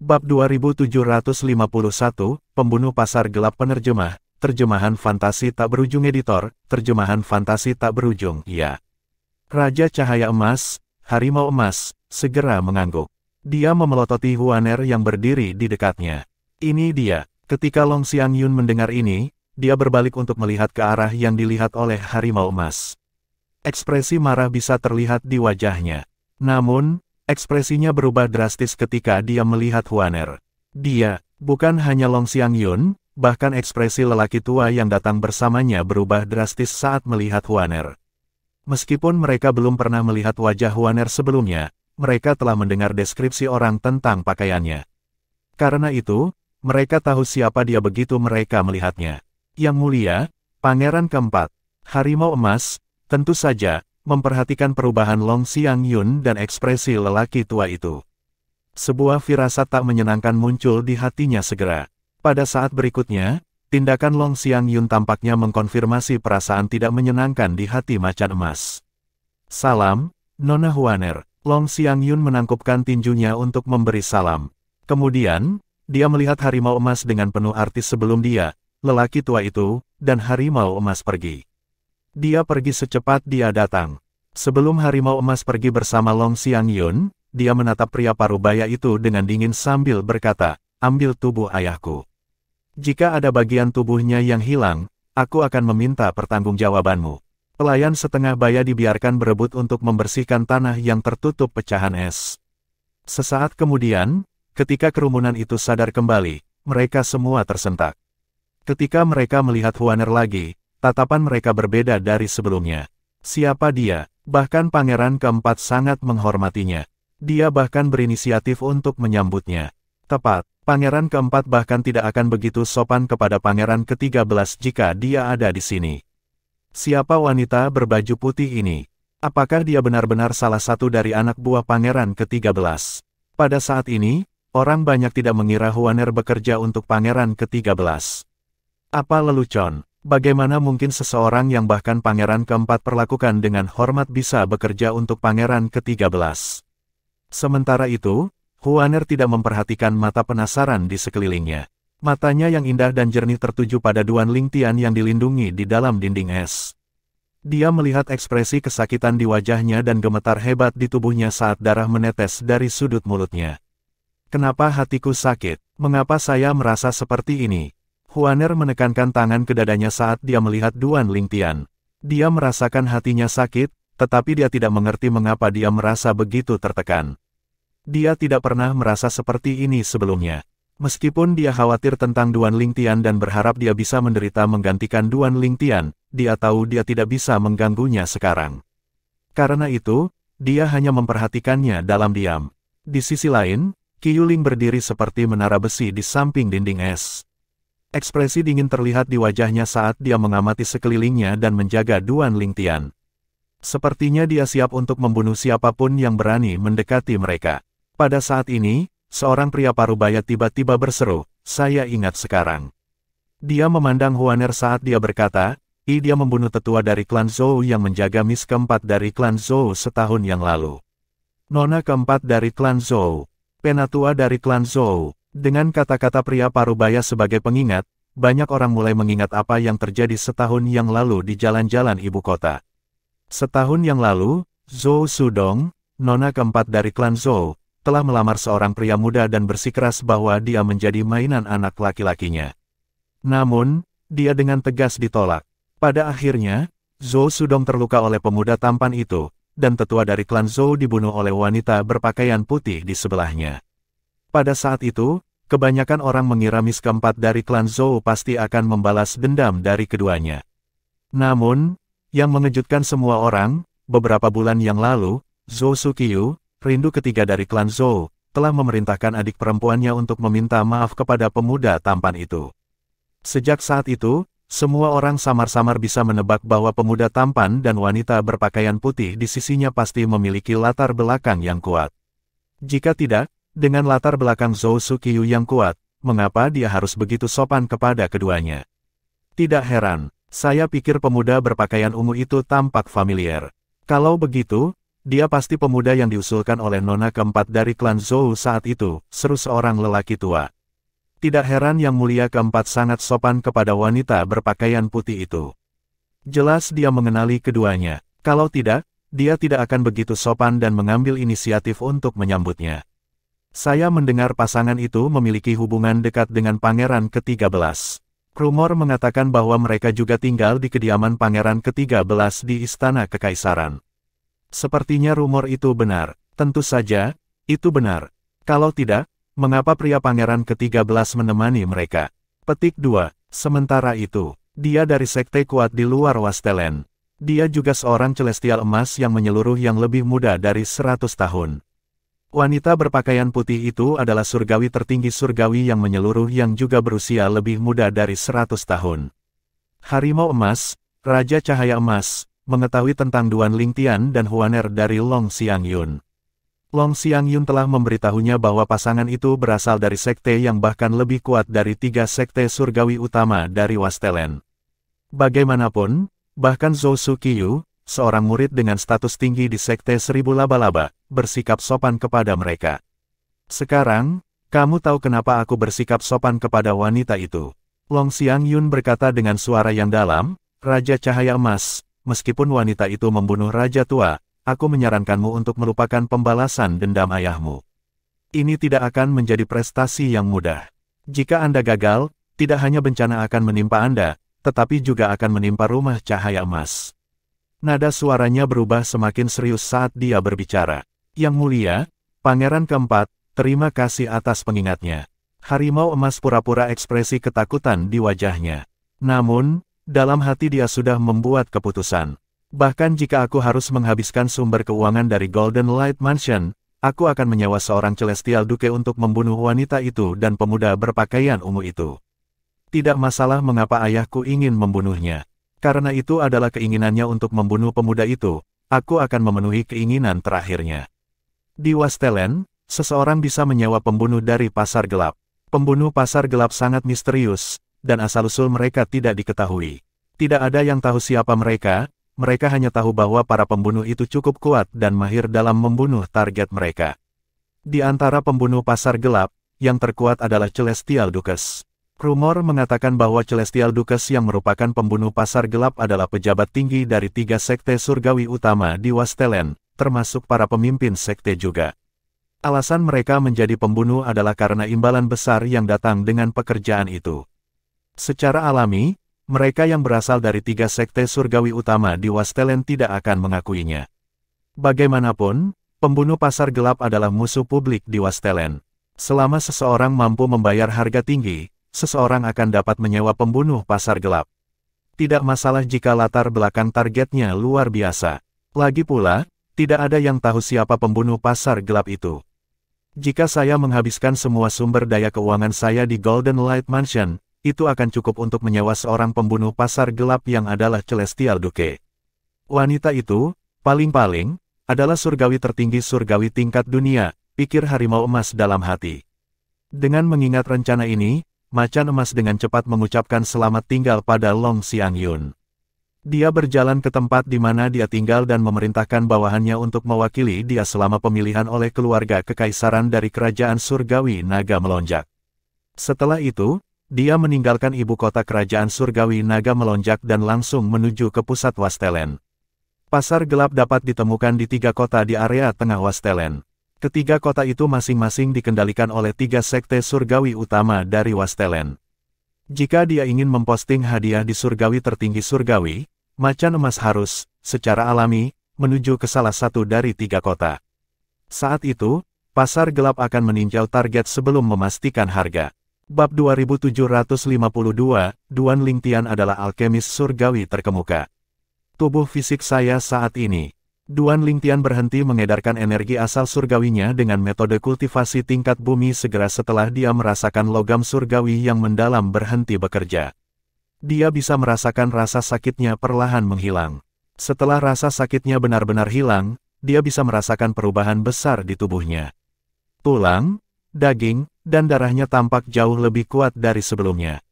Bab 2751, Pembunuh Pasar Gelap. Penerjemah, Terjemahan Fantasi Tak Berujung. Editor, Terjemahan Fantasi Tak Berujung. Ya. Raja Cahaya Emas, Harimau Emas, segera mengangguk. Dia memelototi Huaner yang berdiri di dekatnya. Ini dia. Ketika Long Xiangyun mendengar ini, dia berbalik untuk melihat ke arah yang dilihat oleh Harimau Emas. Ekspresi marah bisa terlihat di wajahnya. Namun, ekspresinya berubah drastis ketika dia melihat Huaner. Dia, bukan hanya Long Xiangyun, bahkan ekspresi lelaki tua yang datang bersamanya berubah drastis saat melihat Huaner. Meskipun mereka belum pernah melihat wajah Huaner sebelumnya, mereka telah mendengar deskripsi orang tentang pakaiannya. Karena itu, mereka tahu siapa dia begitu mereka melihatnya. Yang mulia, Pangeran keempat, Harimau Emas, tentu saja, memperhatikan perubahan Long Xiangyun dan ekspresi lelaki tua itu. Sebuah firasat tak menyenangkan muncul di hatinya segera. Pada saat berikutnya, tindakan Long Xiangyun tampaknya mengkonfirmasi perasaan tidak menyenangkan di hati Macan Emas. Salam, Nona Huaner. Long Xiangyun menangkupkan tinjunya untuk memberi salam. Kemudian, dia melihat Harimau Emas dengan penuh arti sebelum dia, lelaki tua itu, dan Harimau Emas pergi. Dia pergi secepat dia datang. Sebelum Harimau Emas pergi bersama Long Xiangyun, dia menatap pria parubaya itu dengan dingin sambil berkata, "Ambil tubuh ayahku. Jika ada bagian tubuhnya yang hilang, aku akan meminta pertanggungjawabanmu." Pelayan setengah baya dibiarkan berebut untuk membersihkan tanah yang tertutup pecahan es. Sesaat kemudian, ketika kerumunan itu sadar kembali, mereka semua tersentak. Ketika mereka melihat Huaner lagi, tatapan mereka berbeda dari sebelumnya. Siapa dia? Bahkan Pangeran keempat sangat menghormatinya. Dia bahkan berinisiatif untuk menyambutnya. Tepat, Pangeran keempat bahkan tidak akan begitu sopan kepada Pangeran ke-13 jika dia ada di sini. Siapa wanita berbaju putih ini? Apakah dia benar-benar salah satu dari anak buah Pangeran ke-13? Pada saat ini, orang banyak tidak mengira Huaner bekerja untuk Pangeran ke-13. Apa lelucon? Bagaimana mungkin seseorang yang bahkan Pangeran keempat perlakukan dengan hormat bisa bekerja untuk Pangeran ke-13? Sementara itu, Huaner tidak memperhatikan mata penasaran di sekelilingnya. Matanya yang indah dan jernih tertuju pada Duan Lingtian yang dilindungi di dalam dinding es. Dia melihat ekspresi kesakitan di wajahnya dan gemetar hebat di tubuhnya saat darah menetes dari sudut mulutnya. Kenapa hatiku sakit? Mengapa saya merasa seperti ini? Huaner menekankan tangan ke dadanya saat dia melihat Duan Lingtian. Dia merasakan hatinya sakit, tetapi dia tidak mengerti mengapa dia merasa begitu tertekan. Dia tidak pernah merasa seperti ini sebelumnya. Meskipun dia khawatir tentang Duan Lingtian dan berharap dia bisa menderita menggantikan Duan Lingtian, dia tahu dia tidak bisa mengganggunya sekarang. Karena itu, dia hanya memperhatikannya dalam diam. Di sisi lain, Qiuling berdiri seperti menara besi di samping dinding es. Ekspresi dingin terlihat di wajahnya saat dia mengamati sekelilingnya dan menjaga Duan Lingtian. Sepertinya dia siap untuk membunuh siapapun yang berani mendekati mereka. Pada saat ini, seorang pria parubaya tiba-tiba berseru, "Saya ingat sekarang." Dia memandang Huaner saat dia berkata, dia membunuh tetua dari klan Zhou yang menjaga Miss keempat dari klan Zhou setahun yang lalu. Nona keempat dari klan Zhou. Penatua dari klan Zhou. Dengan kata-kata pria parubaya sebagai pengingat, banyak orang mulai mengingat apa yang terjadi setahun yang lalu di jalan-jalan ibu kota. Setahun yang lalu, Zhou Sudong, nona keempat dari klan Zhou, telah melamar seorang pria muda dan bersikeras bahwa dia menjadi mainan anak laki-lakinya. Namun, dia dengan tegas ditolak. Pada akhirnya, Zhou Sudong terluka oleh pemuda tampan itu, dan tetua dari klan Zhou dibunuh oleh wanita berpakaian putih di sebelahnya. Pada saat itu, kebanyakan orang mengira Miss keempat dari klan Zhou pasti akan membalas dendam dari keduanya. Namun, yang mengejutkan semua orang, beberapa bulan yang lalu, Zhou Suqiu, rindu ketiga dari klan Zhou, telah memerintahkan adik perempuannya untuk meminta maaf kepada pemuda tampan itu. Sejak saat itu, semua orang samar-samar bisa menebak bahwa pemuda tampan dan wanita berpakaian putih di sisinya pasti memiliki latar belakang yang kuat. Jika tidak, dengan latar belakang Zhou Suqiu yang kuat, mengapa dia harus begitu sopan kepada keduanya? Tidak heran, saya pikir pemuda berpakaian ungu itu tampak familiar. Kalau begitu, Dia pasti pemuda yang diusulkan oleh nona keempat dari klan Zhou saat itu, seru seorang lelaki tua. Tidak heran Yang Mulia keempat sangat sopan kepada wanita berpakaian putih itu. Jelas dia mengenali keduanya. Kalau tidak, dia tidak akan begitu sopan dan mengambil inisiatif untuk menyambutnya. Saya mendengar pasangan itu memiliki hubungan dekat dengan Pangeran ke-13. Rumor mengatakan bahwa mereka juga tinggal di kediaman Pangeran ke-13 di Istana Kekaisaran. Sepertinya rumor itu benar. Tentu saja, itu benar. Kalau tidak, mengapa pria Pangeran ke-13 menemani mereka? Petik 2. Sementara itu, dia dari sekte kuat di luar Wastelen. Dia juga seorang celestial emas yang menyeluruh yang lebih muda dari 100 tahun. Wanita berpakaian putih itu adalah surgawi tertinggi surgawi yang menyeluruh yang juga berusia lebih muda dari 100 tahun. Harimau emas, Raja Cahaya Emas, mengetahui tentang Duan Lingtian dan Huaner dari Long Xiangyun. Long Xiangyun telah memberitahunya bahwa pasangan itu berasal dari sekte yang bahkan lebih kuat dari 3 sekte surgawi utama dari Wastelen. Bagaimanapun, bahkan Zhou Suqiyu, seorang murid dengan status tinggi di sekte 1000 laba-laba, bersikap sopan kepada mereka. Sekarang, kamu tahu kenapa aku bersikap sopan kepada wanita itu? Long Xiangyun berkata dengan suara yang dalam, Raja Cahaya Emas, meskipun wanita itu membunuh Raja Tua, aku menyarankanmu untuk melupakan pembalasan dendam ayahmu. Ini tidak akan menjadi prestasi yang mudah. Jika Anda gagal, tidak hanya bencana akan menimpa Anda, tetapi juga akan menimpa rumah Cahaya Emas. Nada suaranya berubah semakin serius saat dia berbicara. Yang Mulia, Pangeran keempat, terima kasih atas pengingatnya. Harimau emas pura-pura ekspresi ketakutan di wajahnya. Namun, dalam hati dia sudah membuat keputusan. Bahkan jika aku harus menghabiskan sumber keuangan dari Golden Light Mansion, aku akan menyewa seorang Celestial Duke untuk membunuh wanita itu dan pemuda berpakaian ungu itu. Tidak masalah mengapa ayahku ingin membunuhnya. Karena itu adalah keinginannya untuk membunuh pemuda itu, aku akan memenuhi keinginan terakhirnya. Di Wastelen, seseorang bisa menyewa pembunuh dari pasar gelap. Pembunuh pasar gelap sangat misterius, dan asal-usul mereka tidak diketahui. Tidak ada yang tahu siapa mereka hanya tahu bahwa para pembunuh itu cukup kuat dan mahir dalam membunuh target mereka. Di antara pembunuh pasar gelap, yang terkuat adalah Celestial Dukes. Rumor mengatakan bahwa Celestial Dukes yang merupakan pembunuh pasar gelap adalah pejabat tinggi dari 3 sekte surgawi utama di Wastelen, termasuk para pemimpin sekte juga. Alasan mereka menjadi pembunuh adalah karena imbalan besar yang datang dengan pekerjaan itu. Secara alami, mereka yang berasal dari 3 sekte surgawi utama di Wastelen tidak akan mengakuinya. Bagaimanapun, pembunuh pasar gelap adalah musuh publik di Wastelen. Selama seseorang mampu membayar harga tinggi, seseorang akan dapat menyewa pembunuh pasar gelap. Tidak masalah jika latar belakang targetnya luar biasa. Lagi pula, tidak ada yang tahu siapa pembunuh pasar gelap itu. Jika saya menghabiskan semua sumber daya keuangan saya di Golden Light Mansion, itu akan cukup untuk menyewa seorang pembunuh pasar gelap yang adalah Celestial Duke. Wanita itu, paling-paling, adalah surgawi tertinggi surgawi tingkat dunia, pikir harimau emas dalam hati. Dengan mengingat rencana ini, Macan Emas dengan cepat mengucapkan selamat tinggal pada Long Xiangyun. Dia berjalan ke tempat di mana dia tinggal dan memerintahkan bawahannya untuk mewakili dia selama pemilihan oleh keluarga kekaisaran dari kerajaan surgawi Naga Melonjak. Setelah itu, dia meninggalkan ibu kota kerajaan surgawi Naga Melonjak dan langsung menuju ke pusat Wastelen. Pasar gelap dapat ditemukan di 3 kota di area tengah Wastelen. Ketiga kota itu masing-masing dikendalikan oleh 3 sekte surgawi utama dari Wastelen. Jika dia ingin memposting hadiah di surgawi tertinggi surgawi, Macan Emas harus, secara alami, menuju ke salah satu dari 3 kota. Saat itu, pasar gelap akan meninjau target sebelum memastikan harga. Bab 2752, Duan Lingtian adalah alkemis surgawi terkemuka. Tubuh fisik saya saat ini. Duan Lingtian berhenti mengedarkan energi asal surgawinya dengan metode kultivasi tingkat bumi segera setelah dia merasakan logam surgawi yang mendalam berhenti bekerja. Dia bisa merasakan rasa sakitnya perlahan menghilang. Setelah rasa sakitnya benar-benar hilang, dia bisa merasakan perubahan besar di tubuhnya. Tulang, daging, dan darahnya tampak jauh lebih kuat dari sebelumnya.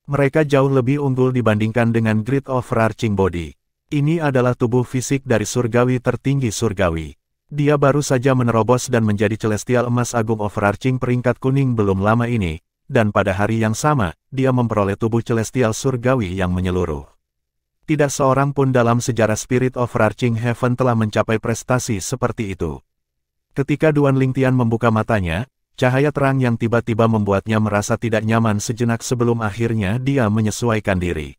Mereka jauh lebih unggul dibandingkan dengan Grid Overarching Body. Ini adalah tubuh fisik dari surgawi tertinggi surgawi. Dia baru saja menerobos dan menjadi Celestial Emas Agung Overarching peringkat kuning belum lama ini, dan pada hari yang sama, dia memperoleh tubuh Celestial Surgawi yang menyeluruh. Tidak seorang pun dalam sejarah Spirit Overarching Heaven telah mencapai prestasi seperti itu. Ketika Duan Lingtian membuka matanya, cahaya terang yang tiba-tiba membuatnya merasa tidak nyaman sejenak sebelum akhirnya dia menyesuaikan diri.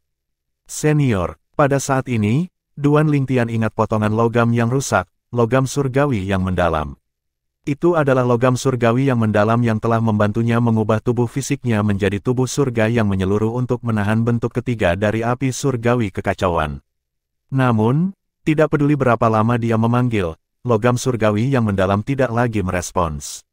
Senior, pada saat ini, Duan Lingtian ingat potongan logam yang rusak, logam surgawi yang mendalam. Itu adalah logam surgawi yang mendalam yang telah membantunya mengubah tubuh fisiknya menjadi tubuh surga yang menyeluruh untuk menahan bentuk ketiga dari api surgawi kekacauan. Namun, tidak peduli berapa lama dia memanggil, logam surgawi yang mendalam tidak lagi merespons.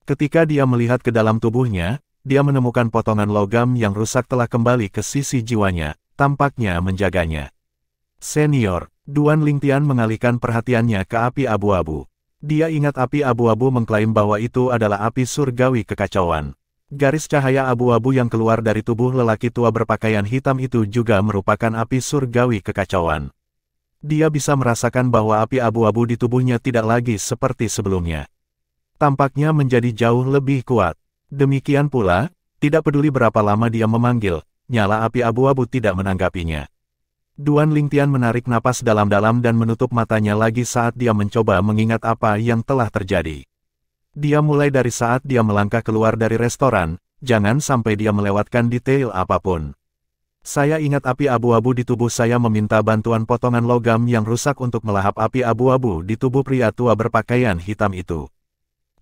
Ketika dia melihat ke dalam tubuhnya, dia menemukan potongan logam yang rusak telah kembali ke sisi jiwanya, tampaknya menjaganya. Senior, Duan Lingtian mengalihkan perhatiannya ke api abu-abu. Dia ingat api abu-abu mengklaim bahwa itu adalah api surgawi kekacauan. Garis cahaya abu-abu yang keluar dari tubuh lelaki tua berpakaian hitam itu juga merupakan api surgawi kekacauan. Dia bisa merasakan bahwa api abu-abu di tubuhnya tidak lagi seperti sebelumnya. Tampaknya menjadi jauh lebih kuat. Demikian pula, tidak peduli berapa lama dia memanggil, nyala api abu-abu tidak menanggapinya. Duan Lingtian menarik napas dalam-dalam dan menutup matanya lagi saat dia mencoba mengingat apa yang telah terjadi. Dia mulai dari saat dia melangkah keluar dari restoran, jangan sampai dia melewatkan detail apapun. Saya ingat api abu-abu di tubuh saya meminta bantuan potongan logam yang rusak untuk melahap api abu-abu di tubuh pria tua berpakaian hitam itu.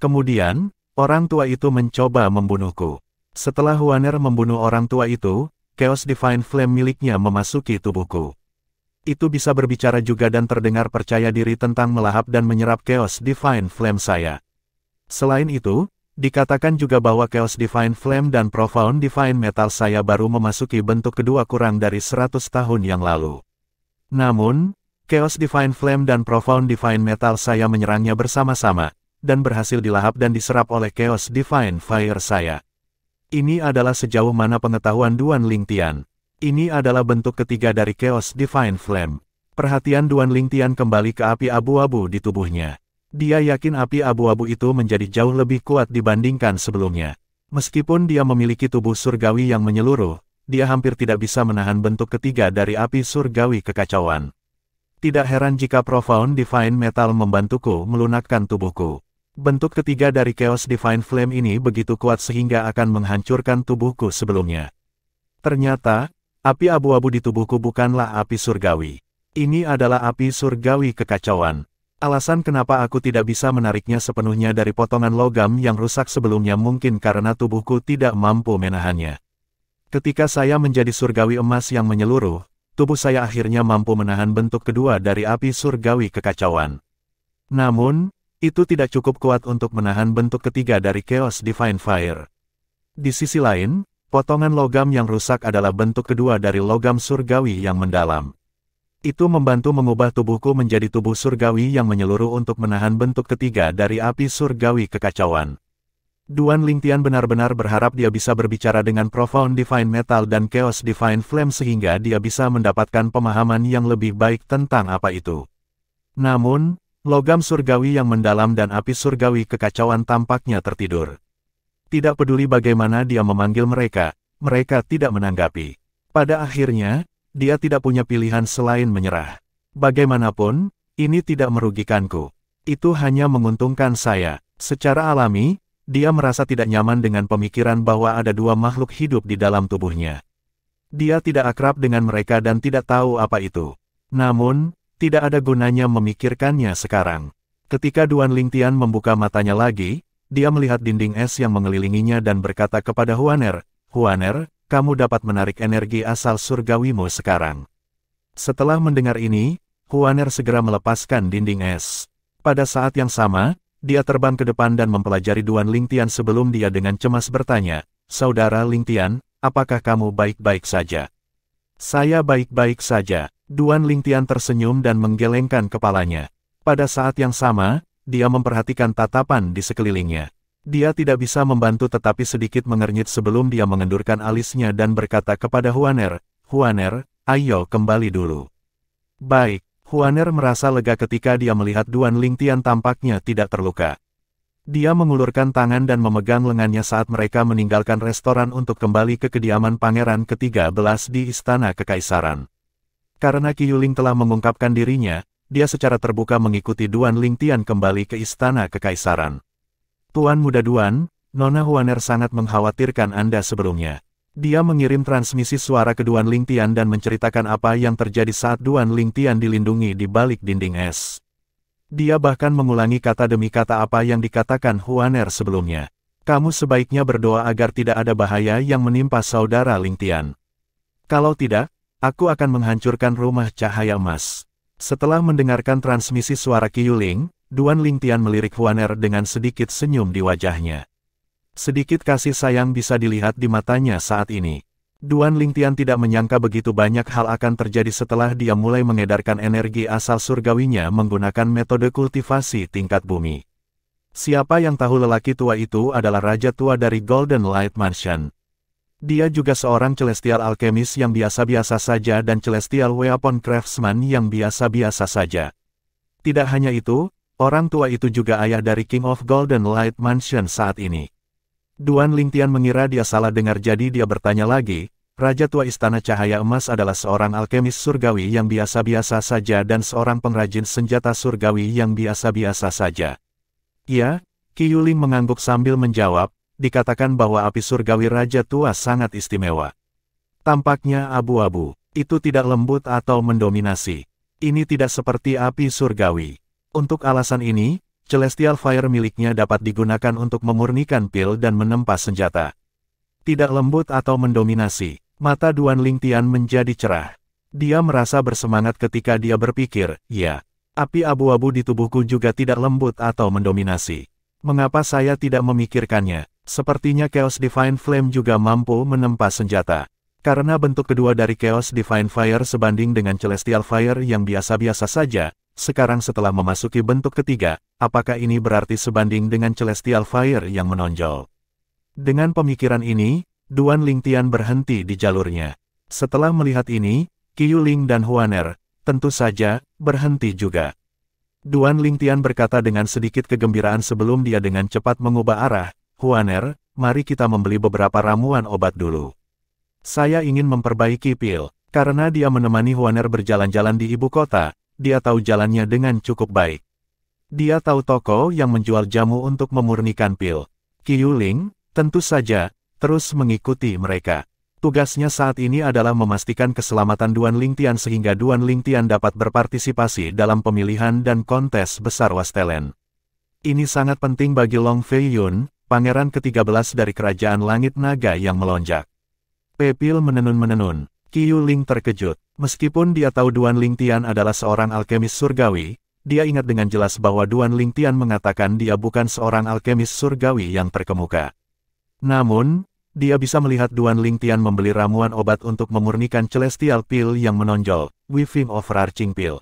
Kemudian, orang tua itu mencoba membunuhku. Setelah Huaner membunuh orang tua itu, Chaos Divine Flame miliknya memasuki tubuhku. Itu bisa berbicara juga dan terdengar percaya diri tentang melahap dan menyerap Chaos Divine Flame saya. Selain itu, dikatakan juga bahwa Chaos Divine Flame dan Profound Divine Metal saya baru memasuki bentuk kedua kurang dari 100 tahun yang lalu. Namun, Chaos Divine Flame dan Profound Divine Metal saya menyerangnya bersama-sama, dan berhasil dilahap dan diserap oleh Chaos Divine Fire saya. Ini adalah sejauh mana pengetahuan Duan Lingtian. Ini adalah bentuk ketiga dari Chaos Divine Flame. Perhatian Duan Lingtian kembali ke api abu-abu di tubuhnya. Dia yakin api abu-abu itu menjadi jauh lebih kuat dibandingkan sebelumnya. Meskipun dia memiliki tubuh surgawi yang menyeluruh, dia hampir tidak bisa menahan bentuk ketiga dari api surgawi kekacauan. Tidak heran jika Profound Divine Metal membantuku melunakkan tubuhku. Bentuk ketiga dari Chaos Divine Flame ini begitu kuat sehingga akan menghancurkan tubuhku sebelumnya. Ternyata, api abu-abu di tubuhku bukanlah api surgawi. Ini adalah api surgawi kekacauan. Alasan kenapa aku tidak bisa menariknya sepenuhnya dari potongan logam yang rusak sebelumnya mungkin karena tubuhku tidak mampu menahannya. Ketika saya menjadi surgawi emas yang menyeluruh, tubuh saya akhirnya mampu menahan bentuk kedua dari api surgawi kekacauan. Namun, itu tidak cukup kuat untuk menahan bentuk ketiga dari Chaos Divine Fire. Di sisi lain, potongan logam yang rusak adalah bentuk kedua dari logam surgawi yang mendalam. Itu membantu mengubah tubuhku menjadi tubuh surgawi yang menyeluruh untuk menahan bentuk ketiga dari api surgawi kekacauan. Duan Lingtian benar-benar berharap dia bisa berbicara dengan Profound Divine Metal dan Chaos Divine Flame sehingga dia bisa mendapatkan pemahaman yang lebih baik tentang apa itu. Namun, logam surgawi yang mendalam dan api surgawi kekacauan tampaknya tertidur. Tidak peduli bagaimana dia memanggil mereka, mereka tidak menanggapi. Pada akhirnya, dia tidak punya pilihan selain menyerah. Bagaimanapun, ini tidak merugikanku. Itu hanya menguntungkan saya. Secara alami, dia merasa tidak nyaman dengan pemikiran bahwa ada dua makhluk hidup di dalam tubuhnya. Dia tidak akrab dengan mereka dan tidak tahu apa itu. Namun, tidak ada gunanya memikirkannya sekarang. Ketika Duan Lingtian membuka matanya lagi, dia melihat dinding es yang mengelilinginya dan berkata kepada Huaner, "Huaner, kamu dapat menarik energi asal surgawimu sekarang." Setelah mendengar ini, Huaner segera melepaskan dinding es. Pada saat yang sama, dia terbang ke depan dan mempelajari Duan Lingtian sebelum dia dengan cemas bertanya, "Saudara Lingtian, apakah kamu baik-baik saja?" "Saya baik-baik saja." Duan Lingtian tersenyum dan menggelengkan kepalanya. Pada saat yang sama, dia memperhatikan tatapan di sekelilingnya. Dia tidak bisa membantu tetapi sedikit mengernyit sebelum dia mengendurkan alisnya dan berkata kepada Huaner, "Huaner, ayo kembali dulu." Baik, Huaner merasa lega ketika dia melihat Duan Lingtian tampaknya tidak terluka. Dia mengulurkan tangan dan memegang lengannya saat mereka meninggalkan restoran untuk kembali ke kediaman Pangeran ke-13 di Istana Kekaisaran. Karena Qi Yuling telah mengungkapkan dirinya, dia secara terbuka mengikuti Duan Lingtian kembali ke Istana Kekaisaran. Tuan Muda Duan, Nona Huaner sangat mengkhawatirkan Anda sebelumnya. Dia mengirim transmisi suara ke Duan Lingtian dan menceritakan apa yang terjadi saat Duan Lingtian dilindungi di balik dinding es. Dia bahkan mengulangi kata demi kata apa yang dikatakan Huaner sebelumnya. Kamu sebaiknya berdoa agar tidak ada bahaya yang menimpa saudara Lingtian. Kalau tidak, aku akan menghancurkan rumah cahaya emas. Setelah mendengarkan transmisi suara Qi Yuling, Duan Lingtian melirik Huaner dengan sedikit senyum di wajahnya. Sedikit kasih sayang bisa dilihat di matanya saat ini. Duan Lingtian tidak menyangka begitu banyak hal akan terjadi setelah dia mulai mengedarkan energi asal surgawinya menggunakan metode kultivasi tingkat bumi. Siapa yang tahu lelaki tua itu adalah raja tua dari Golden Light Mansion. Dia juga seorang celestial alkemis yang biasa-biasa saja dan celestial weapon craftsman yang biasa-biasa saja. Tidak hanya itu, orang tua itu juga ayah dari King of Golden Light Mansion saat ini. Duan Lingtian mengira dia salah dengar jadi dia bertanya lagi, Raja Tua Istana Cahaya Emas adalah seorang alkemis surgawi yang biasa-biasa saja dan seorang pengrajin senjata surgawi yang biasa-biasa saja. Ya, Qi Yuling mengangguk sambil menjawab, dikatakan bahwa api surgawi Raja Tua sangat istimewa. Tampaknya abu-abu, itu tidak lembut atau mendominasi. Ini tidak seperti api surgawi. Untuk alasan ini, Celestial Fire miliknya dapat digunakan untuk memurnikan pil dan menempa senjata. Tidak lembut atau mendominasi, mata Duan Lingtian menjadi cerah. Dia merasa bersemangat ketika dia berpikir, ya, api abu-abu di tubuhku juga tidak lembut atau mendominasi. Mengapa saya tidak memikirkannya? Sepertinya Chaos Divine Flame juga mampu menempa senjata. Karena bentuk kedua dari Chaos Divine Fire sebanding dengan Celestial Fire yang biasa-biasa saja, sekarang setelah memasuki bentuk ketiga, apakah ini berarti sebanding dengan Celestial Fire yang menonjol? Dengan pemikiran ini, Duan Lingtian berhenti di jalurnya. Setelah melihat ini, Qi Yuling dan Huaner, tentu saja, berhenti juga. Duan Lingtian berkata dengan sedikit kegembiraan sebelum dia dengan cepat mengubah arah, Huaner, mari kita membeli beberapa ramuan obat dulu. Saya ingin memperbaiki pil, karena dia menemani Huaner berjalan-jalan di ibu kota. Dia tahu jalannya dengan cukup baik. Dia tahu toko yang menjual jamu untuk memurnikan pil. Qi Yuling, tentu saja, terus mengikuti mereka. Tugasnya saat ini adalah memastikan keselamatan Duan Lingtian sehingga Duan Lingtian dapat berpartisipasi dalam pemilihan dan kontes besar Wastelen. Ini sangat penting bagi Long Fei Yun, pangeran ke-13 dari Kerajaan Langit Naga yang melonjak. Pepil menenun-menenun. Qi Yuling terkejut. Meskipun dia tahu Duan Lingtian adalah seorang alkemis surgawi, dia ingat dengan jelas bahwa Duan Lingtian mengatakan dia bukan seorang alkemis surgawi yang terkemuka. Namun, dia bisa melihat Duan Lingtian membeli ramuan obat untuk memurnikan Celestial Pill yang menonjol, Weaving Overarching Pill.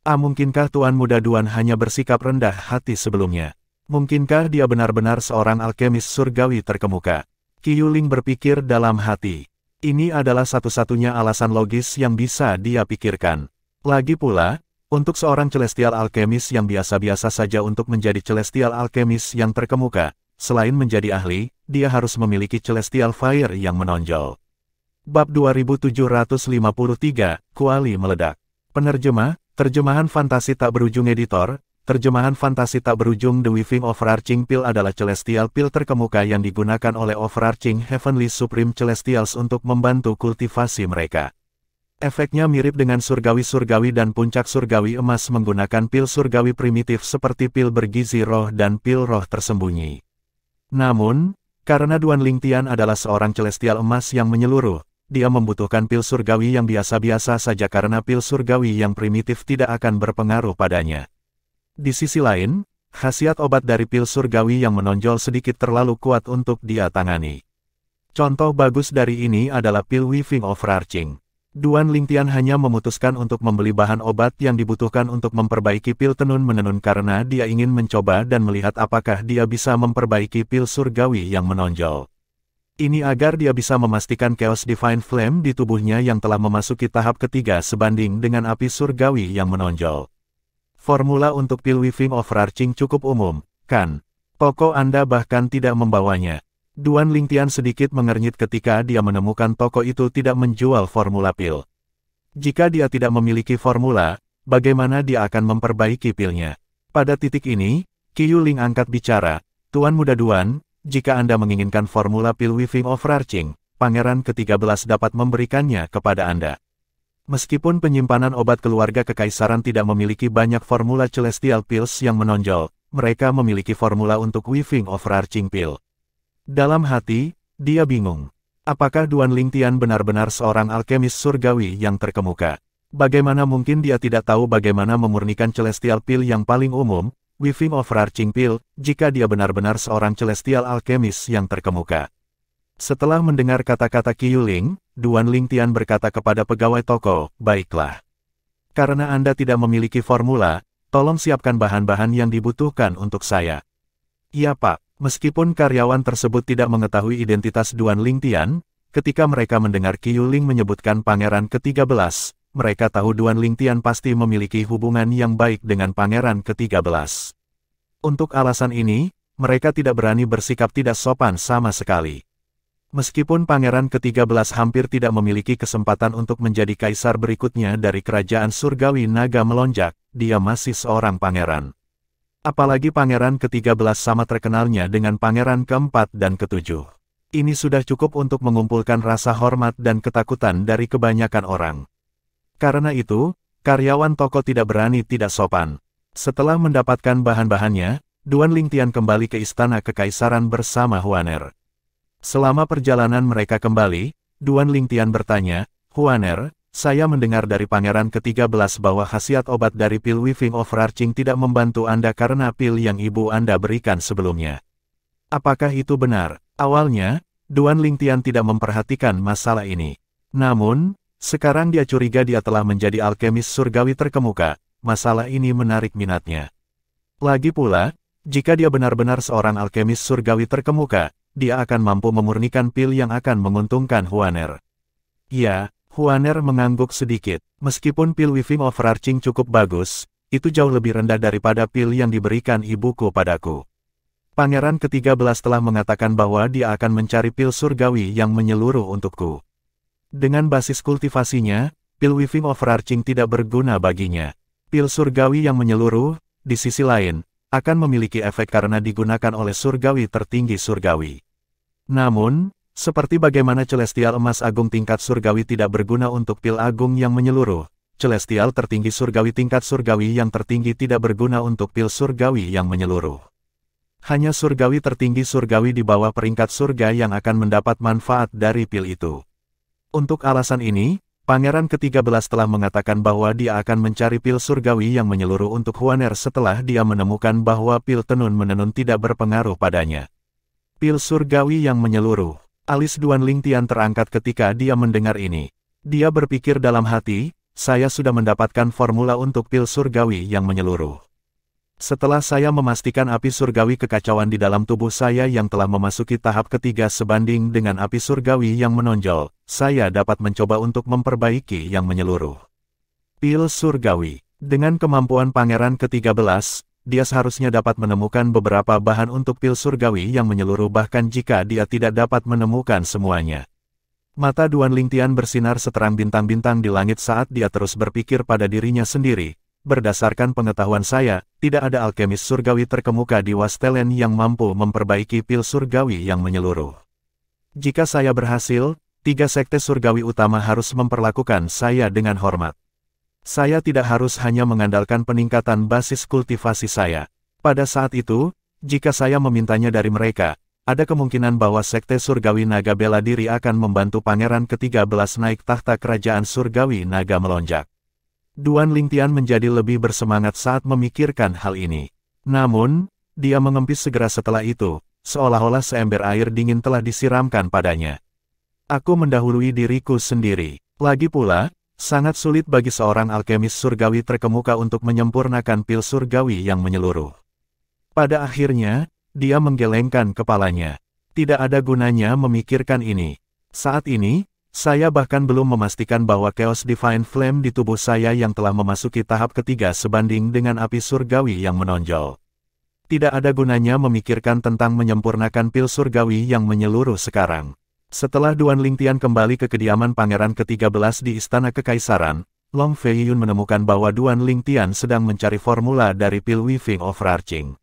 Mungkinkah Tuan Muda Duan hanya bersikap rendah hati sebelumnya? Mungkinkah dia benar-benar seorang alkemis surgawi terkemuka? Qi Yuling berpikir dalam hati. Ini adalah satu-satunya alasan logis yang bisa dia pikirkan. Lagi pula, untuk seorang Celestial Alkemis yang biasa-biasa saja untuk menjadi Celestial Alkemis yang terkemuka, selain menjadi ahli, dia harus memiliki Celestial Fire yang menonjol. Bab 2753, Kuali Meledak. Penerjemah, terjemahan fantasi tak berujung editor. Terjemahan fantasi tak berujung The Weaving Overarching Pill adalah Celestial Pill terkemuka yang digunakan oleh Overarching Heavenly Supreme Celestials untuk membantu kultivasi mereka. Efeknya mirip dengan surgawi-surgawi dan puncak surgawi emas menggunakan pil surgawi primitif seperti pil bergizi roh dan pil roh tersembunyi. Namun, karena Duan Lingtian adalah seorang Celestial emas yang menyeluruh, dia membutuhkan pil surgawi yang biasa-biasa saja karena pil surgawi yang primitif tidak akan berpengaruh padanya. Di sisi lain, khasiat obat dari pil surgawi yang menonjol sedikit terlalu kuat untuk dia tangani. Contoh bagus dari ini adalah pil Weaving Overarching. Duan Lingtian hanya memutuskan untuk membeli bahan obat yang dibutuhkan untuk memperbaiki pil tenun-menenun karena dia ingin mencoba dan melihat apakah dia bisa memperbaiki pil surgawi yang menonjol. Ini agar dia bisa memastikan Chaos Divine Flame di tubuhnya yang telah memasuki tahap ketiga sebanding dengan api surgawi yang menonjol. Formula untuk pil Weaving Overarching cukup umum, kan? Toko Anda bahkan tidak membawanya. Duan Lingtian sedikit mengernyit ketika dia menemukan toko itu tidak menjual formula pil. Jika dia tidak memiliki formula, bagaimana dia akan memperbaiki pilnya? Pada titik ini, Qiu Ling angkat bicara, Tuan Muda Duan, jika Anda menginginkan formula pil Weaving Overarching, Pangeran ke-13 dapat memberikannya kepada Anda. Meskipun penyimpanan obat keluarga kekaisaran tidak memiliki banyak formula Celestial Pills yang menonjol, mereka memiliki formula untuk Weaving Overarching Pill. Dalam hati, dia bingung. Apakah Duan Lingtian benar-benar seorang alkemis surgawi yang terkemuka? Bagaimana mungkin dia tidak tahu bagaimana memurnikan Celestial Pill yang paling umum, Weaving Overarching Pill, jika dia benar-benar seorang Celestial Alkemis yang terkemuka? Setelah mendengar kata-kata Qiu Ling, Duan Lingtian berkata kepada pegawai toko, baiklah. Karena Anda tidak memiliki formula, tolong siapkan bahan-bahan yang dibutuhkan untuk saya. Iya Pak. Meskipun karyawan tersebut tidak mengetahui identitas Duan Lingtian, ketika mereka mendengar Qiu Ling menyebutkan Pangeran ke-13, mereka tahu Duan Lingtian pasti memiliki hubungan yang baik dengan Pangeran ke-13. Untuk alasan ini, mereka tidak berani bersikap tidak sopan sama sekali. Meskipun Pangeran ke-13 hampir tidak memiliki kesempatan untuk menjadi kaisar berikutnya dari kerajaan surgawi naga melonjak, dia masih seorang pangeran. Apalagi Pangeran ke-13 sama terkenalnya dengan Pangeran ke-4 dan ke-7. Ini sudah cukup untuk mengumpulkan rasa hormat dan ketakutan dari kebanyakan orang. Karena itu, karyawan toko tidak berani tidak sopan. Setelah mendapatkan bahan-bahannya, Duan Lingtian kembali ke istana kekaisaran bersama Huaner. Selama perjalanan mereka kembali, Duan Lingtian bertanya, Huaner, saya mendengar dari Pangeran ke-13 bahwa khasiat obat dari pil Weaving Overarching tidak membantu Anda karena pil yang ibu Anda berikan sebelumnya. Apakah itu benar? Awalnya, Duan Lingtian tidak memperhatikan masalah ini. Namun, sekarang dia curiga dia telah menjadi alkemis surgawi terkemuka. Masalah ini menarik minatnya. Lagi pula, jika dia benar-benar seorang alkemis surgawi terkemuka, dia akan mampu memurnikan pil yang akan menguntungkan Huaner. Ya. Huaner mengangguk sedikit. Meskipun pil Weaving Overarching cukup bagus, itu jauh lebih rendah daripada pil yang diberikan ibuku padaku. Pangeran ke-13 telah mengatakan bahwa dia akan mencari pil surgawi yang menyeluruh untukku. Dengan basis kultivasinya, pil Weaving Overarching tidak berguna baginya. Pil surgawi yang menyeluruh, di sisi lain, akan memiliki efek karena digunakan oleh surgawi tertinggi surgawi. Namun, seperti bagaimana Celestial Emas Agung tingkat surgawi tidak berguna untuk pil agung yang menyeluruh, Celestial tertinggi surgawi tingkat surgawi yang tertinggi tidak berguna untuk pil surgawi yang menyeluruh. Hanya surgawi tertinggi surgawi di bawah peringkat surga yang akan mendapat manfaat dari pil itu. Untuk alasan ini, Pangeran ke-13 telah mengatakan bahwa dia akan mencari pil surgawi yang menyeluruh untuk Huaner setelah dia menemukan bahwa pil tenun-menenun tidak berpengaruh padanya. Pil surgawi yang menyeluruh. Alis Duan Lingtian terangkat ketika dia mendengar ini. Dia berpikir dalam hati, saya sudah mendapatkan formula untuk pil surgawi yang menyeluruh. Setelah saya memastikan api surgawi kekacauan di dalam tubuh saya yang telah memasuki tahap ketiga sebanding dengan api surgawi yang menonjol, saya dapat mencoba untuk memperbaiki yang menyeluruh. Pil surgawi. Dengan kemampuan Pangeran ke-13, dia seharusnya dapat menemukan beberapa bahan untuk pil surgawi yang menyeluruh bahkan jika dia tidak dapat menemukan semuanya. Mata Duan Lingtian bersinar seterang bintang-bintang di langit saat dia terus berpikir pada dirinya sendiri. Berdasarkan pengetahuan saya, tidak ada alkemis surgawi terkemuka di Wastelen yang mampu memperbaiki pil surgawi yang menyeluruh. Jika saya berhasil, 3 sekte surgawi utama harus memperlakukan saya dengan hormat. Saya tidak harus hanya mengandalkan peningkatan basis kultivasi saya. Pada saat itu, jika saya memintanya dari mereka, ada kemungkinan bahwa Sekte Surgawi Naga Bela Diri akan membantu Pangeran ke-13 naik tahta kerajaan Surgawi Naga melonjak. Duan Lingtian menjadi lebih bersemangat saat memikirkan hal ini. Namun, dia mengempis segera setelah itu, seolah-olah seember air dingin telah disiramkan padanya. Aku mendahului diriku sendiri. Lagi pula, sangat sulit bagi seorang alkemis surgawi terkemuka untuk menyempurnakan pil surgawi yang menyeluruh. Pada akhirnya, dia menggelengkan kepalanya. Tidak ada gunanya memikirkan ini. Saat ini, saya bahkan belum memastikan bahwa Chaos Divine Flame di tubuh saya yang telah memasuki tahap ketiga sebanding dengan api surgawi yang menonjol. Tidak ada gunanya memikirkan tentang menyempurnakan pil surgawi yang menyeluruh sekarang. Setelah Duan Lingtian kembali ke kediaman Pangeran ke-13 di Istana Kekaisaran, Long Feiyun menemukan bahwa Duan Lingtian sedang mencari formula dari pil Weaving Overarching.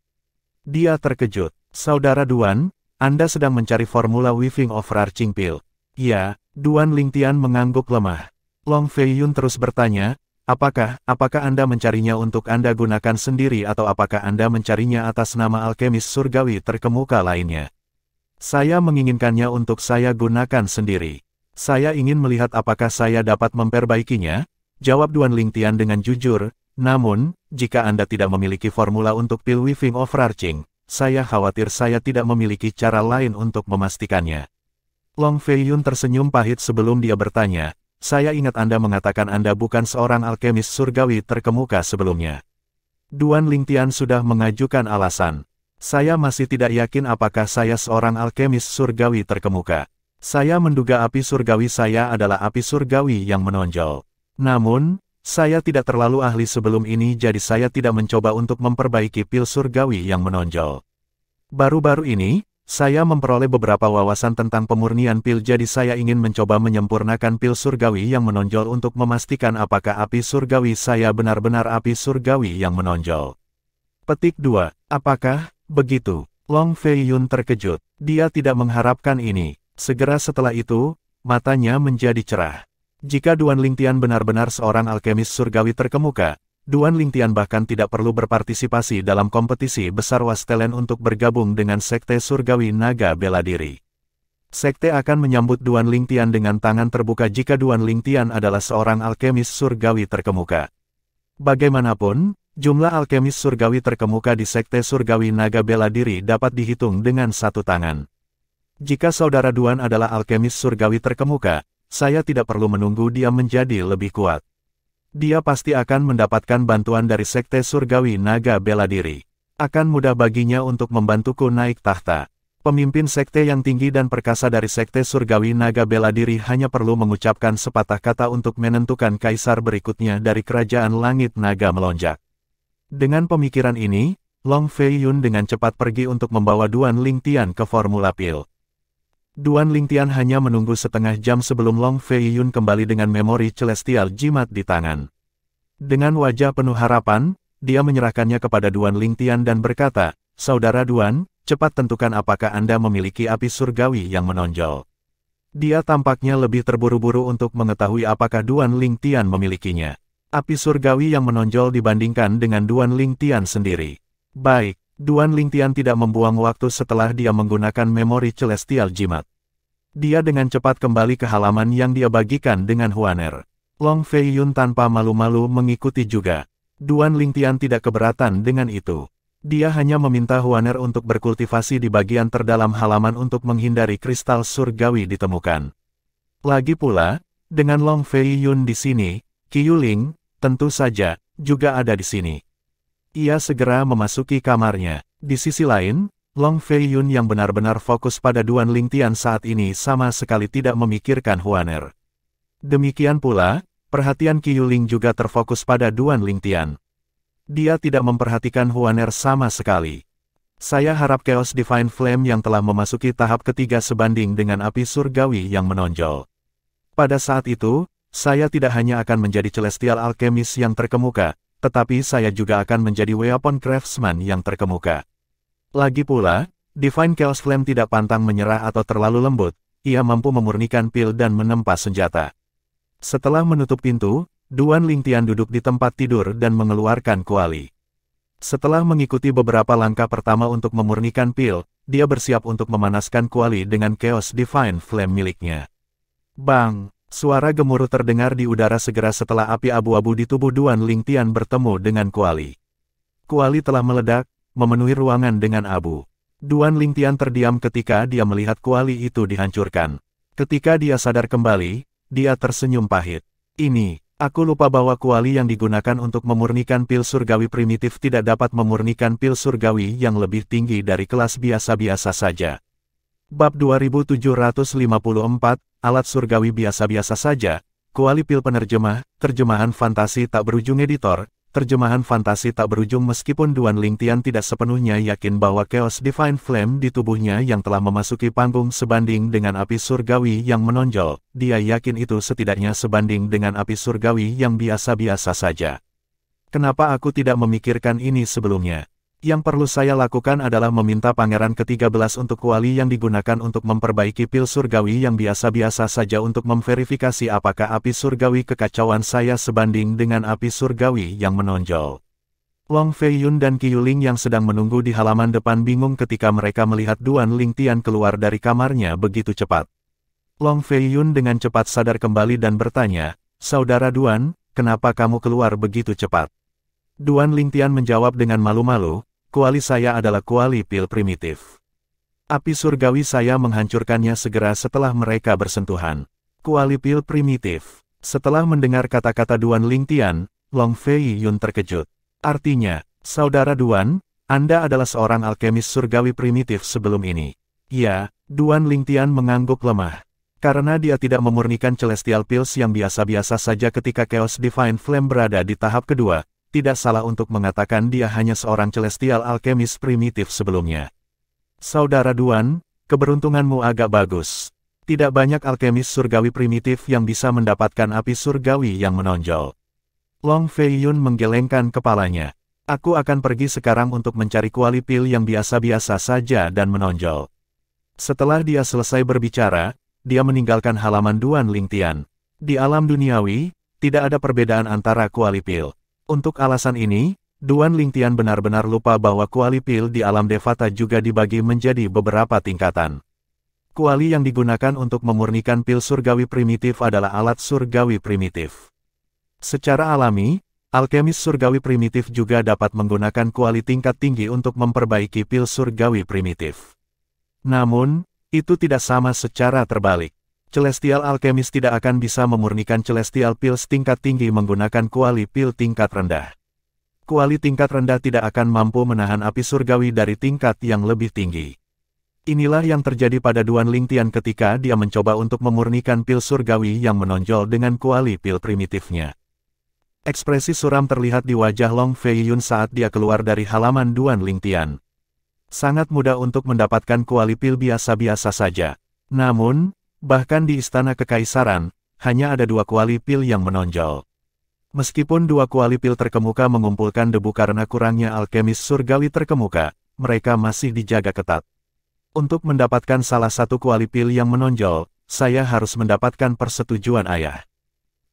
Dia terkejut. Saudara Duan, Anda sedang mencari formula Weaving Overarching Pil. Ya, Duan Lingtian mengangguk lemah. Long Feiyun terus bertanya, apakah Anda mencarinya untuk Anda gunakan sendiri atau apakah Anda mencarinya atas nama alkemis surgawi terkemuka lainnya? Saya menginginkannya untuk saya gunakan sendiri. Saya ingin melihat apakah saya dapat memperbaikinya, jawab Duan Lingtian dengan jujur. Namun, jika Anda tidak memiliki formula untuk pil Weaving Overarching, saya khawatir saya tidak memiliki cara lain untuk memastikannya. Long Feiyun tersenyum pahit sebelum dia bertanya, saya ingat Anda mengatakan Anda bukan seorang alkemis surgawi terkemuka sebelumnya. Duan Lingtian sudah mengajukan alasan. Saya masih tidak yakin apakah saya seorang alkemis surgawi terkemuka. Saya menduga api surgawi saya adalah api surgawi yang menonjol. Namun, saya tidak terlalu ahli sebelum ini jadi saya tidak mencoba untuk memperbaiki pil surgawi yang menonjol. Baru-baru ini, saya memperoleh beberapa wawasan tentang pemurnian pil jadi saya ingin mencoba menyempurnakan pil surgawi yang menonjol untuk memastikan apakah api surgawi saya benar-benar api surgawi yang menonjol. Petik 2. Apakah begitu? Long Feiyun terkejut. Dia tidak mengharapkan ini. Segera setelah itu, matanya menjadi cerah. Jika Duan Lingtian benar-benar seorang alkemis surgawi terkemuka, Duan Lingtian bahkan tidak perlu berpartisipasi dalam kompetisi besar Wastelen untuk bergabung dengan Sekte Surgawi Naga Bela Diri. Sekte akan menyambut Duan Lingtian dengan tangan terbuka jika Duan Lingtian adalah seorang alkemis surgawi terkemuka. Bagaimanapun, jumlah alkemis surgawi terkemuka di Sekte Surgawi Naga Bela Diri dapat dihitung dengan satu tangan. Jika saudara Duan adalah alkemis surgawi terkemuka, saya tidak perlu menunggu dia menjadi lebih kuat. Dia pasti akan mendapatkan bantuan dari Sekte Surgawi Naga Bela Diri. Akan mudah baginya untuk membantuku naik tahta. Pemimpin sekte yang tinggi dan perkasa dari Sekte Surgawi Naga Bela Diri hanya perlu mengucapkan sepatah kata untuk menentukan kaisar berikutnya dari Kerajaan Langit Naga Melonjak. Dengan pemikiran ini, Long Feiyun dengan cepat pergi untuk membawa Duan Lingtian ke Formula Pil. Duan Lingtian hanya menunggu setengah jam sebelum Long Feiyun kembali dengan memori Celestial Jimat di tangan. Dengan wajah penuh harapan, dia menyerahkannya kepada Duan Lingtian dan berkata, Saudara Duan, cepat tentukan apakah Anda memiliki api surgawi yang menonjol. Dia tampaknya lebih terburu-buru untuk mengetahui apakah Duan Lingtian memilikinya. Api surgawi yang menonjol dibandingkan dengan Duan Lingtian sendiri. Baik. Duan Lingtian tidak membuang waktu setelah dia menggunakan memori Celestial Jimat. Dia dengan cepat kembali ke halaman yang dia bagikan dengan Huaner. Long Feiyun tanpa malu-malu mengikuti juga. Duan Lingtian tidak keberatan dengan itu. Dia hanya meminta Huaner untuk berkultivasi di bagian terdalam halaman untuk menghindari kristal surgawi ditemukan. Lagi pula, dengan Long Feiyun di sini, Qiuling, tentu saja, juga ada di sini. Ia segera memasuki kamarnya. Di sisi lain, Long Feiyun yang benar-benar fokus pada Duan Lingtian saat ini sama sekali tidak memikirkan Huaner. Demikian pula, perhatian Qiuling juga terfokus pada Duan Lingtian. Dia tidak memperhatikan Huaner sama sekali. Saya harap Chaos Divine Flame yang telah memasuki tahap ketiga sebanding dengan api surgawi yang menonjol. Pada saat itu, saya tidak hanya akan menjadi Celestial Alchemist yang terkemuka, tetapi saya juga akan menjadi Weapon Craftsman yang terkemuka. Lagi pula, Divine Chaos Flame tidak pantang menyerah atau terlalu lembut, ia mampu memurnikan pil dan menempa senjata. Setelah menutup pintu, Duan Lingtian duduk di tempat tidur dan mengeluarkan kuali. Setelah mengikuti beberapa langkah pertama untuk memurnikan pil, dia bersiap untuk memanaskan kuali dengan Chaos Divine Flame miliknya. Bang! Suara gemuruh terdengar di udara segera setelah api abu-abu di tubuh Duan Lingtian bertemu dengan kuali. Kuali telah meledak, memenuhi ruangan dengan abu. Duan Lingtian terdiam ketika dia melihat kuali itu dihancurkan. Ketika dia sadar kembali, dia tersenyum pahit. Ini, aku lupa bahwa kuali yang digunakan untuk memurnikan pil surgawi primitif tidak dapat memurnikan pil surgawi yang lebih tinggi dari kelas biasa-biasa saja. Bab 2754, Alat Surgawi biasa-biasa saja, Kuali Pil Penerjemah, Terjemahan Fantasi Tak Berujung Editor, Terjemahan Fantasi Tak Berujung. Meskipun Duan Lingtian tidak sepenuhnya yakin bahwa Chaos Divine Flame di tubuhnya yang telah memasuki panggung sebanding dengan api surgawi yang menonjol, dia yakin itu setidaknya sebanding dengan api surgawi yang biasa-biasa saja. Kenapa aku tidak memikirkan ini sebelumnya? Yang perlu saya lakukan adalah meminta Pangeran ke-13 untuk kuali yang digunakan untuk memperbaiki pil surgawi yang biasa-biasa saja untuk memverifikasi apakah api surgawi kekacauan saya sebanding dengan api surgawi yang menonjol. Long Fei Yun dan Qiu Ling yang sedang menunggu di halaman depan bingung ketika mereka melihat Duan Lingtian keluar dari kamarnya begitu cepat. Long Fei Yun dengan cepat sadar kembali dan bertanya, "Saudara Duan, kenapa kamu keluar begitu cepat?" Duan Lingtian menjawab dengan malu-malu, "Kuali saya adalah kuali pil primitif. Api surgawi saya menghancurkannya segera setelah mereka bersentuhan." Kuali pil primitif. Setelah mendengar kata-kata Duan Lingtian, Long Fei Yun terkejut. "Artinya, Saudara Duan, Anda adalah seorang alkemis surgawi primitif sebelum ini?" "Ya," Duan Lingtian mengangguk lemah. Karena dia tidak memurnikan Celestial Pills yang biasa-biasa saja ketika Chaos Divine Flame berada di tahap kedua, tidak salah untuk mengatakan dia hanya seorang celestial alkemis primitif sebelumnya. "Saudara Duan, keberuntunganmu agak bagus. Tidak banyak alkemis surgawi primitif yang bisa mendapatkan api surgawi yang menonjol." Long Fei Yun menggelengkan kepalanya. "Aku akan pergi sekarang untuk mencari kuali pil yang biasa-biasa saja dan menonjol." Setelah dia selesai berbicara, dia meninggalkan halaman Duan Lingtian. Di alam duniawi, tidak ada perbedaan antara kuali pil. Untuk alasan ini, Duan Lingtian benar-benar lupa bahwa kuali pil di alam Devata juga dibagi menjadi beberapa tingkatan. Kuali yang digunakan untuk memurnikan pil surgawi primitif adalah alat surgawi primitif. Secara alami, alkemis surgawi primitif juga dapat menggunakan kuali tingkat tinggi untuk memperbaiki pil surgawi primitif. Namun, itu tidak sama secara terbalik. Celestial Alchemist tidak akan bisa memurnikan Celestial Pills tingkat tinggi menggunakan kuali pil tingkat rendah. Kuali tingkat rendah tidak akan mampu menahan api surgawi dari tingkat yang lebih tinggi. Inilah yang terjadi pada Duan Lingtian ketika dia mencoba untuk memurnikan pil surgawi yang menonjol dengan kuali pil primitifnya. Ekspresi suram terlihat di wajah Long Fei Yun saat dia keluar dari halaman Duan Lingtian. Sangat mudah untuk mendapatkan kuali pil biasa-biasa saja. Namun, bahkan di Istana Kekaisaran, hanya ada 2 kuali pil yang menonjol. Meskipun 2 kuali pil terkemuka mengumpulkan debu karena kurangnya alkemis surgawi terkemuka, mereka masih dijaga ketat. Untuk mendapatkan salah satu kuali pil yang menonjol, saya harus mendapatkan persetujuan ayah.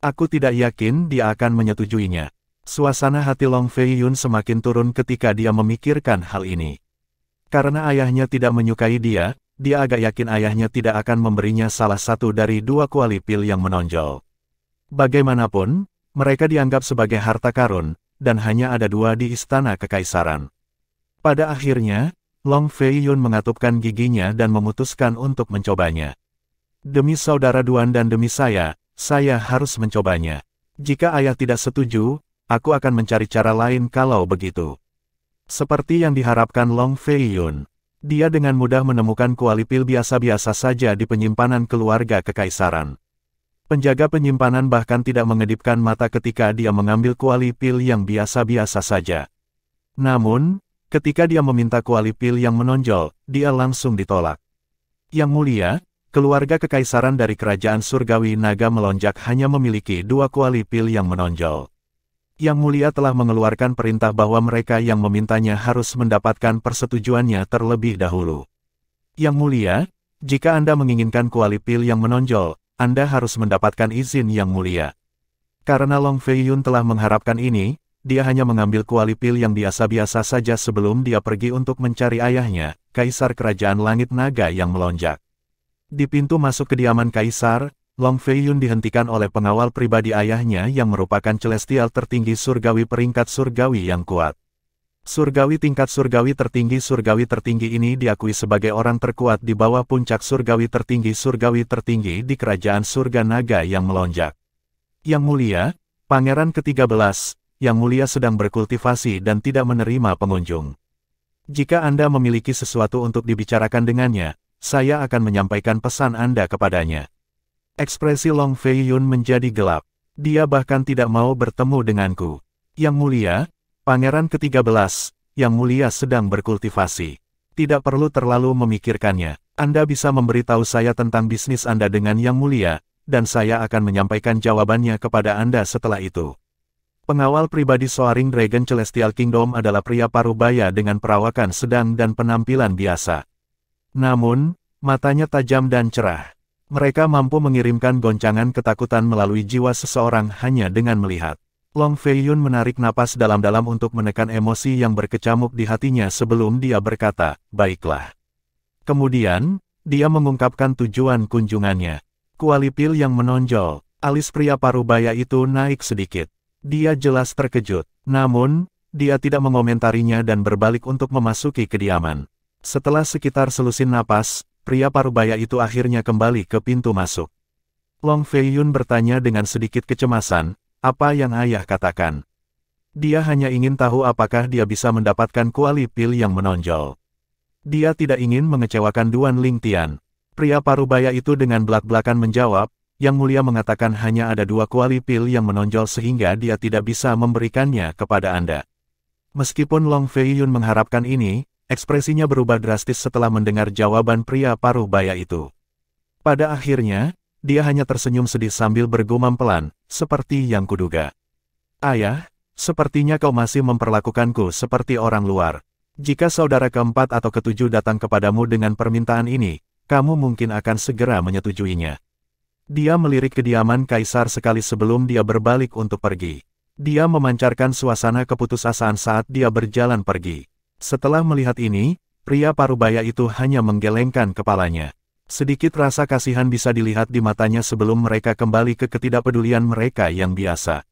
Aku tidak yakin dia akan menyetujuinya. Suasana hati Long Fei Yun semakin turun ketika dia memikirkan hal ini. Karena ayahnya tidak menyukai dia agak yakin ayahnya tidak akan memberinya salah satu dari 2 kuali pil yang menonjol. Bagaimanapun, mereka dianggap sebagai harta karun, dan hanya ada 2 di Istana Kekaisaran. Pada akhirnya, Long Fei Yun mengatupkan giginya dan memutuskan untuk mencobanya. "Demi saudara Duan dan demi saya harus mencobanya. Jika ayah tidak setuju, aku akan mencari cara lain kalau begitu." Seperti yang diharapkan Long Fei Yun, dia dengan mudah menemukan kuali pil biasa-biasa saja di penyimpanan keluarga kekaisaran. Penjaga penyimpanan bahkan tidak mengedipkan mata ketika dia mengambil kuali pil yang biasa-biasa saja. Namun, ketika dia meminta kuali pil yang menonjol, dia langsung ditolak. "Yang mulia, keluarga kekaisaran dari kerajaan surgawi naga melonjak hanya memiliki 2 kuali pil yang menonjol. Yang mulia telah mengeluarkan perintah bahwa mereka yang memintanya harus mendapatkan persetujuannya terlebih dahulu. Yang mulia, jika Anda menginginkan kuali pil yang menonjol, Anda harus mendapatkan izin yang mulia." Karena Long Fei Yun telah mengharapkan ini, dia hanya mengambil kuali pil yang biasa-biasa saja sebelum dia pergi untuk mencari ayahnya, Kaisar Kerajaan Langit Naga yang melonjak. Di pintu masuk kediaman Kaisar, Long Fei Yun dihentikan oleh pengawal pribadi ayahnya yang merupakan celestial tertinggi surgawi peringkat surgawi yang kuat. Surgawi tingkat surgawi tertinggi ini diakui sebagai orang terkuat di bawah puncak surgawi tertinggi di kerajaan surga naga yang melonjak. "Yang mulia, Pangeran ke-13, Yang mulia sedang berkultivasi dan tidak menerima pengunjung. Jika Anda memiliki sesuatu untuk dibicarakan dengannya, saya akan menyampaikan pesan Anda kepadanya. Ekspresi Long Fei Yun menjadi gelap. Dia bahkan tidak mau bertemu denganku. Yang mulia, Pangeran ke-13, Yang mulia sedang berkultivasi. Tidak perlu terlalu memikirkannya. Anda bisa memberitahu saya tentang bisnis Anda dengan Yang mulia, dan saya akan menyampaikan jawabannya kepada Anda setelah itu. Pengawal pribadi Soaring Dragon Celestial Kingdom adalah pria parubaya dengan perawakan sedang dan penampilan biasa. Namun, matanya tajam dan cerah. Mereka mampu mengirimkan goncangan ketakutan melalui jiwa seseorang hanya dengan melihat. Long Fei Yun menarik napas dalam-dalam untuk menekan emosi yang berkecamuk di hatinya sebelum dia berkata, "Baiklah." Kemudian, dia mengungkapkan tujuan kunjungannya. Kualipil yang menonjol. Alis pria parubaya itu naik sedikit. Dia jelas terkejut, namun, dia tidak mengomentarinya dan berbalik untuk memasuki kediaman. Setelah sekitar selusin napas, pria parubaya itu akhirnya kembali ke pintu masuk. Long Fei Yun bertanya dengan sedikit kecemasan, "Apa yang ayah katakan?" Dia hanya ingin tahu apakah dia bisa mendapatkan kualipil yang menonjol. Dia tidak ingin mengecewakan Duan Lingtian. Pria parubaya itu dengan belak-belakan menjawab, "Yang mulia mengatakan hanya ada 2 kualipil yang menonjol sehingga dia tidak bisa memberikannya kepada Anda." Meskipun Long Fei Yun mengharapkan ini, ekspresinya berubah drastis setelah mendengar jawaban pria parubaya itu. Pada akhirnya, dia hanya tersenyum sedih sambil bergumam pelan, "Seperti yang kuduga. Ayah, sepertinya kau masih memperlakukanku seperti orang luar. Jika saudara keempat atau ketujuh datang kepadamu dengan permintaan ini, kamu mungkin akan segera menyetujuinya." Dia melirik kediaman kaisar sekali sebelum dia berbalik untuk pergi. Dia memancarkan suasana keputusasaan saat dia berjalan pergi. Setelah melihat ini, pria parubaya itu hanya menggelengkan kepalanya. Sedikit rasa kasihan bisa dilihat di matanya sebelum mereka kembali ke ketidakpedulian mereka yang biasa.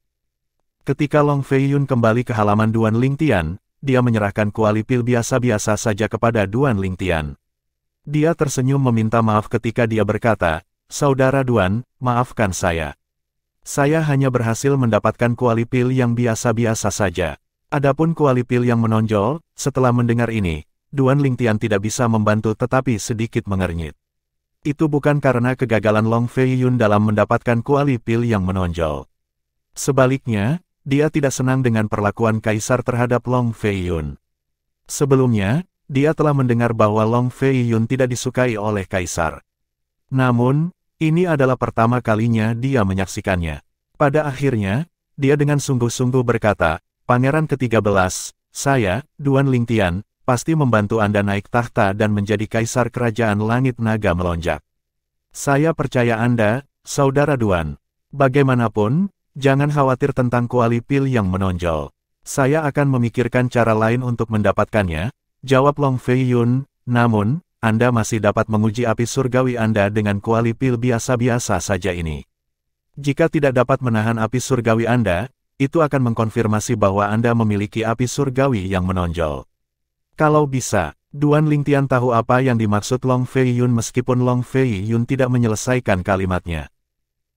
Ketika Long Fei Yun kembali ke halaman Duan Lingtian, dia menyerahkan kualipil biasa-biasa saja kepada Duan Lingtian. Dia tersenyum meminta maaf ketika dia berkata, "Saudara Duan, maafkan saya. Saya hanya berhasil mendapatkan kualipil yang biasa-biasa saja. Adapun kualipil yang menonjol." Setelah mendengar ini, Duan Lingtian tidak bisa membantu tetapi sedikit mengernyit. Itu bukan karena kegagalan Long Fei Yun dalam mendapatkan kualipil yang menonjol. Sebaliknya, dia tidak senang dengan perlakuan kaisar terhadap Long Fei Yun. Sebelumnya, dia telah mendengar bahwa Long Fei Yun tidak disukai oleh kaisar. Namun, ini adalah pertama kalinya dia menyaksikannya. Pada akhirnya, dia dengan sungguh-sungguh berkata, "Pangeran ke-13, saya, Duan Lingtian, pasti membantu Anda naik tahta dan menjadi kaisar kerajaan langit naga melonjak. Saya percaya Anda, Saudara Duan. Bagaimanapun, jangan khawatir tentang kualipil yang menonjol. Saya akan memikirkan cara lain untuk mendapatkannya," jawab Long Fei Yun. "Namun, Anda masih dapat menguji api surgawi Anda dengan kualipil biasa-biasa saja ini. Jika tidak dapat menahan api surgawi Anda, itu akan mengkonfirmasi bahwa Anda memiliki api surgawi yang menonjol." Kalau bisa, Duan Lingtian tahu apa yang dimaksud Long Fei Yun meskipun Long Fei Yun tidak menyelesaikan kalimatnya.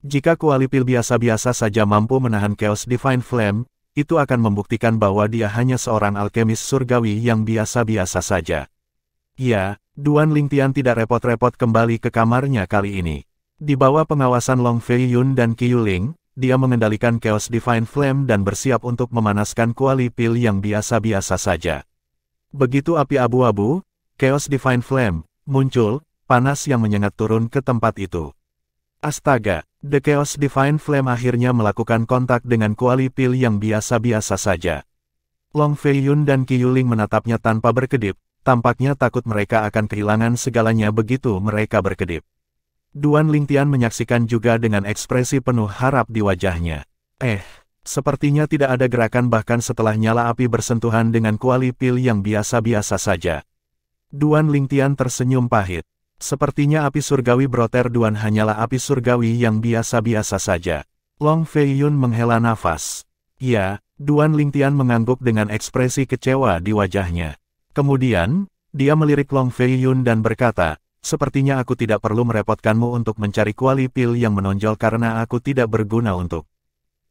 Jika kualipil biasa-biasa saja mampu menahan Chaos Divine Flame, itu akan membuktikan bahwa dia hanya seorang alkemis surgawi yang biasa-biasa saja. Ya, Duan Lingtian tidak repot-repot kembali ke kamarnya kali ini. Di bawah pengawasan Long Fei Yun dan Qiu Ling, dia mengendalikan Chaos Divine Flame dan bersiap untuk memanaskan kualipil yang biasa-biasa saja. Begitu api abu-abu, Chaos Divine Flame, muncul, panas yang menyengat turun ke tempat itu. Astaga, The Chaos Divine Flame akhirnya melakukan kontak dengan kualipil yang biasa-biasa saja. Long Fei Yun dan Qiu Ling menatapnya tanpa berkedip. Tampaknya takut mereka akan kehilangan segalanya begitu mereka berkedip. Duan Lingtian menyaksikan juga dengan ekspresi penuh harap di wajahnya. Sepertinya tidak ada gerakan bahkan setelah nyala api bersentuhan dengan kualipil yang biasa-biasa saja. Duan Lingtian tersenyum pahit. Sepertinya api surgawi Brother Duan hanyalah api surgawi yang biasa-biasa saja. Long Fei Yun menghela nafas. Ya, Duan Lingtian mengangguk dengan ekspresi kecewa di wajahnya. Kemudian, dia melirik Long Fei Yun dan berkata, "Sepertinya aku tidak perlu merepotkanmu untuk mencari kualipil yang menonjol karena aku tidak berguna untuk."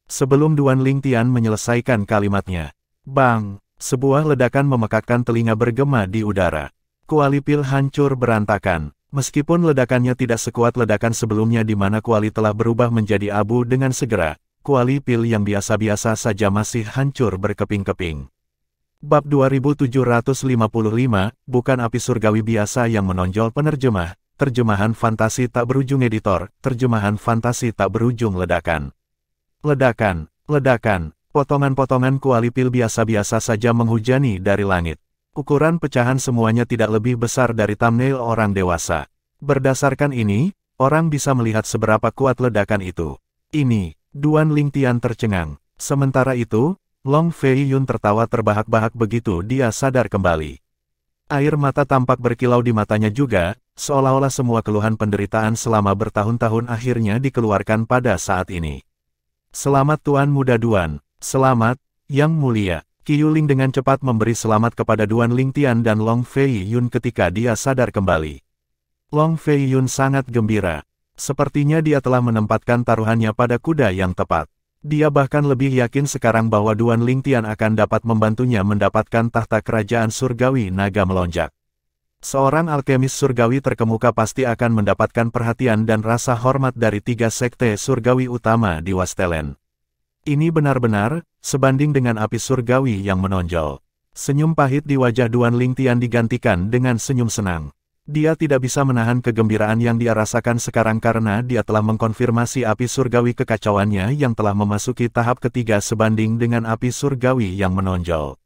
Sebelum Duan Lingtian menyelesaikan kalimatnya, bang, sebuah ledakan memekakkan telinga bergema di udara. Kualipil hancur berantakan. Meskipun ledakannya tidak sekuat ledakan sebelumnya di mana kuali telah berubah menjadi abu dengan segera, kuali pil yang biasa-biasa saja masih hancur berkeping-keping. Bab 2755, bukan api surgawi biasa yang menonjol. Penerjemah, terjemahan fantasi tak berujung editor, terjemahan fantasi tak berujung. Ledakan. Ledakan, ledakan, potongan-potongan kuali pil biasa-biasa saja menghujani dari langit. Ukuran pecahan semuanya tidak lebih besar dari thumbnail orang dewasa. Berdasarkan ini, orang bisa melihat seberapa kuat ledakan itu. Ini, Duan Lingtian tercengang. Sementara itu, Long Fei Yun tertawa terbahak-bahak begitu dia sadar kembali. Air mata tampak berkilau di matanya juga, seolah-olah semua keluhan penderitaan selama bertahun-tahun akhirnya dikeluarkan pada saat ini. Selamat Tuan Muda Duan, selamat, Yang Mulia. Qi Yuling dengan cepat memberi selamat kepada Duan Lingtian dan Long Fei Yun ketika dia sadar kembali. Long Fei Yun sangat gembira. Sepertinya dia telah menempatkan taruhannya pada kuda yang tepat. Dia bahkan lebih yakin sekarang bahwa Duan Lingtian akan dapat membantunya mendapatkan tahta kerajaan surgawi naga melonjak. Seorang alkemis surgawi terkemuka pasti akan mendapatkan perhatian dan rasa hormat dari 3 sekte surgawi utama di Wastelen. Ini benar-benar sebanding dengan api surgawi yang menonjol. Senyum pahit di wajah Duan Lingtian digantikan dengan senyum senang. Dia tidak bisa menahan kegembiraan yang dia rasakan sekarang karena dia telah mengkonfirmasi api surgawi kekacauannya yang telah memasuki tahap ketiga sebanding dengan api surgawi yang menonjol.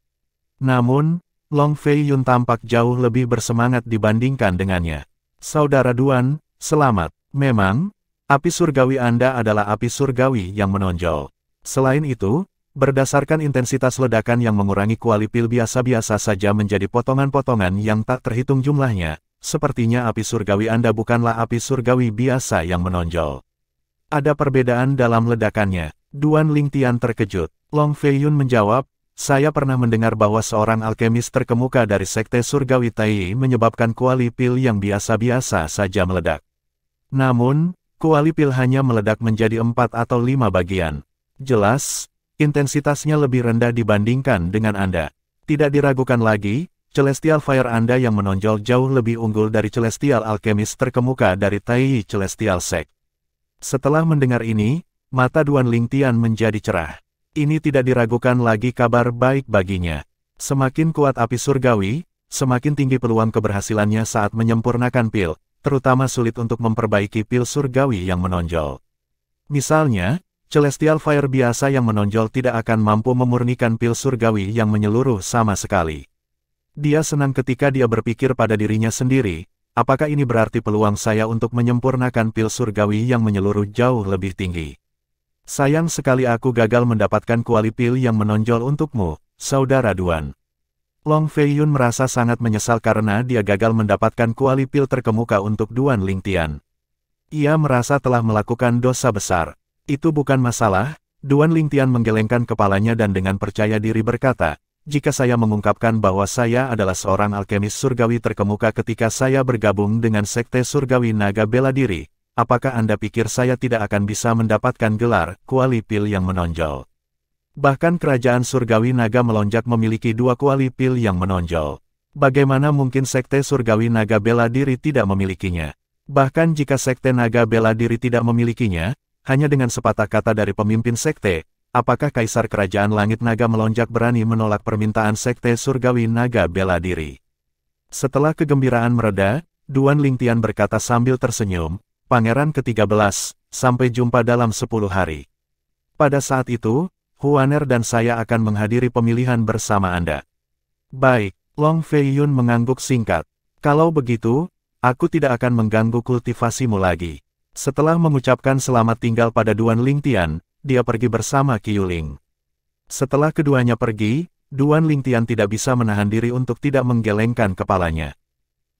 Namun, Long Fei Yun tampak jauh lebih bersemangat dibandingkan dengannya. Saudara Duan, selamat. Memang, api surgawi Anda adalah api surgawi yang menonjol. Selain itu, berdasarkan intensitas ledakan yang mengurangi kuali pil biasa-biasa saja menjadi potongan-potongan yang tak terhitung jumlahnya, sepertinya api surgawi Anda bukanlah api surgawi biasa yang menonjol. Ada perbedaan dalam ledakannya. Duan Lingtian terkejut. Long Fei Yun menjawab, saya pernah mendengar bahwa seorang alkemis terkemuka dari sekte surgawi Tai menyebabkan kuali pil yang biasa-biasa saja meledak. Namun, kuali pil hanya meledak menjadi 4 atau 5 bagian. Jelas, intensitasnya lebih rendah dibandingkan dengan Anda. Tidak diragukan lagi, Celestial Fire Anda yang menonjol jauh lebih unggul dari Celestial Alchemist terkemuka dari Tai Celestial Sect. Setelah mendengar ini, mata Duan Lingtian menjadi cerah. Ini tidak diragukan lagi kabar baik baginya. Semakin kuat api surgawi, semakin tinggi peluang keberhasilannya saat menyempurnakan pil, terutama sulit untuk memperbaiki pil surgawi yang menonjol. Misalnya, Celestial Fire biasa yang menonjol tidak akan mampu memurnikan pil surgawi yang menyeluruh sama sekali. Dia senang ketika dia berpikir pada dirinya sendiri, apakah ini berarti peluang saya untuk menyempurnakan pil surgawi yang menyeluruh jauh lebih tinggi? Sayang sekali aku gagal mendapatkan kuali pil yang menonjol untukmu, Saudara Duan. Long Fei Yun merasa sangat menyesal karena dia gagal mendapatkan kuali pil terkemuka untuk Duan Lingtian. Ia merasa telah melakukan dosa besar. Itu bukan masalah, Duan Lingtian menggelengkan kepalanya dan dengan percaya diri berkata, jika saya mengungkapkan bahwa saya adalah seorang alkemis surgawi terkemuka ketika saya bergabung dengan sekte surgawi naga bela diri, apakah Anda pikir saya tidak akan bisa mendapatkan gelar kuali pil yang menonjol? Bahkan kerajaan surgawi naga melonjak memiliki 2 kuali pil yang menonjol. Bagaimana mungkin sekte surgawi naga bela diri tidak memilikinya? Bahkan jika sekte naga bela diri tidak memilikinya, hanya dengan sepatah kata dari pemimpin sekte, apakah Kaisar Kerajaan Langit Naga Melonjak berani menolak permintaan sekte surgawi naga bela diri? Setelah kegembiraan mereda, Duan Lingtian berkata sambil tersenyum, Pangeran ke-13, sampai jumpa dalam 10 hari. Pada saat itu, Huaner dan saya akan menghadiri pemilihan bersama Anda. Baik, Long Fei Yun mengangguk singkat. Kalau begitu, aku tidak akan mengganggu kultivasimu lagi. Setelah mengucapkan selamat tinggal pada Duan Lingtian, dia pergi bersama Qi Yuling. Setelah keduanya pergi, Duan Lingtian tidak bisa menahan diri untuk tidak menggelengkan kepalanya.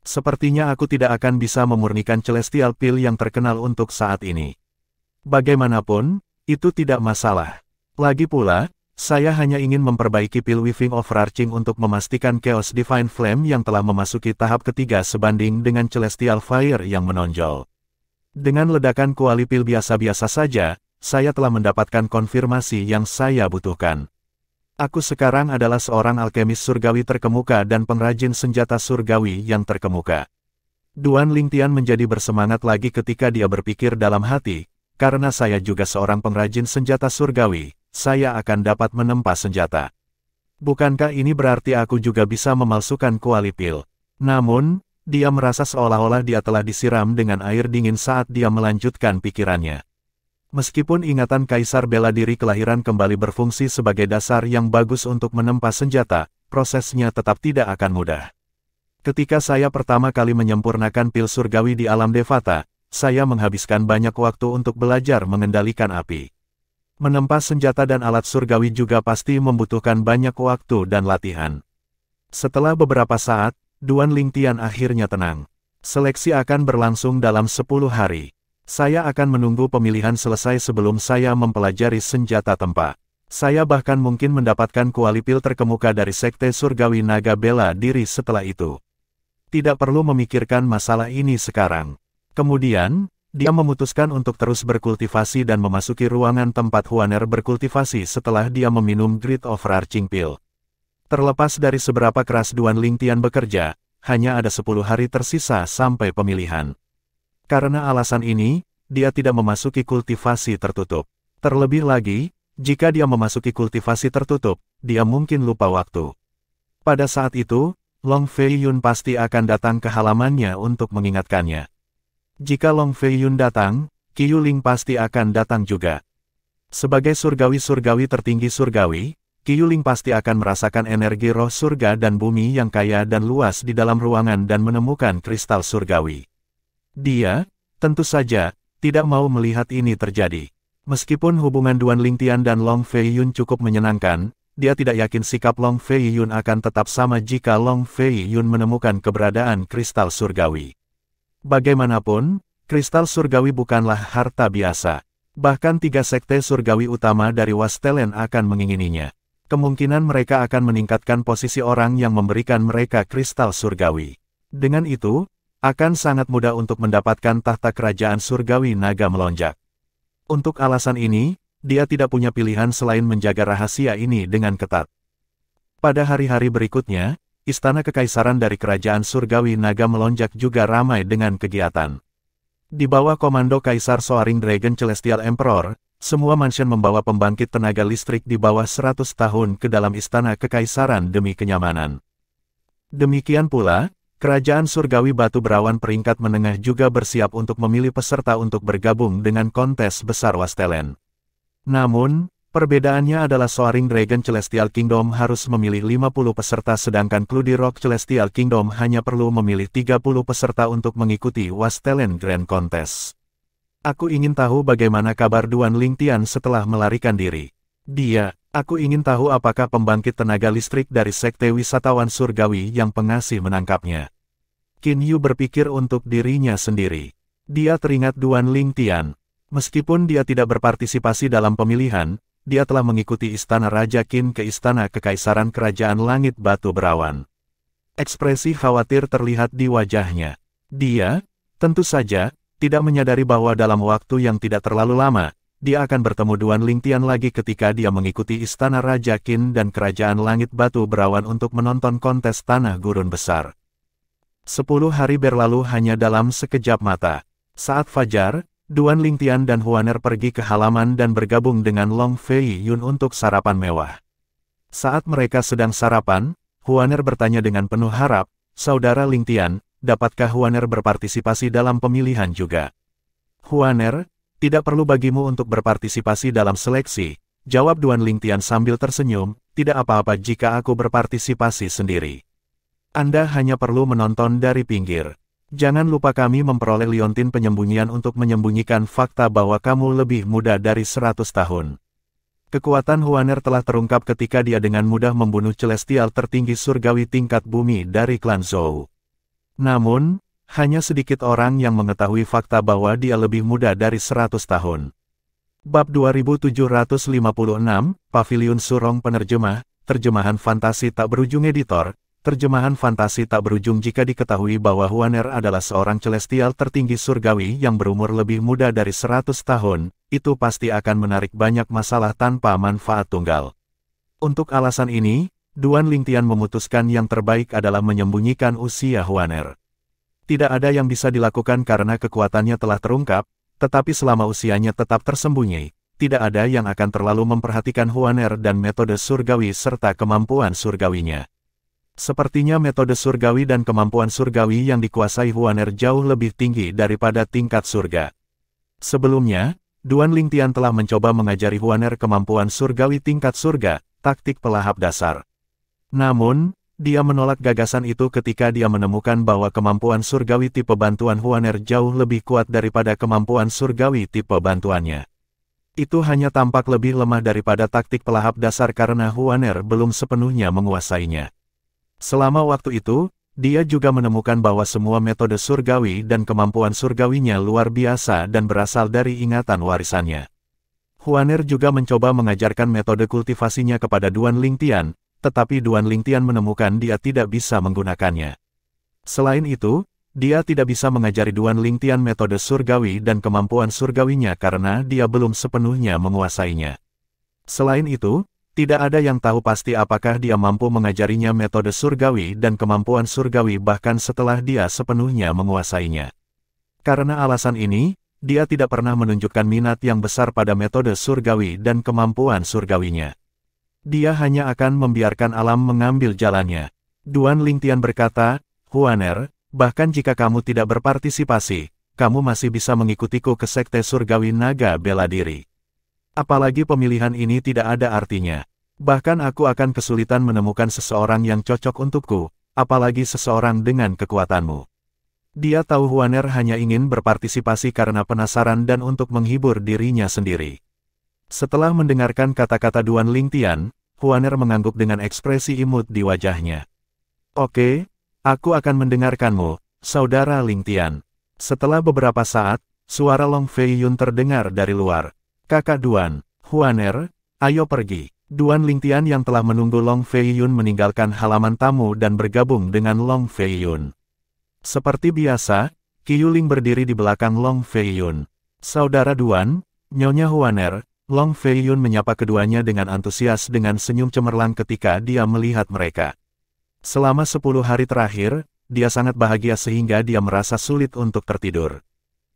Sepertinya aku tidak akan bisa memurnikan Celestial Pil yang terkenal untuk saat ini. Bagaimanapun, itu tidak masalah. Lagi pula, saya hanya ingin memperbaiki pil Weaving Overarching untuk memastikan Chaos Divine Flame yang telah memasuki tahap ketiga sebanding dengan Celestial Fire yang menonjol. Dengan ledakan kuali pil biasa-biasa saja, saya telah mendapatkan konfirmasi yang saya butuhkan. Aku sekarang adalah seorang alkemis surgawi terkemuka dan pengrajin senjata surgawi yang terkemuka. Duan Lingtian menjadi bersemangat lagi ketika dia berpikir dalam hati, karena saya juga seorang pengrajin senjata surgawi, saya akan dapat menempa senjata. Bukankah ini berarti aku juga bisa memalsukan kualipil? Namun, dia merasa seolah-olah dia telah disiram dengan air dingin saat dia melanjutkan pikirannya. Meskipun ingatan Kaisar bela diri kelahiran kembali berfungsi sebagai dasar yang bagus untuk menempa senjata, prosesnya tetap tidak akan mudah. Ketika saya pertama kali menyempurnakan pil surgawi di alam Devata, saya menghabiskan banyak waktu untuk belajar mengendalikan api. Menempa senjata dan alat surgawi juga pasti membutuhkan banyak waktu dan latihan. Setelah beberapa saat, Duan Lingtian akhirnya tenang. Seleksi akan berlangsung dalam 10 hari. Saya akan menunggu pemilihan selesai sebelum saya mempelajari senjata tempa. Saya bahkan mungkin mendapatkan kualipil terkemuka dari Sekte Surgawi Naga Bela Diri setelah itu. Tidak perlu memikirkan masalah ini sekarang. Kemudian, dia memutuskan untuk terus berkultivasi dan memasuki ruangan tempat Huaner berkultivasi setelah dia meminum Great Overarching Pill. Terlepas dari seberapa keras Duan Lingtian bekerja, hanya ada 10 hari tersisa sampai pemilihan. Karena alasan ini, dia tidak memasuki kultivasi tertutup. Terlebih lagi, jika dia memasuki kultivasi tertutup, dia mungkin lupa waktu. Pada saat itu, Long Fei Yun pasti akan datang ke halamannya untuk mengingatkannya. Jika Long Fei Yun datang, Qiu Ling pasti akan datang juga. Sebagai surgawi-surgawi tertinggi surgawi, Qiu Ling pasti akan merasakan energi roh surga dan bumi yang kaya dan luas di dalam ruangan dan menemukan kristal surgawi. Dia, tentu saja, tidak mau melihat ini terjadi. Meskipun hubungan Duan Lingtian dan Long Fei Yun cukup menyenangkan, dia tidak yakin sikap Long Fei Yun akan tetap sama jika Long Fei Yun menemukan keberadaan kristal surgawi. Bagaimanapun, kristal surgawi bukanlah harta biasa. Bahkan 3 sekte surgawi utama dari Wastelen akan mengingininya. Kemungkinan mereka akan meningkatkan posisi orang yang memberikan mereka kristal surgawi. Dengan itu, akan sangat mudah untuk mendapatkan tahta kerajaan surgawi naga melonjak. Untuk alasan ini, dia tidak punya pilihan selain menjaga rahasia ini dengan ketat. Pada hari-hari berikutnya, Istana Kekaisaran dari Kerajaan Surgawi Naga Melonjak juga ramai dengan kegiatan. Di bawah komando Kaisar Soaring Dragon Celestial Emperor, semua mansion membawa pembangkit tenaga listrik di bawah 100 tahun ke dalam Istana Kekaisaran demi kenyamanan. Demikian pula, Kerajaan Surgawi Batu Berawan peringkat menengah juga bersiap untuk memilih peserta untuk bergabung dengan kontes besar Wastelen. Namun, perbedaannya adalah Soaring Dragon Celestial Kingdom harus memilih 50 peserta sedangkan Cloudy Rock Celestial Kingdom hanya perlu memilih 30 peserta untuk mengikuti Wastelen Grand Contest. Aku ingin tahu bagaimana kabar Duan Lingtian setelah melarikan diri. Aku ingin tahu apakah pembangkit tenaga listrik dari Sekte Wisatawan Surgawi yang pengasih menangkapnya. Qin Yu berpikir untuk dirinya sendiri. Dia teringat Duan Lingtian. Meskipun dia tidak berpartisipasi dalam pemilihan, dia telah mengikuti Istana Raja Qin ke Istana Kekaisaran Kerajaan Langit Batu Berawan. Ekspresi khawatir terlihat di wajahnya. Dia, tentu saja, tidak menyadari bahwa dalam waktu yang tidak terlalu lama, dia akan bertemu Duan Lingtian lagi ketika dia mengikuti Istana Raja Qin dan Kerajaan Langit Batu Berawan untuk menonton kontes Tanah Gurun Besar. 10 hari berlalu hanya dalam sekejap mata. Saat fajar, Duan Lingtian dan Huaner pergi ke halaman dan bergabung dengan Long Fei Yun untuk sarapan mewah. Saat mereka sedang sarapan, Huaner bertanya dengan penuh harap, "Saudara Lingtian, dapatkah Huaner berpartisipasi dalam pemilihan juga?" "Huaner, tidak perlu bagimu untuk berpartisipasi dalam seleksi," jawab Duan Lingtian sambil tersenyum, "tidak apa-apa jika aku berpartisipasi sendiri. Anda hanya perlu menonton dari pinggir. Jangan lupa kami memperoleh liontin penyembunyian untuk menyembunyikan fakta bahwa kamu lebih muda dari 100 tahun. Kekuatan Huaner telah terungkap ketika dia dengan mudah membunuh celestial tertinggi surgawi tingkat bumi dari klan Zhou. Namun, hanya sedikit orang yang mengetahui fakta bahwa dia lebih muda dari 100 tahun. Bab 2756, Paviliun Surong Penerjemah, Terjemahan Fantasi Tak Berujung Editor. Terjemahan fantasi tak berujung. Jika diketahui bahwa Huaner adalah seorang celestial tertinggi surgawi yang berumur lebih muda dari 100 tahun, itu pasti akan menarik banyak masalah tanpa manfaat tunggal. Untuk alasan ini, Duan Lingtian memutuskan yang terbaik adalah menyembunyikan usia Huaner. Tidak ada yang bisa dilakukan karena kekuatannya telah terungkap, tetapi selama usianya tetap tersembunyi, tidak ada yang akan terlalu memperhatikan Huaner dan metode surgawi serta kemampuan surgawinya. Sepertinya metode surgawi dan kemampuan surgawi yang dikuasai Huaner jauh lebih tinggi daripada tingkat surga. Sebelumnya, Duan Lingtian telah mencoba mengajari Huaner kemampuan surgawi tingkat surga, taktik pelahap dasar. Namun, dia menolak gagasan itu ketika dia menemukan bahwa kemampuan surgawi tipe bantuan Huaner jauh lebih kuat daripada kemampuan surgawi tipe bantuannya. Itu hanya tampak lebih lemah daripada taktik pelahap dasar karena Huaner belum sepenuhnya menguasainya. Selama waktu itu, dia juga menemukan bahwa semua metode surgawi dan kemampuan surgawinya luar biasa dan berasal dari ingatan warisannya. Huaner juga mencoba mengajarkan metode kultivasinya kepada Duan Lingtian, tetapi Duan Lingtian menemukan dia tidak bisa menggunakannya. Selain itu, dia tidak bisa mengajari Duan Lingtian metode surgawi dan kemampuan surgawinya karena dia belum sepenuhnya menguasainya. Selain itu, tidak ada yang tahu pasti apakah dia mampu mengajarinya metode surgawi dan kemampuan surgawi bahkan setelah dia sepenuhnya menguasainya. Karena alasan ini, dia tidak pernah menunjukkan minat yang besar pada metode surgawi dan kemampuan surgawinya. Dia hanya akan membiarkan alam mengambil jalannya. Duan Lingtian berkata, Huaner, bahkan jika kamu tidak berpartisipasi, kamu masih bisa mengikutiku ke sekte surgawi naga bela diri. Apalagi pemilihan ini tidak ada artinya. Bahkan aku akan kesulitan menemukan seseorang yang cocok untukku, apalagi seseorang dengan kekuatanmu. Dia tahu Huaner hanya ingin berpartisipasi karena penasaran dan untuk menghibur dirinya sendiri. Setelah mendengarkan kata-kata Duan Lingtian, Huaner mengangguk dengan ekspresi imut di wajahnya. Oke, aku akan mendengarkanmu, Saudara Lingtian. Setelah beberapa saat, suara Long Fei Yun terdengar dari luar. Kakak Duan, Huaner, ayo pergi. Duan Lingtian yang telah menunggu Long Fei Yun meninggalkan halaman tamu dan bergabung dengan Long Fei Yun. Seperti biasa, Qiuling berdiri di belakang Long Fei Yun. Saudara Duan, Nyonya Huaner, Long Fei Yun menyapa keduanya dengan antusias dengan senyum cemerlang ketika dia melihat mereka. Selama 10 hari terakhir, dia sangat bahagia sehingga dia merasa sulit untuk tertidur.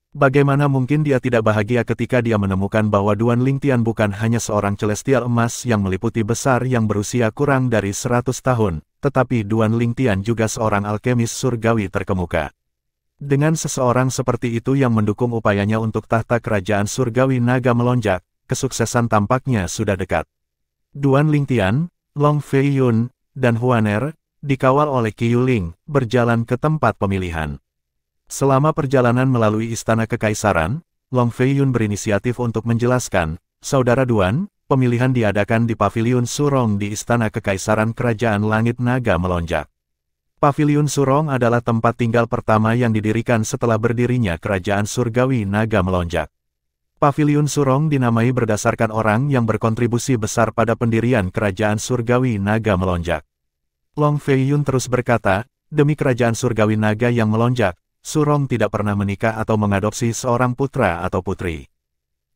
Bagaimana mungkin dia tidak bahagia ketika dia menemukan bahwa Duan Lingtian bukan hanya seorang celestial emas yang meliputi besar yang berusia kurang dari 100 tahun, tetapi Duan Lingtian juga seorang alkemis surgawi terkemuka. Dengan seseorang seperti itu yang mendukung upayanya untuk tahta kerajaan surgawi naga melonjak, kesuksesan tampaknya sudah dekat. Duan Lingtian, Long Fei Yun, dan Huaner, dikawal oleh Qiuling, berjalan ke tempat pemilihan. Selama perjalanan melalui Istana Kekaisaran, Long Fei Yun berinisiatif untuk menjelaskan, Saudara Duan, pemilihan diadakan di Paviliun Surong di Istana Kekaisaran Kerajaan Langit Naga Melonjak. Paviliun Surong adalah tempat tinggal pertama yang didirikan setelah berdirinya Kerajaan Surgawi Naga Melonjak. Paviliun Surong dinamai berdasarkan orang yang berkontribusi besar pada pendirian Kerajaan Surgawi Naga Melonjak. Long Fei Yun terus berkata, demi Kerajaan Surgawi Naga yang melonjak, Surong tidak pernah menikah atau mengadopsi seorang putra atau putri.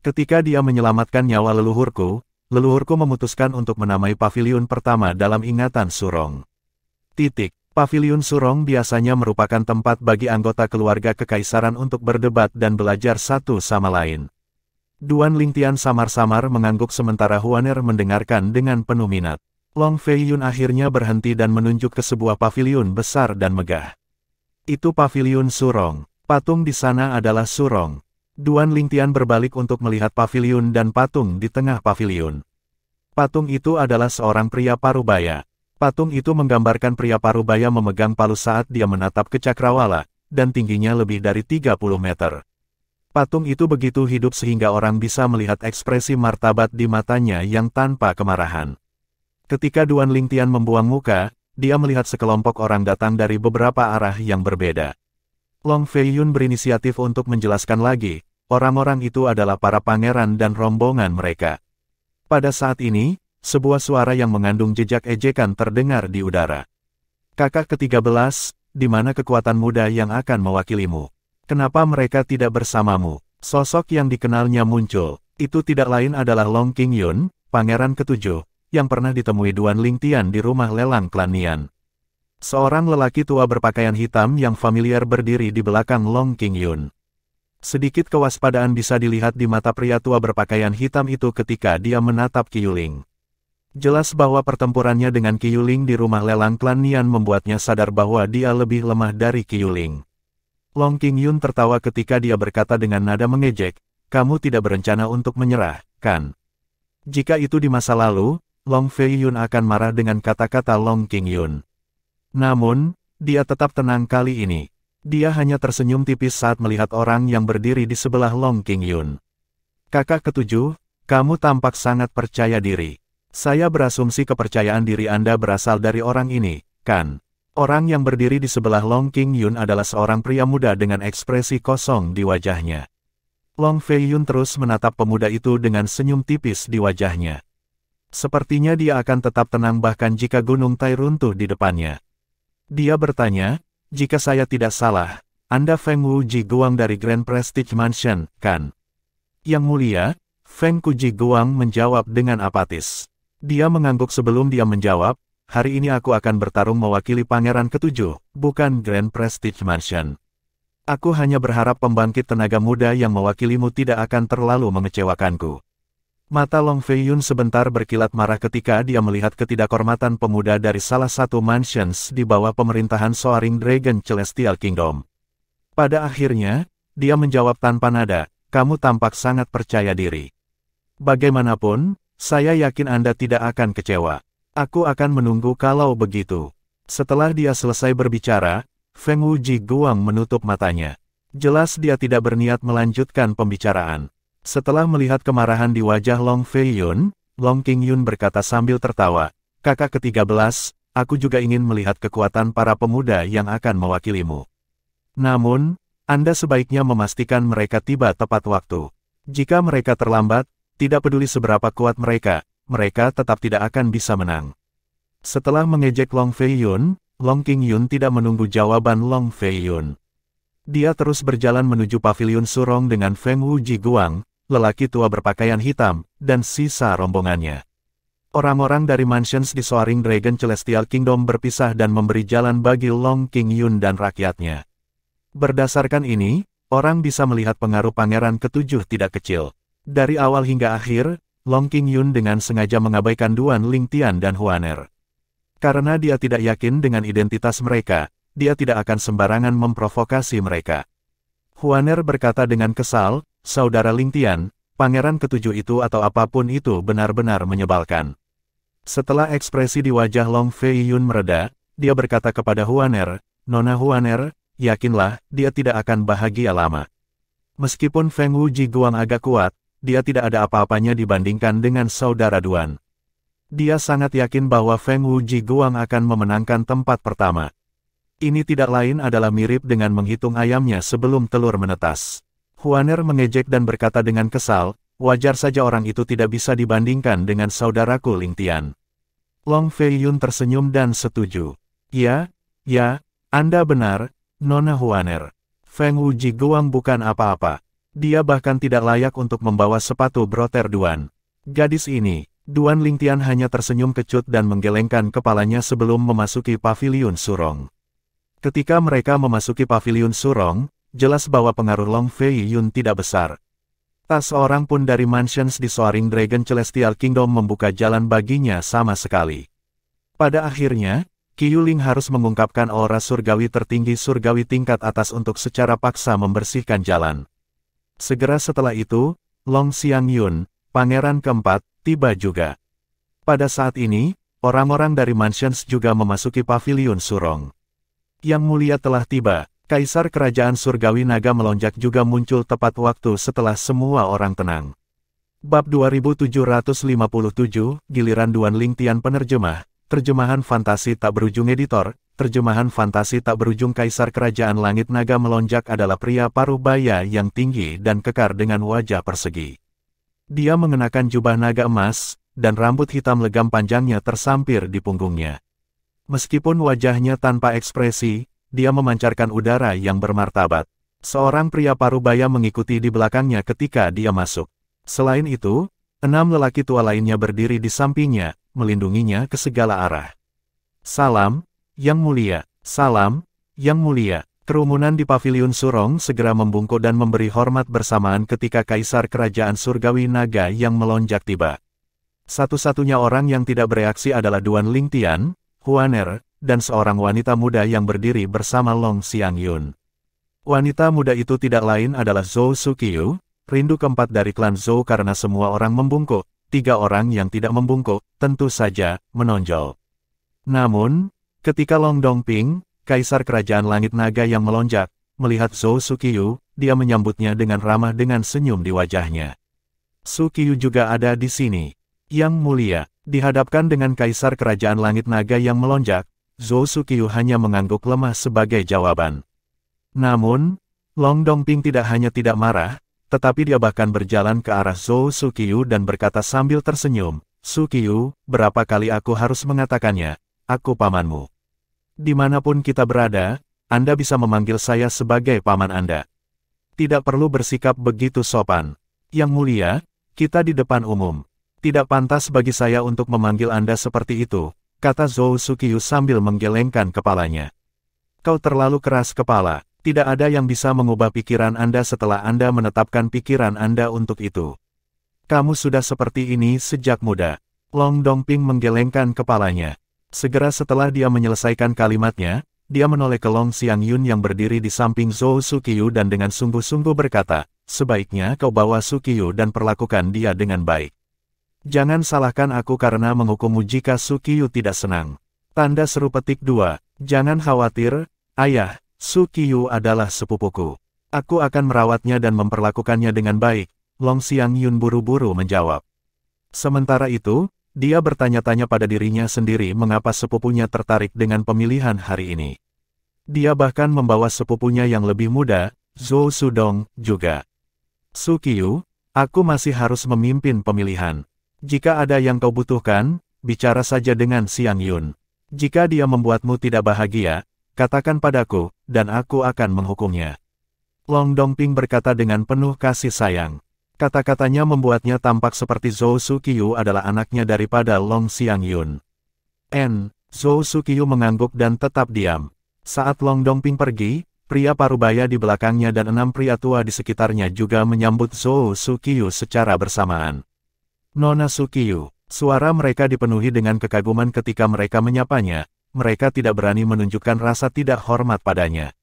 Ketika dia menyelamatkan nyawa leluhurku memutuskan untuk menamai paviliun pertama dalam ingatan Surong. Paviliun Surong biasanya merupakan tempat bagi anggota keluarga kekaisaran untuk berdebat dan belajar satu sama lain. Duan Lingtian samar-samar mengangguk sementara Huaner mendengarkan dengan penuh minat. Long Fei Yun akhirnya berhenti dan menunjuk ke sebuah paviliun besar dan megah. Itu paviliun Surong. Patung di sana adalah Surong. Duan Lingtian berbalik untuk melihat paviliun dan patung di tengah paviliun. Patung itu adalah seorang pria parubaya. Patung itu menggambarkan pria parubaya memegang palu saat dia menatap ke cakrawala, dan tingginya lebih dari 30 meter. Patung itu begitu hidup sehingga orang bisa melihat ekspresi martabat di matanya yang tanpa kemarahan. Ketika Duan Lingtian membuang muka, dia melihat sekelompok orang datang dari beberapa arah yang berbeda. Long Fei Yun berinisiatif untuk menjelaskan lagi, orang-orang itu adalah para pangeran dan rombongan mereka. Pada saat ini, sebuah suara yang mengandung jejak ejekan terdengar di udara. Kakak ke-13, di mana kekuatan muda yang akan mewakilimu? Kenapa mereka tidak bersamamu? Sosok yang dikenalnya muncul. Itu tidak lain adalah Long Qingyun, pangeran ke-7, yang pernah ditemui Duan Lingtian di rumah lelang klan Nian. Seorang lelaki tua berpakaian hitam yang familiar berdiri di belakang Long Qingyun. Sedikit kewaspadaan bisa dilihat di mata pria tua berpakaian hitam itu ketika dia menatap Qiyuling. Jelas bahwa pertempurannya dengan Qiyuling di rumah lelang klan Nian membuatnya sadar bahwa dia lebih lemah dari Qiyuling. Long Qingyun tertawa ketika dia berkata dengan nada mengejek, "Kamu tidak berencana untuk menyerah, kan?" Jika itu di masa lalu, Long Feiyun akan marah dengan kata-kata Long Qingyun. Namun, dia tetap tenang kali ini. Dia hanya tersenyum tipis saat melihat orang yang berdiri di sebelah Long Qingyun. "Kakak ketujuh, kamu tampak sangat percaya diri. Saya berasumsi kepercayaan diri Anda berasal dari orang ini, kan?" Orang yang berdiri di sebelah Long Qingyun adalah seorang pria muda dengan ekspresi kosong di wajahnya. Long Feiyun terus menatap pemuda itu dengan senyum tipis di wajahnya. Sepertinya dia akan tetap tenang bahkan jika Gunung Tai runtuh di depannya. Dia bertanya, "Jika saya tidak salah, Anda Feng Wuji Guang dari Grand Prestige Mansion, kan?" "Yang mulia," Feng Kuji Guang menjawab dengan apatis. Dia mengangguk sebelum dia menjawab, "Hari ini aku akan bertarung mewakili Pangeran Ketujuh, bukan Grand Prestige Mansion. Aku hanya berharap pembangkit tenaga muda yang mewakilimu tidak akan terlalu mengecewakanku." Mata Long Feiyun sebentar berkilat marah ketika dia melihat ketidakhormatan pemuda dari salah satu mansions di bawah pemerintahan Soaring Dragon Celestial Kingdom. Pada akhirnya, dia menjawab tanpa nada, "Kamu tampak sangat percaya diri. Bagaimanapun, saya yakin Anda tidak akan kecewa. Aku akan menunggu kalau begitu." Setelah dia selesai berbicara, Feng Wuji Guang menutup matanya. Jelas dia tidak berniat melanjutkan pembicaraan. Setelah melihat kemarahan di wajah Long Feiyun, Long Qingyun berkata sambil tertawa, "Kakak ke-13, aku juga ingin melihat kekuatan para pemuda yang akan mewakilimu. Namun, Anda sebaiknya memastikan mereka tiba tepat waktu. Jika mereka terlambat, tidak peduli seberapa kuat mereka, mereka tetap tidak akan bisa menang." Setelah mengejek Long Feiyun, Long Qingyun tidak menunggu jawaban Long Feiyun. Dia terus berjalan menuju paviliun Surong dengan Feng Wuji Guang, lelaki tua berpakaian hitam, dan sisa rombongannya. Orang-orang dari mansions di Soaring Dragon Celestial Kingdom berpisah dan memberi jalan bagi Long Qingyun dan rakyatnya. Berdasarkan ini, orang bisa melihat pengaruh Pangeran Ketujuh tidak kecil. Dari awal hingga akhir, Long Qingyun dengan sengaja mengabaikan Duan Lingtian dan Huaner. Karena dia tidak yakin dengan identitas mereka, dia tidak akan sembarangan memprovokasi mereka. Huaner berkata dengan kesal, "Saudara Lingtian, Pangeran Ketujuh itu atau apapun itu benar-benar menyebalkan." Setelah ekspresi di wajah Long Feiyun mereda, dia berkata kepada Huaner, "Nona Huaner, yakinlah, dia tidak akan bahagia lama. Meskipun Feng Wuji Guang agak kuat, dia tidak ada apa-apanya dibandingkan dengan saudara Duan. Dia sangat yakin bahwa Feng Wuji Guang akan memenangkan tempat pertama. Ini tidak lain adalah mirip dengan menghitung ayamnya sebelum telur menetas." Huaner mengejek dan berkata dengan kesal, "Wajar saja orang itu tidak bisa dibandingkan dengan saudaraku Lingtian." Long Feiyun tersenyum dan setuju. Ya, Anda benar, Nona Huaner. Feng Wuji Guang bukan apa-apa. Dia bahkan tidak layak untuk membawa sepatu broter Duan." Gadis ini, Duan Lingtian hanya tersenyum kecut dan menggelengkan kepalanya sebelum memasuki paviliun Surong. Ketika mereka memasuki paviliun Surong, jelas bahwa pengaruh Long Feiyun tidak besar. Tak seorang pun dari mansions di Soaring Dragon Celestial Kingdom membuka jalan baginya sama sekali. Pada akhirnya, Qiyuling harus mengungkapkan aura surgawi tertinggi surgawi tingkat atas untuk secara paksa membersihkan jalan. Segera setelah itu, Long Xiangyun, pangeran keempat, tiba juga. Pada saat ini, orang-orang dari mansions juga memasuki paviliun Surong. Yang mulia telah tiba. Kaisar Kerajaan Surgawi Naga Melonjak juga muncul tepat waktu setelah semua orang tenang. Bab 2757, Giliran Duan Lingtian Penerjemah, Terjemahan Fantasi Tak Berujung Editor, Terjemahan Fantasi Tak Berujung. Kaisar Kerajaan Langit Naga Melonjak adalah pria paruh baya yang tinggi dan kekar dengan wajah persegi. Dia mengenakan jubah naga emas, dan rambut hitam legam panjangnya tersampir di punggungnya. Meskipun wajahnya tanpa ekspresi, dia memancarkan udara yang bermartabat. Seorang pria parubaya mengikuti di belakangnya ketika dia masuk. Selain itu, 6 lelaki tua lainnya berdiri di sampingnya, melindunginya ke segala arah. "Salam, Yang mulia, salam, Yang mulia. Kerumunan di paviliun Surong segera membungkuk dan memberi hormat bersamaan ketika Kaisar Kerajaan Surgawi Naga yang melonjak tiba. Satu-satunya orang yang tidak bereaksi adalah Duan Lingtian, Huaner, dan seorang wanita muda yang berdiri bersama Long Xiangyun. Wanita muda itu tidak lain adalah Zhou Suqiyu, rindu keempat dari klan Zhou karena semua orang membungkuk. 3 orang yang tidak membungkuk, tentu saja, menonjol. Namun, ketika Long Dongping, Kaisar Kerajaan Langit Naga yang melonjak, melihat Zhou Suqiyu, dia menyambutnya dengan ramah dengan senyum di wajahnya. Suqiyu juga ada di sini. Yang mulia, dihadapkan dengan Kaisar Kerajaan Langit Naga yang melonjak, Zhou Suqiyu hanya mengangguk lemah sebagai jawaban. Namun, Long Dongping tidak hanya tidak marah, tetapi dia bahkan berjalan ke arah Zhou Suqiyu dan berkata sambil tersenyum, "Suqiyu, berapa kali aku harus mengatakannya, aku pamanmu. Dimanapun kita berada, Anda bisa memanggil saya sebagai paman Anda. Tidak perlu bersikap begitu sopan. Yang mulia, kita di depan umum. Tidak pantas bagi saya untuk memanggil Anda seperti itu," kata Zhou Suqiyu sambil menggelengkan kepalanya. "Kau terlalu keras kepala. Tidak ada yang bisa mengubah pikiran Anda setelah Anda menetapkan pikiran Anda untuk itu. Kamu sudah seperti ini sejak muda." Long Dongping menggelengkan kepalanya. Segera setelah dia menyelesaikan kalimatnya, dia menoleh ke Long Xiangyun yang berdiri di samping Zhou Suqiyu dan dengan sungguh-sungguh berkata, "Sebaiknya kau bawa Suqiyu dan perlakukan dia dengan baik. Jangan salahkan aku karena menghukummu jika Suqiyu tidak senang." Tanda seru petik 2. Jangan khawatir, Ayah, Suqiyu adalah sepupuku. Aku akan merawatnya dan memperlakukannya dengan baik, Long Xiangyun buru-buru menjawab. Sementara itu, dia bertanya-tanya pada dirinya sendiri mengapa sepupunya tertarik dengan pemilihan hari ini. Dia bahkan membawa sepupunya yang lebih muda, Zhou Sudong, juga. "Suqiyu, aku masih harus memimpin pemilihan. Jika ada yang kau butuhkan, bicara saja dengan Xiangyun. Jika dia membuatmu tidak bahagia, katakan padaku, dan aku akan menghukumnya." Long Dongping berkata dengan penuh kasih sayang. Kata-katanya membuatnya tampak seperti Zhou Suqiyu adalah anaknya daripada Long Xiangyun. Zhou Suqiyu mengangguk dan tetap diam. Saat Long Dongping pergi, pria parubaya di belakangnya dan 6 pria tua di sekitarnya juga menyambut Zhou Suqiyu secara bersamaan. "Nona Suqiyu." Suara mereka dipenuhi dengan kekaguman ketika mereka menyapanya. Mereka tidak berani menunjukkan rasa tidak hormat padanya.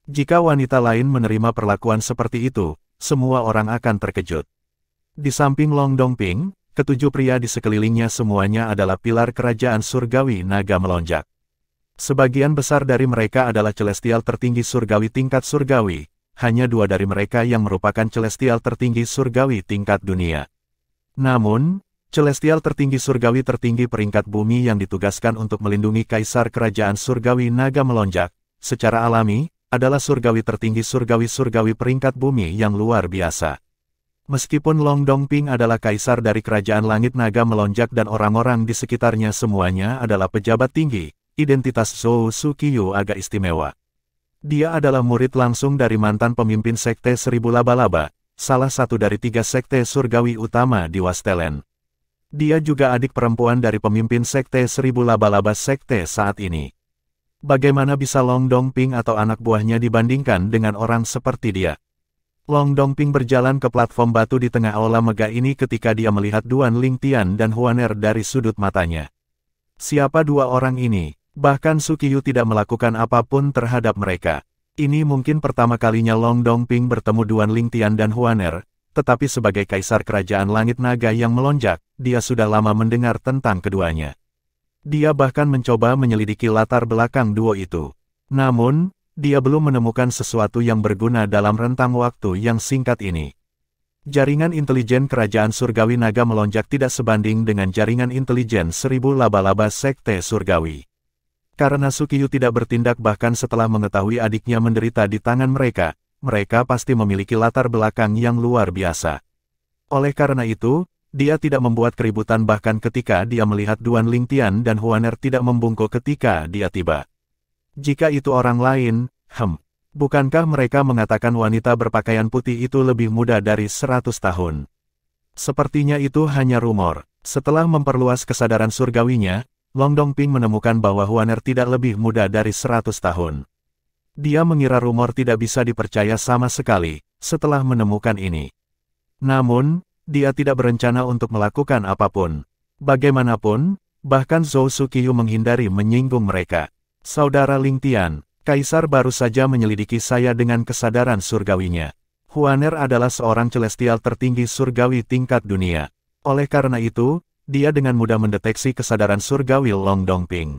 Jika wanita lain menerima perlakuan seperti itu, semua orang akan terkejut. Di samping Long Dongping, 7 pria di sekelilingnya semuanya adalah pilar kerajaan surgawi naga melonjak. Sebagian besar dari mereka adalah celestial tertinggi surgawi tingkat surgawi, hanya 2 dari mereka yang merupakan celestial tertinggi surgawi tingkat dunia. Namun, celestial tertinggi surgawi tertinggi peringkat bumi yang ditugaskan untuk melindungi Kaisar Kerajaan Surgawi Naga Melonjak, secara alami, adalah surgawi tertinggi surgawi peringkat bumi yang luar biasa. Meskipun Long Dongping adalah kaisar dari Kerajaan Langit Naga Melonjak dan orang-orang di sekitarnya semuanya adalah pejabat tinggi, identitas Zhou Suqiyu agak istimewa. Dia adalah murid langsung dari mantan pemimpin Sekte Seribu Laba-Laba, salah satu dari 3 sekte surgawi utama di Wastelen. Dia juga adik perempuan dari pemimpin Sekte Seribu Laba-Laba Sekte saat ini. Bagaimana bisa Long Dongping atau anak buahnya dibandingkan dengan orang seperti dia? Long Dongping berjalan ke platform batu di tengah aula megah ini ketika dia melihat Duan Lingtian dan Huaner dari sudut matanya. Siapa 2 orang ini? Bahkan Suqiyu tidak melakukan apapun terhadap mereka. Ini mungkin pertama kalinya Long Dongping bertemu Duan Lingtian dan Huaner, tetapi sebagai Kaisar Kerajaan Langit Naga yang melonjak, dia sudah lama mendengar tentang keduanya. Dia bahkan mencoba menyelidiki latar belakang duo itu. Namun, dia belum menemukan sesuatu yang berguna dalam rentang waktu yang singkat ini. Jaringan intelijen Kerajaan Surgawi Naga Melonjak tidak sebanding dengan jaringan intelijen 1000 laba-laba Sekte Surgawi. Karena Suqiyu tidak bertindak bahkan setelah mengetahui adiknya menderita di tangan mereka, mereka pasti memiliki latar belakang yang luar biasa. Oleh karena itu, dia tidak membuat keributan bahkan ketika dia melihat Duan Lingtian dan Huaner tidak membungkuk ketika dia tiba. Jika itu orang lain, bukankah mereka mengatakan wanita berpakaian putih itu lebih muda dari 100 tahun? Sepertinya itu hanya rumor. Setelah memperluas kesadaran surgawinya, Long Dongping menemukan bahwa Huaner tidak lebih muda dari 100 tahun. Dia mengira rumor tidak bisa dipercaya sama sekali, setelah menemukan ini. Namun, dia tidak berencana untuk melakukan apapun. Bagaimanapun, bahkan Zhou Suqiyu menghindari menyinggung mereka. Saudara Ling Tian, Kaisar baru saja menyelidiki saya dengan kesadaran surgawinya. Huaner adalah seorang celestial tertinggi surgawi tingkat dunia. Oleh karena itu, dia dengan mudah mendeteksi kesadaran surgawi Long Dongping.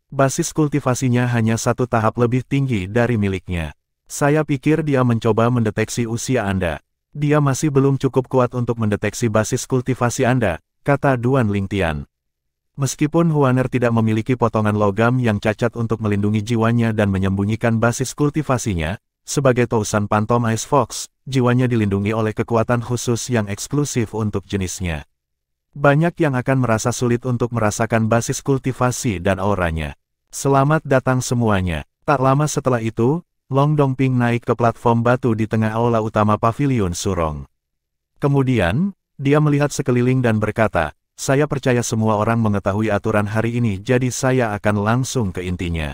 Basis kultivasinya hanya satu tahap lebih tinggi dari miliknya. Saya pikir dia mencoba mendeteksi usia Anda. Dia masih belum cukup kuat untuk mendeteksi basis kultivasi Anda, kata Duan Ling Tian. Meskipun Huaner tidak memiliki potongan logam yang cacat untuk melindungi jiwanya dan menyembunyikan basis kultivasinya, sebagai Tousan Phantom Ice Fox, jiwanya dilindungi oleh kekuatan khusus yang eksklusif untuk jenisnya. Banyak yang akan merasa sulit untuk merasakan basis kultivasi dan auranya. Selamat datang semuanya. Tak lama setelah itu, Long Dongping naik ke platform batu di tengah aula utama Pavilion Surong. Kemudian, dia melihat sekeliling dan berkata, saya percaya semua orang mengetahui aturan hari ini jadi saya akan langsung ke intinya.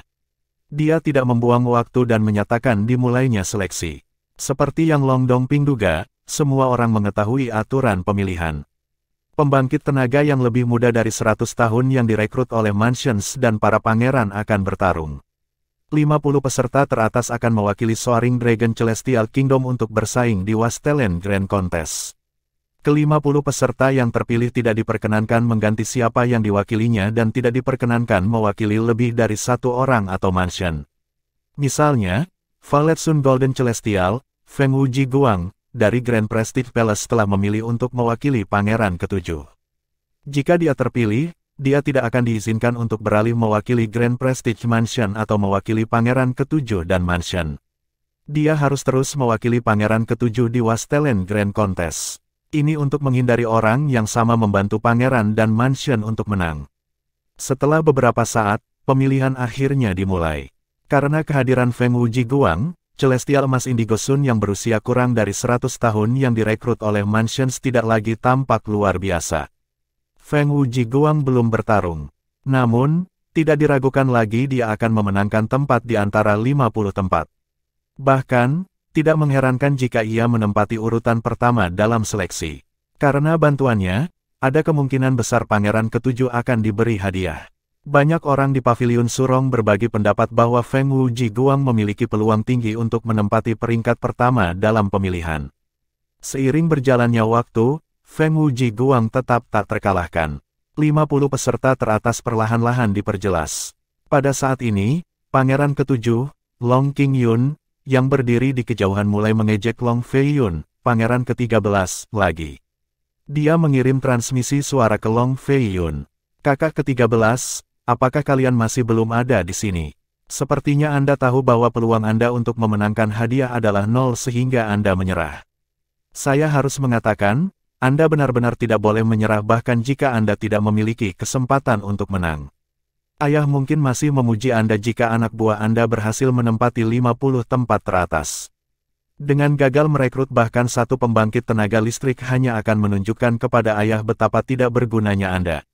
Dia tidak membuang waktu dan menyatakan dimulainya seleksi. Seperti yang Long Dongping duga, semua orang mengetahui aturan pemilihan. Pembangkit tenaga yang lebih muda dari 100 tahun yang direkrut oleh Mansions dan para pangeran akan bertarung. 50 peserta teratas akan mewakili Soaring Dragon Celestial Kingdom untuk bersaing di Wastelen Grand Contest. Ke-50 peserta yang terpilih tidak diperkenankan mengganti siapa yang diwakilinya dan tidak diperkenankan mewakili lebih dari satu orang atau mansion. Misalnya, Valet Sun Golden Celestial, Feng Wuji Guang, dari Grand Prestige Palace telah memilih untuk mewakili Pangeran ke-7. Jika dia terpilih, dia tidak akan diizinkan untuk beralih mewakili Grand Prestige Mansion atau mewakili Pangeran ke-7 dan Mansion. Dia harus terus mewakili Pangeran ke-7 di Wastelen Grand Contest. Ini untuk menghindari orang yang sama membantu Pangeran dan Mansion untuk menang. Setelah beberapa saat, pemilihan akhirnya dimulai. Karena kehadiran Feng Wuji Guang, Celestial Emas Indigo Sun yang berusia kurang dari 100 tahun yang direkrut oleh Mansions tidak lagi tampak luar biasa. Feng Wuji Guang belum bertarung. Namun, tidak diragukan lagi dia akan memenangkan tempat di antara 50 tempat. Bahkan, tidak mengherankan jika ia menempati urutan pertama dalam seleksi. Karena bantuannya, ada kemungkinan besar Pangeran ke-7 akan diberi hadiah. Banyak orang di Pavilion Surong berbagi pendapat bahwa Feng Wuji Guang memiliki peluang tinggi untuk menempati peringkat pertama dalam pemilihan. Seiring berjalannya waktu, Feng Wuji Guang tetap tak terkalahkan. 50 peserta teratas perlahan-lahan diperjelas. Pada saat ini, Pangeran ke-7, Long Qingyun, yang berdiri di kejauhan mulai mengejek Long Feiyun, Pangeran ke-13, lagi. Dia mengirim transmisi suara ke Long Feiyun. Kakak ke-13, apakah kalian masih belum ada di sini? Sepertinya Anda tahu bahwa peluang Anda untuk memenangkan hadiah adalah 0 sehingga Anda menyerah. Saya harus mengatakan, Anda benar-benar tidak boleh menyerah bahkan jika Anda tidak memiliki kesempatan untuk menang. Ayah mungkin masih memuji Anda jika anak buah Anda berhasil menempati 50 tempat teratas. Dengan gagal merekrut bahkan satu pembangkit tenaga listrik hanya akan menunjukkan kepada ayah betapa tidak bergunanya Anda.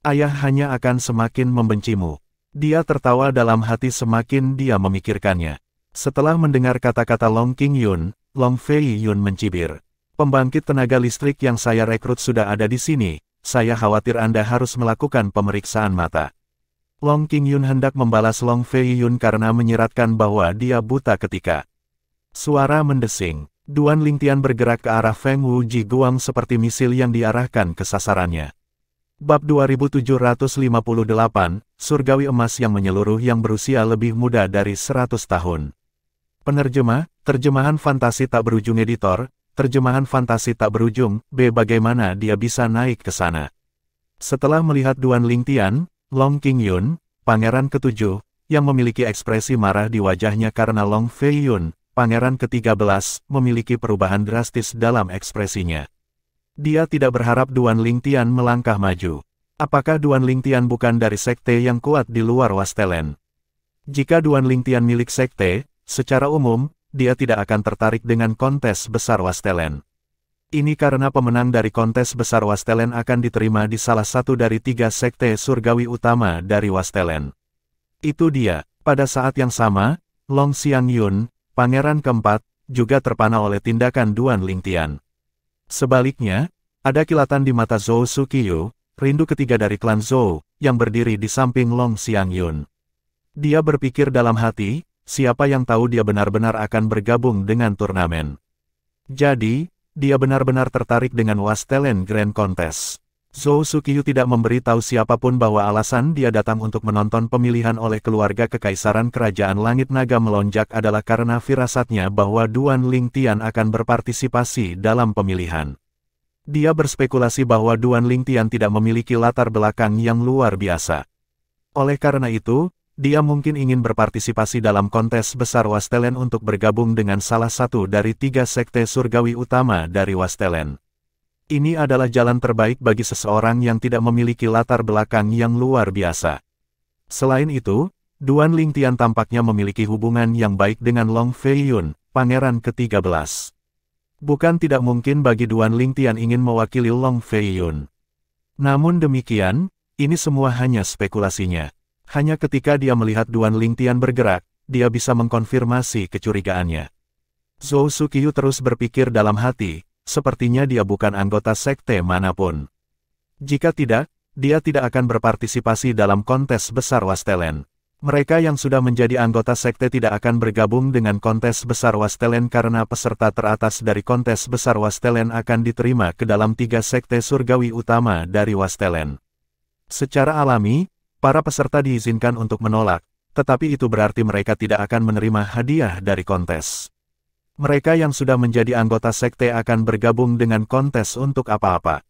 Ayah hanya akan semakin membencimu. Dia tertawa dalam hati semakin dia memikirkannya. Setelah mendengar kata-kata Long Qingyun, Long Feiyun mencibir. Pembangkit tenaga listrik yang saya rekrut sudah ada di sini, saya khawatir Anda harus melakukan pemeriksaan mata. Long Qingyun hendak membalas Long Feiyun karena menyiratkan bahwa dia buta ketika. Suara mendesing. Duan Ling Tian bergerak ke arah Feng Wuji Guang seperti misil yang diarahkan ke sasarannya. Bab 2758, Surgawi Emas yang menyeluruh yang berusia lebih muda dari 100 tahun. Penerjemah, terjemahan fantasi tak berujung editor, terjemahan fantasi tak berujung, bagaimana dia bisa naik ke sana. Setelah melihat Duan Ling Tian, Long Qingyun, Pangeran ke-7, yang memiliki ekspresi marah di wajahnya karena Long Feiyun, Pangeran ke-13, memiliki perubahan drastis dalam ekspresinya. Dia tidak berharap Duan Ling Tian melangkah maju. Apakah Duan Ling Tian bukan dari sekte yang kuat di luar Wastelen? Jika Duan Ling Tian milik sekte, secara umum, dia tidak akan tertarik dengan kontes besar Wastelen. Ini karena pemenang dari kontes besar Wastelen akan diterima di salah satu dari 3 sekte surgawi utama dari Wastelen. Itu dia. Pada saat yang sama, Long Xiangyun, pangeran keempat, juga terpana oleh tindakan Duan Lingtian. Sebaliknya, ada kilatan di mata Zhou Suqiyu, rindu ketiga dari klan Zhou, yang berdiri di samping Long Xiangyun. Dia berpikir dalam hati, siapa yang tahu dia benar-benar akan bergabung dengan turnamen. Jadi, dia benar-benar tertarik dengan Wastelen Grand Contest. Zhou Suqiyu tidak memberi tahu siapapun bahwa alasan dia datang untuk menonton pemilihan oleh keluarga kekaisaran kerajaan Langit Naga Melonjak adalah karena firasatnya bahwa Duan Lingtian akan berpartisipasi dalam pemilihan. Dia berspekulasi bahwa Duan Lingtian tidak memiliki latar belakang yang luar biasa. Oleh karena itu, dia mungkin ingin berpartisipasi dalam kontes besar Wastelen untuk bergabung dengan salah satu dari 3 sekte surgawi utama dari Wastelen. Ini adalah jalan terbaik bagi seseorang yang tidak memiliki latar belakang yang luar biasa. Selain itu, Duan Lingtian tampaknya memiliki hubungan yang baik dengan Long Feiyun, pangeran ke-13. Bukan tidak mungkin bagi Duan Lingtian ingin mewakili Long Feiyun. Namun demikian, ini semua hanya spekulasinya. Hanya ketika dia melihat Duan Lingtian bergerak, dia bisa mengkonfirmasi kecurigaannya. Zhou Suqiyu terus berpikir dalam hati, sepertinya dia bukan anggota sekte manapun. Jika tidak, dia tidak akan berpartisipasi dalam kontes besar Wastelen. Mereka yang sudah menjadi anggota sekte tidak akan bergabung dengan kontes besar Wastelen karena peserta teratas dari kontes besar Wastelen akan diterima ke dalam 3 sekte surgawi utama dari Wastelen. Secara alami, para peserta diizinkan untuk menolak, tetapi itu berarti mereka tidak akan menerima hadiah dari kontes. Mereka yang sudah menjadi anggota sekte akan bergabung dengan kontes untuk apa-apa.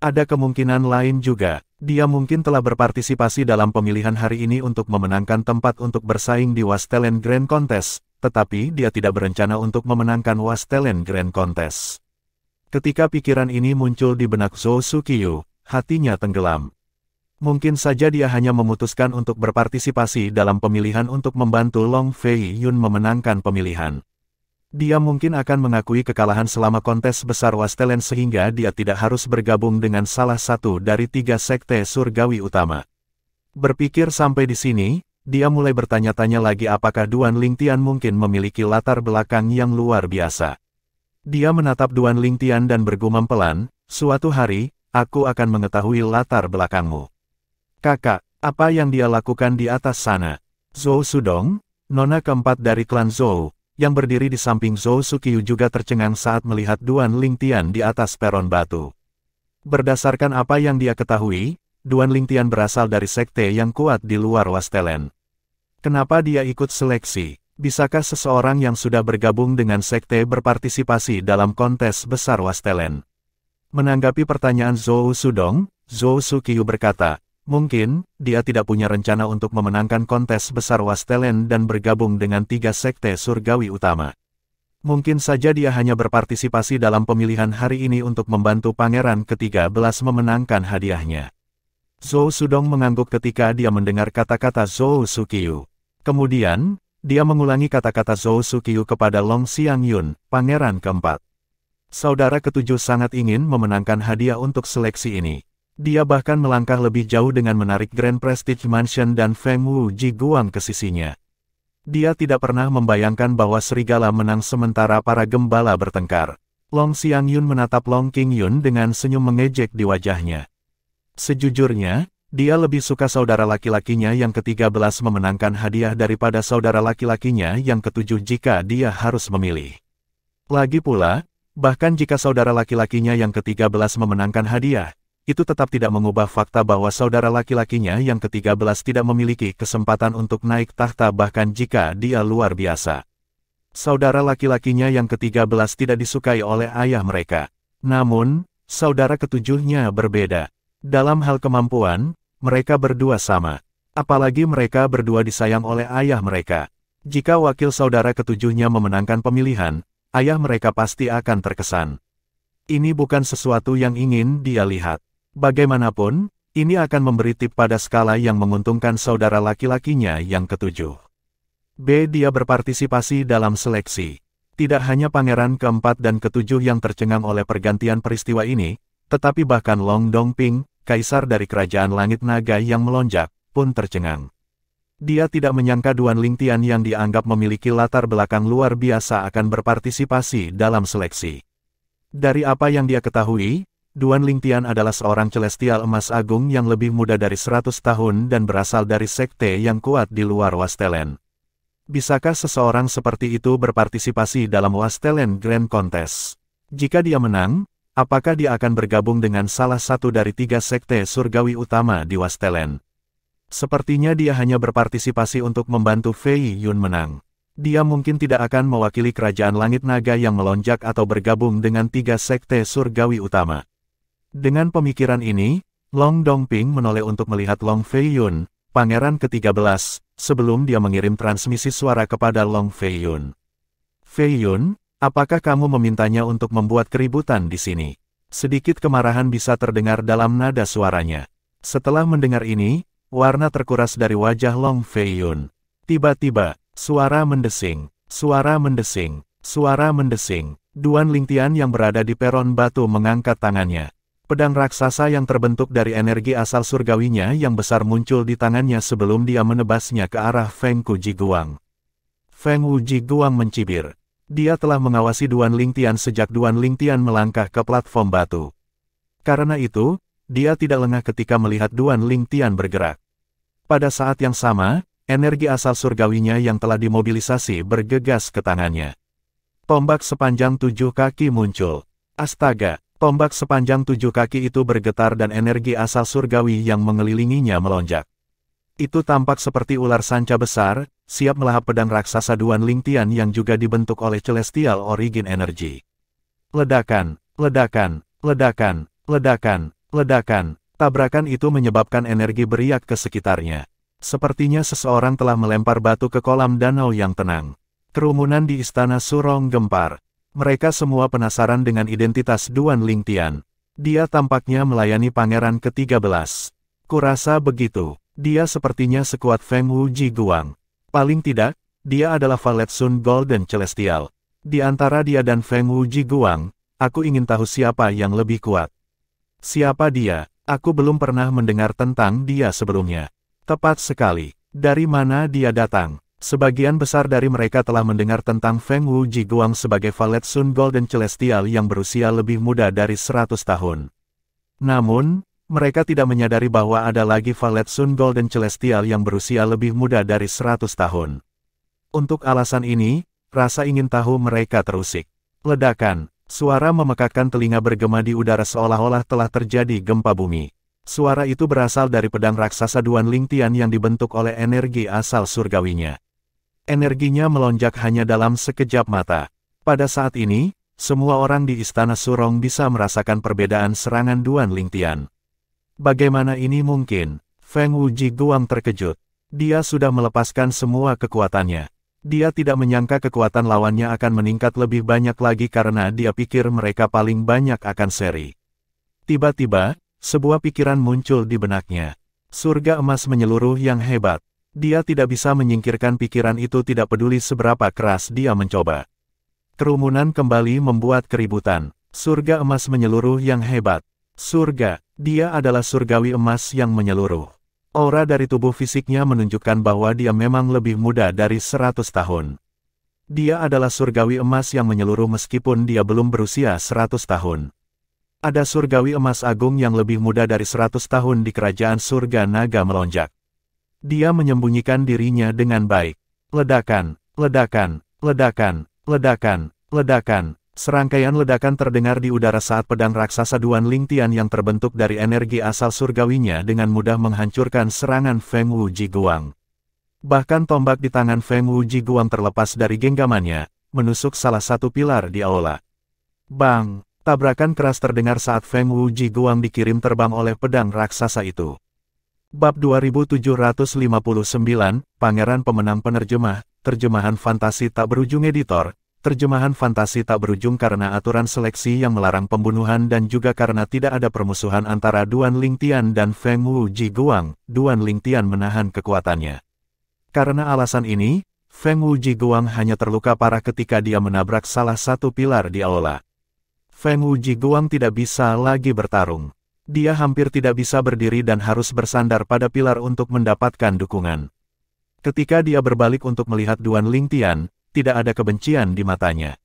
Ada kemungkinan lain juga, dia mungkin telah berpartisipasi dalam pemilihan hari ini untuk memenangkan tempat untuk bersaing di Wastelen Grand Contest, tetapi dia tidak berencana untuk memenangkan Wastelen Grand Contest. Ketika pikiran ini muncul di benak Zhou Suqiyu, hatinya tenggelam. Mungkin saja dia hanya memutuskan untuk berpartisipasi dalam pemilihan untuk membantu Long Feiyun memenangkan pemilihan. Dia mungkin akan mengakui kekalahan selama kontes besar Wastelen sehingga dia tidak harus bergabung dengan salah satu dari 3 sekte surgawi utama. Berpikir sampai di sini, dia mulai bertanya-tanya lagi apakah Duan Lingtian mungkin memiliki latar belakang yang luar biasa. Dia menatap Duan Lingtian dan bergumam pelan, "Suatu hari, aku akan mengetahui latar belakangmu." "Kakak, apa yang dia lakukan di atas sana?" Zhou Sudong, nona keempat dari klan Zhou, yang berdiri di samping Zhou Suqiyu juga tercengang saat melihat Duan Lingtian di atas peron batu. Berdasarkan apa yang dia ketahui, Duan Lingtian berasal dari sekte yang kuat di luar Wastelen. Kenapa dia ikut seleksi? Bisakah seseorang yang sudah bergabung dengan sekte berpartisipasi dalam kontes besar Wastelen? Menanggapi pertanyaan Zhou Sudong, Zhou Suqiyu berkata, "Mungkin, dia tidak punya rencana untuk memenangkan kontes besar Wastelen dan bergabung dengan 3 sekte surgawi utama. Mungkin saja dia hanya berpartisipasi dalam pemilihan hari ini untuk membantu pangeran ke-13 memenangkan hadiahnya." Zhou Sudong mengangguk ketika dia mendengar kata-kata Zhou Suqiyu. Kemudian, dia mengulangi kata-kata Zhou Suqiyu kepada Long Xiangyun, pangeran keempat. Saudara ke-7 sangat ingin memenangkan hadiah untuk seleksi ini. Dia bahkan melangkah lebih jauh dengan menarik Grand Prestige Mansion dan Feng Wu Jiguang ke sisinya. Dia tidak pernah membayangkan bahwa serigala menang sementara para gembala bertengkar. Long Xiangyun menatap Long Qingyun dengan senyum mengejek di wajahnya. Sejujurnya, dia lebih suka saudara laki-lakinya yang ke-13 memenangkan hadiah daripada saudara laki-lakinya yang ke-7 jika dia harus memilih. Lagi pula, bahkan jika saudara laki-lakinya yang ke-13 memenangkan hadiah, itu tetap tidak mengubah fakta bahwa saudara laki-lakinya yang ke-13 tidak memiliki kesempatan untuk naik tahta bahkan jika dia luar biasa. Saudara laki-lakinya yang ke-13 tidak disukai oleh ayah mereka. Namun, saudara ke-7-nya berbeda. Dalam hal kemampuan, mereka berdua sama. Apalagi mereka berdua disayang oleh ayah mereka. Jika wakil saudara ke-7-nya memenangkan pemilihan, ayah mereka pasti akan terkesan. Ini bukan sesuatu yang ingin dia lihat. Bagaimanapun, ini akan memberi tip pada skala yang menguntungkan saudara laki-lakinya yang ke-7. B. Dia berpartisipasi dalam seleksi. Tidak hanya pangeran keempat dan ketujuh yang tercengang oleh pergantian peristiwa ini, tetapi bahkan Long Dongping, kaisar dari kerajaan langit naga yang melonjak, pun tercengang. Dia tidak menyangka Duan Lingtian yang dianggap memiliki latar belakang luar biasa akan berpartisipasi dalam seleksi. Dari apa yang dia ketahui, Duan Lingtian adalah seorang celestial emas agung yang lebih muda dari 100 tahun dan berasal dari sekte yang kuat di luar Wastelen. Bisakah seseorang seperti itu berpartisipasi dalam Wastelen Grand Contest? Jika dia menang, apakah dia akan bergabung dengan salah satu dari 3 sekte surgawi utama di Wastelen? Sepertinya dia hanya berpartisipasi untuk membantu Fei Yun menang. Dia mungkin tidak akan mewakili kerajaan langit naga yang melonjak atau bergabung dengan 3 sekte surgawi utama. Dengan pemikiran ini, Long Dongping menoleh untuk melihat Long Fei Yun, pangeran ke-13, sebelum dia mengirim transmisi suara kepada Long Fei Yun. Fei Yun, apakah kamu memintanya untuk membuat keributan di sini? Sedikit kemarahan bisa terdengar dalam nada suaranya. Setelah mendengar ini, warna terkuras dari wajah Long Fei Yun. Tiba-tiba, suara mendesing, suara mendesing, suara mendesing. Duan Lingtian yang berada di peron batu mengangkat tangannya. Pedang raksasa yang terbentuk dari energi asal surgawinya yang besar muncul di tangannya sebelum dia menebasnya ke arah Feng Jiguang. Feng Jiguang mencibir. Dia telah mengawasi Duan Lingtian sejak Duan Lingtian melangkah ke platform batu. Karena itu, dia tidak lengah ketika melihat Duan Lingtian bergerak. Pada saat yang sama, energi asal surgawinya yang telah dimobilisasi bergegas ke tangannya. Tombak sepanjang 7 kaki muncul. Astaga! Tombak sepanjang 7 kaki itu bergetar dan energi asal surgawi yang mengelilinginya melonjak. Itu tampak seperti ular sanca besar, siap melahap pedang raksasa Duan Lingtian yang juga dibentuk oleh Celestial Origin Energy. Ledakan, ledakan, ledakan, ledakan, ledakan. Tabrakan itu menyebabkan energi beriak ke sekitarnya. Sepertinya seseorang telah melempar batu ke kolam danau yang tenang. Kerumunan di istana Surong gempar. Mereka semua penasaran dengan identitas Duan Lingtian. Dia tampaknya melayani pangeran ke-13. Kurasa begitu. Dia sepertinya sekuat Feng Jiguang. Paling tidak, dia adalah Valet Sun Golden Celestial. Di antara dia dan Feng Jiguang, aku ingin tahu siapa yang lebih kuat. Siapa dia? Aku belum pernah mendengar tentang dia sebelumnya. Tepat sekali. Dari mana dia datang? Sebagian besar dari mereka telah mendengar tentang Feng Jiguang sebagai Valet Sun Golden Celestial yang berusia lebih muda dari 100 tahun. Namun, mereka tidak menyadari bahwa ada lagi Valet Sun Golden Celestial yang berusia lebih muda dari 100 tahun. Untuk alasan ini, rasa ingin tahu mereka terusik. Ledakan, suara memekakkan telinga bergema di udara seolah-olah telah terjadi gempa bumi. Suara itu berasal dari pedang raksasa Duan Lingtian yang dibentuk oleh energi asal surgawinya. Energinya melonjak hanya dalam sekejap mata. Pada saat ini, semua orang di Istana Surong bisa merasakan perbedaan serangan Duan Lingtian. Bagaimana ini mungkin? Feng Jiguang terkejut. Dia sudah melepaskan semua kekuatannya. Dia tidak menyangka kekuatan lawannya akan meningkat lebih banyak lagi karena dia pikir mereka paling banyak akan seri. Tiba-tiba, sebuah pikiran muncul di benaknya. Surga emas menyeluruh yang hebat. Dia tidak bisa menyingkirkan pikiran itu tidak peduli seberapa keras dia mencoba. Kerumunan kembali membuat keributan. Surga emas menyeluruh yang hebat. Surga, dia adalah surgawi emas yang menyeluruh. Aura dari tubuh fisiknya menunjukkan bahwa dia memang lebih muda dari 100 tahun. Dia adalah surgawi emas yang menyeluruh meskipun dia belum berusia 100 tahun. Ada surgawi emas agung yang lebih muda dari 100 tahun di kerajaan surga naga melonjak. Dia menyembunyikan dirinya dengan baik. Ledakan, ledakan, ledakan, ledakan, ledakan. Serangkaian ledakan terdengar di udara saat pedang raksasa Duan Lingtian yang terbentuk dari energi asal surgawinya dengan mudah menghancurkan serangan Feng Jiguang. Bahkan tombak di tangan Feng Jiguang terlepas dari genggamannya, menusuk salah satu pilar di aula. Bang! Tabrakan keras terdengar saat Feng Jiguang dikirim terbang oleh pedang raksasa itu. Bab 2759, Pangeran Pemenang Penerjemah, Terjemahan Fantasi Tak Berujung Editor, Terjemahan fantasi tak berujung karena aturan seleksi yang melarang pembunuhan dan juga karena tidak ada permusuhan antara Duan Lingtian dan Feng Jiguang, Duan Lingtian menahan kekuatannya. Karena alasan ini, Feng Wujiguang hanya terluka parah ketika dia menabrak salah satu pilar di aula. Feng Wujiguang tidak bisa lagi bertarung. Dia hampir tidak bisa berdiri dan harus bersandar pada pilar untuk mendapatkan dukungan. Ketika dia berbalik untuk melihat Duan Lingtian, tidak ada kebencian di matanya.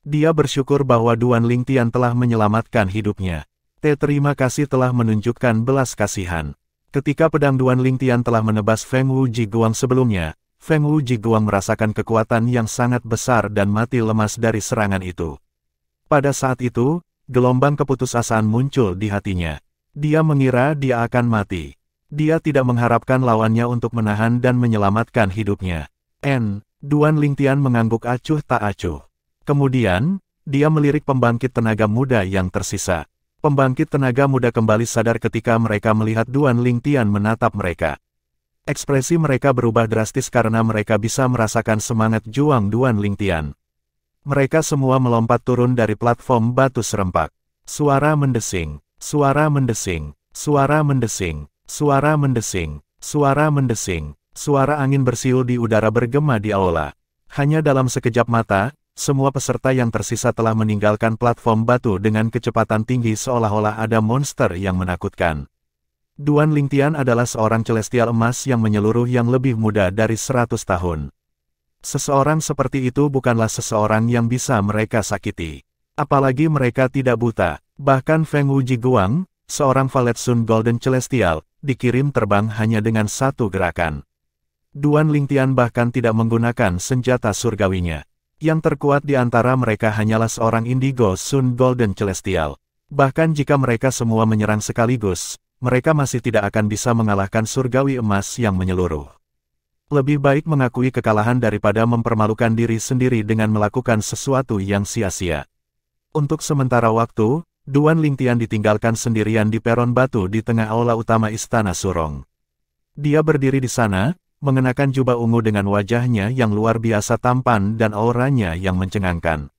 Dia bersyukur bahwa Duan Lingtian telah menyelamatkan hidupnya. Terima kasih telah menunjukkan belas kasihan. Ketika pedang Duan Lingtian telah menebas Feng Wujiguang sebelumnya, Feng Wujiguang merasakan kekuatan yang sangat besar dan mati lemas dari serangan itu. Pada saat itu, gelombang keputusasaan muncul di hatinya. Dia mengira dia akan mati. Dia tidak mengharapkan lawannya untuk menahan dan menyelamatkan hidupnya. Duan Lingtian mengangguk acuh tak acuh. Kemudian, dia melirik pembangkit tenaga muda yang tersisa. Pembangkit tenaga muda kembali sadar ketika mereka melihat Duan Lingtian menatap mereka. Ekspresi mereka berubah drastis karena mereka bisa merasakan semangat juang Duan Lingtian. Mereka semua melompat turun dari platform batu serempak. Suara mendesing, suara mendesing, suara mendesing, suara mendesing, suara mendesing, suara angin bersiul di udara bergema di aula. Hanya dalam sekejap mata, semua peserta yang tersisa telah meninggalkan platform batu dengan kecepatan tinggi seolah-olah ada monster yang menakutkan. Duan Lingtian adalah seorang celestial emas yang menyeluruh yang lebih muda dari 100 tahun. Seseorang seperti itu bukanlah seseorang yang bisa mereka sakiti. Apalagi mereka tidak buta. Bahkan Feng Wujiguang, seorang Valet Sun Golden Celestial, dikirim terbang hanya dengan satu gerakan. Duan Lingtian bahkan tidak menggunakan senjata surgawinya. Yang terkuat di antara mereka hanyalah seorang Indigo Sun Golden Celestial. Bahkan jika mereka semua menyerang sekaligus, mereka masih tidak akan bisa mengalahkan surgawi emas yang menyeluruh. Lebih baik mengakui kekalahan daripada mempermalukan diri sendiri dengan melakukan sesuatu yang sia-sia. Untuk sementara waktu, Duan Lingtian ditinggalkan sendirian di peron batu di tengah aula utama Istana Surong. Dia berdiri di sana, mengenakan jubah ungu dengan wajahnya yang luar biasa tampan dan auranya yang mencengangkan.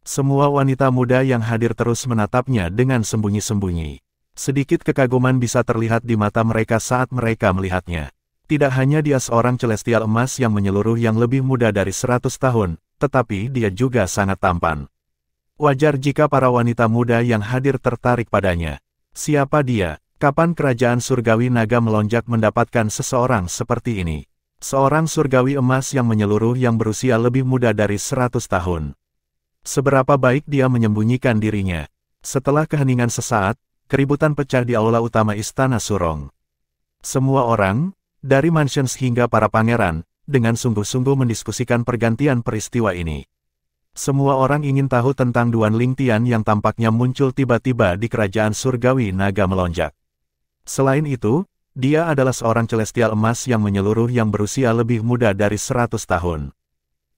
Semua wanita muda yang hadir terus menatapnya dengan sembunyi-sembunyi. Sedikit kekaguman bisa terlihat di mata mereka saat mereka melihatnya. Tidak hanya dia seorang celestial emas yang menyeluruh yang lebih muda dari 100 tahun, tetapi dia juga sangat tampan. Wajar jika para wanita muda yang hadir tertarik padanya. Siapa dia? Kapan kerajaan surgawi naga melonjak mendapatkan seseorang seperti ini? Seorang surgawi emas yang menyeluruh yang berusia lebih muda dari 100 tahun. Seberapa baik dia menyembunyikan dirinya. Setelah keheningan sesaat, keributan pecah di aula utama Istana Surong. Semua orang, dari mansions hingga para pangeran, dengan sungguh-sungguh mendiskusikan pergantian peristiwa ini. Semua orang ingin tahu tentang Duan Lingtian yang tampaknya muncul tiba-tiba di kerajaan surgawi naga melonjak. Selain itu, dia adalah seorang celestial emas yang menyeluruh yang berusia lebih muda dari 100 tahun.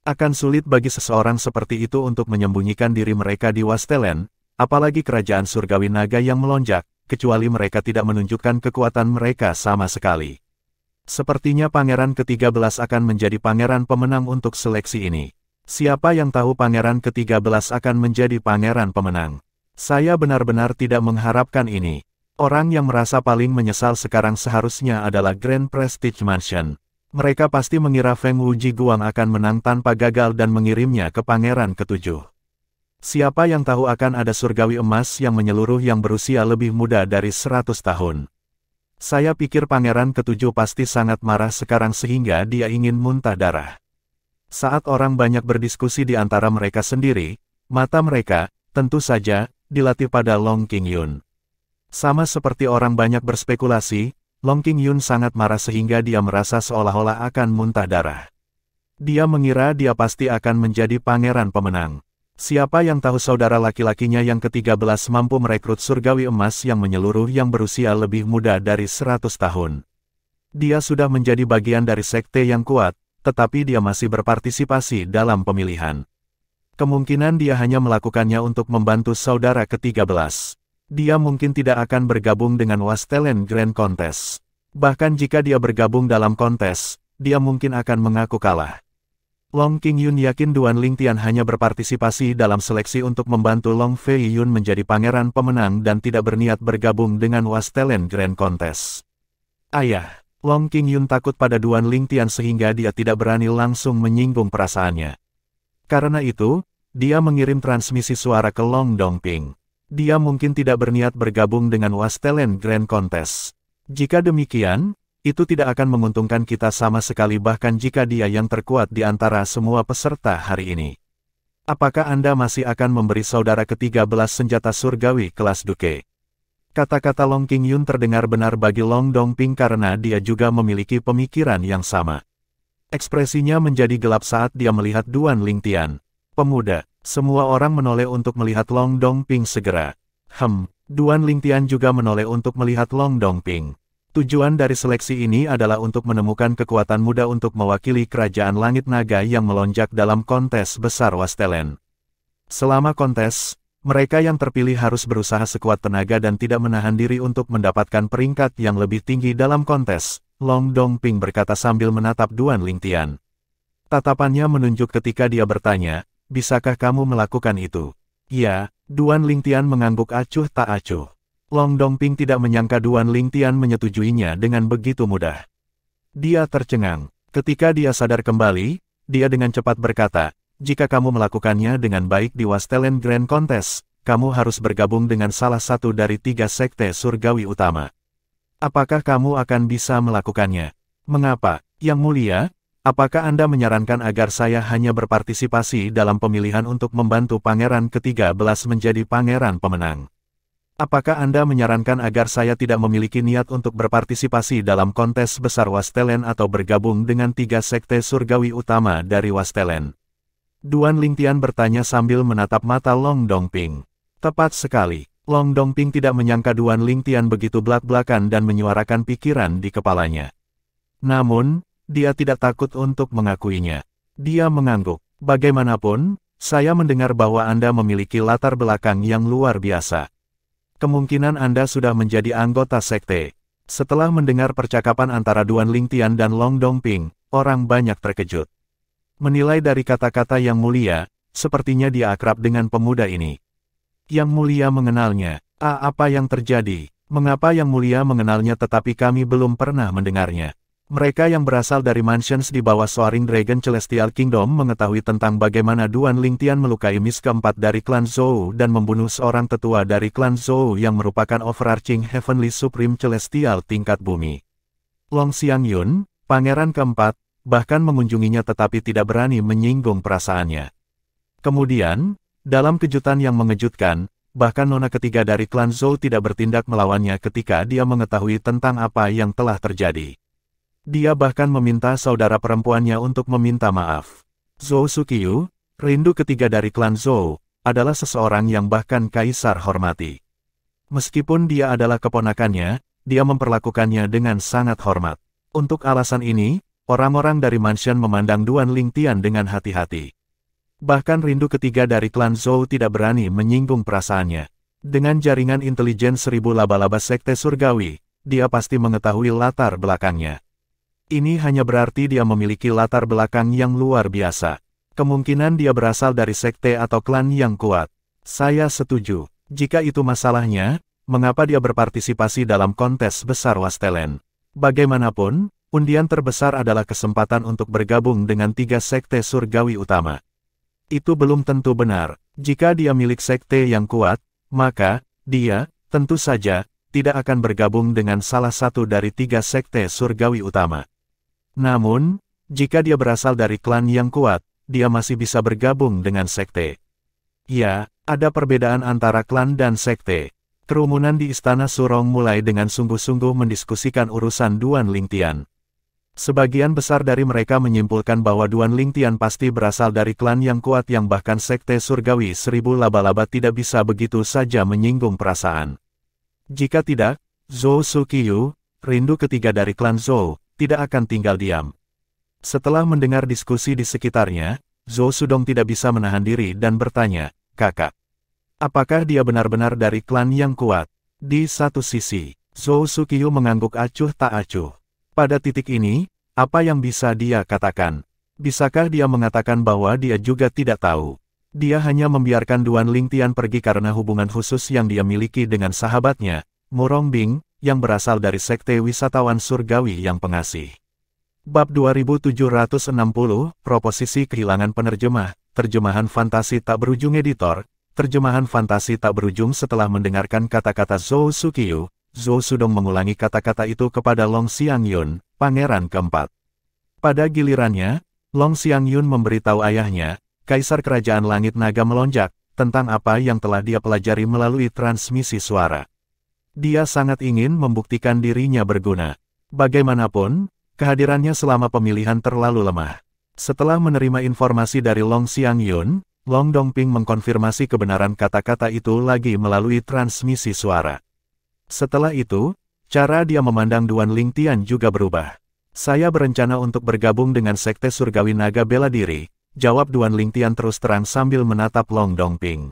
Akan sulit bagi seseorang seperti itu untuk menyembunyikan diri mereka di Wastelen, apalagi kerajaan surgawi naga yang melonjak, kecuali mereka tidak menunjukkan kekuatan mereka sama sekali. Sepertinya pangeran ke-13 akan menjadi pangeran pemenang untuk seleksi ini. Siapa yang tahu pangeran ke-13 akan menjadi pangeran pemenang? Saya benar-benar tidak mengharapkan ini. Orang yang merasa paling menyesal sekarang seharusnya adalah Grand Prestige Mansion. Mereka pasti mengira Feng Wujiguang akan menang tanpa gagal dan mengirimnya ke pangeran ke-7. Siapa yang tahu akan ada surgawi emas yang menyeluruh yang berusia lebih muda dari 100 tahun. Saya pikir pangeran ke-7 pasti sangat marah sekarang sehingga dia ingin muntah darah. Saat orang banyak berdiskusi di antara mereka sendiri, mata mereka, tentu saja, dilatih pada Long Qingyun. Sama seperti orang banyak berspekulasi, Long Qingyun sangat marah sehingga dia merasa seolah-olah akan muntah darah. Dia mengira dia pasti akan menjadi pangeran pemenang. Siapa yang tahu saudara laki-lakinya yang ke-13 mampu merekrut surgawi emas yang menyeluruh yang berusia lebih muda dari 100 tahun. Dia sudah menjadi bagian dari sekte yang kuat, tetapi dia masih berpartisipasi dalam pemilihan. Kemungkinan dia hanya melakukannya untuk membantu saudara ke-13. Dia mungkin tidak akan bergabung dengan Wastelen Grand Contest. Bahkan jika dia bergabung dalam kontes, dia mungkin akan mengaku kalah. Long Qingyun yakin Duan Lingtian hanya berpartisipasi dalam seleksi untuk membantu Long Feiyun menjadi pangeran pemenang dan tidak berniat bergabung dengan Wastelen Grand Contest. Ayah, Long Qingyun takut pada Duan Lingtian sehingga dia tidak berani langsung menyinggung perasaannya. Karena itu, dia mengirim transmisi suara ke Long Dongping. Dia mungkin tidak berniat bergabung dengan Wastelen Grand Contest. Jika demikian, itu tidak akan menguntungkan kita sama sekali bahkan jika dia yang terkuat di antara semua peserta hari ini. Apakah Anda masih akan memberi saudara ke-13 senjata surgawi kelas Duke? Kata-kata Long Qingyun terdengar benar bagi Long Dongping karena dia juga memiliki pemikiran yang sama. Ekspresinya menjadi gelap saat dia melihat Duan Lingtian. Pemuda, semua orang menoleh untuk melihat Long Dongping segera. Duan Lingtian juga menoleh untuk melihat Long Dongping. Tujuan dari seleksi ini adalah untuk menemukan kekuatan muda untuk mewakili kerajaan langit naga yang melonjak dalam kontes besar Wastelen. Selama kontes, mereka yang terpilih harus berusaha sekuat tenaga dan tidak menahan diri untuk mendapatkan peringkat yang lebih tinggi dalam kontes, Long Dongping berkata sambil menatap Duan Lingtian. Tatapannya menunjuk ketika dia bertanya, bisakah kamu melakukan itu? Ya, Duan Lingtian mengangguk acuh tak acuh. Long Dongping tidak menyangka Duan Lingtian menyetujuinya dengan begitu mudah. Dia tercengang. Ketika dia sadar kembali, dia dengan cepat berkata, jika kamu melakukannya dengan baik di Wastelen Grand Contest, kamu harus bergabung dengan salah satu dari 3 sekte surgawi utama. Apakah kamu akan bisa melakukannya? Mengapa, Yang Mulia? Apakah Anda menyarankan agar saya hanya berpartisipasi dalam pemilihan untuk membantu Pangeran ke-13 menjadi pangeran pemenang? Apakah Anda menyarankan agar saya tidak memiliki niat untuk berpartisipasi dalam kontes besar Wastelen atau bergabung dengan 3 sekte surgawi utama dari Wastelen? Duan Lingtian bertanya sambil menatap mata Long Dongping. Tepat sekali, Long Dongping tidak menyangka Duan Lingtian begitu belak-belakan dan menyuarakan pikiran di kepalanya. Namun, dia tidak takut untuk mengakuinya. Dia mengangguk. Bagaimanapun, saya mendengar bahwa Anda memiliki latar belakang yang luar biasa. Kemungkinan Anda sudah menjadi anggota sekte. Setelah mendengar percakapan antara Duan Lingtian dan Long Dongping, orang banyak terkejut. Menilai dari kata-kata Yang Mulia, sepertinya dia akrab dengan pemuda ini. Yang Mulia mengenalnya. Apa yang terjadi? Mengapa Yang Mulia mengenalnya tetapi kami belum pernah mendengarnya? Mereka yang berasal dari mansions di bawah Soaring Dragon Celestial Kingdom mengetahui tentang bagaimana Duan Lingtian melukai Miss keempat dari klan Zhou dan membunuh seorang tetua dari klan Zhou yang merupakan overarching Heavenly Supreme Celestial tingkat bumi. Long Xiangyun, pangeran keempat, bahkan mengunjunginya tetapi tidak berani menyinggung perasaannya. Kemudian, dalam kejutan yang mengejutkan, bahkan nona ketiga dari klan Zhou tidak bertindak melawannya ketika dia mengetahui tentang apa yang telah terjadi. Dia bahkan meminta saudara perempuannya untuk meminta maaf. Zhou Suqiyu, rindu ketiga dari klan Zhou, adalah seseorang yang bahkan kaisar hormati. Meskipun dia adalah keponakannya, dia memperlakukannya dengan sangat hormat. Untuk alasan ini, orang-orang dari mansion memandang Duan Lingtian dengan hati-hati. Bahkan rindu ketiga dari klan Zhou tidak berani menyinggung perasaannya. Dengan jaringan intelijen 1000 laba-laba sekte surgawi, dia pasti mengetahui latar belakangnya. Ini hanya berarti dia memiliki latar belakang yang luar biasa. Kemungkinan dia berasal dari sekte atau klan yang kuat. Saya setuju. Jika itu masalahnya, mengapa dia berpartisipasi dalam kontes besar Wastelen? Bagaimanapun, undian terbesar adalah kesempatan untuk bergabung dengan 3 sekte surgawi utama. Itu belum tentu benar. Jika dia milik sekte yang kuat, maka, dia, tentu saja, tidak akan bergabung dengan salah satu dari 3 sekte surgawi utama. Namun, jika dia berasal dari klan yang kuat, dia masih bisa bergabung dengan sekte. Ya, ada perbedaan antara klan dan sekte. Kerumunan di Istana Surong mulai dengan sungguh-sungguh mendiskusikan urusan Duan Lingtian. Sebagian besar dari mereka menyimpulkan bahwa Duan Lingtian pasti berasal dari klan yang kuat yang bahkan sekte surgawi 1000 laba-laba tidak bisa begitu saja menyinggung perasaan. Jika tidak, Zhou Suqiyu, rindu ketiga dari klan Zhou, tidak akan tinggal diam. Setelah mendengar diskusi di sekitarnya, Zhou Sudong tidak bisa menahan diri dan bertanya, "Kakak, apakah dia benar-benar dari klan yang kuat?" Di satu sisi, Zhou Suqiyu mengangguk acuh tak acuh. Pada titik ini, apa yang bisa dia katakan? Bisakah dia mengatakan bahwa dia juga tidak tahu? Dia hanya membiarkan Duan Lingtian pergi karena hubungan khusus yang dia miliki dengan sahabatnya, Mu Rongbing, yang berasal dari Sekte Wisatawan Surgawi yang Pengasih. Bab 2760, Proposisi Kehilangan Penerjemah, Terjemahan Fantasi Tak Berujung Editor. Terjemahan fantasi tak berujung. Setelah mendengarkan kata-kata Zhou Suqiyu, Zhou Sudong mengulangi kata-kata itu kepada Long Xiangyun, pangeran keempat. Pada gilirannya, Long Xiangyun memberitahu ayahnya, Kaisar Kerajaan Langit Naga Melonjak, tentang apa yang telah dia pelajari melalui transmisi suara. Dia sangat ingin membuktikan dirinya berguna. Bagaimanapun, kehadirannya selama pemilihan terlalu lemah. Setelah menerima informasi dari Long Xiangyun, Long Dongping mengkonfirmasi kebenaran kata-kata itu lagi melalui transmisi suara. Setelah itu, cara dia memandang Duan Lingtian juga berubah. Saya berencana untuk bergabung dengan Sekte Surgawi Naga Bela Diri, jawab Duan Lingtian terus terang sambil menatap Long Dongping.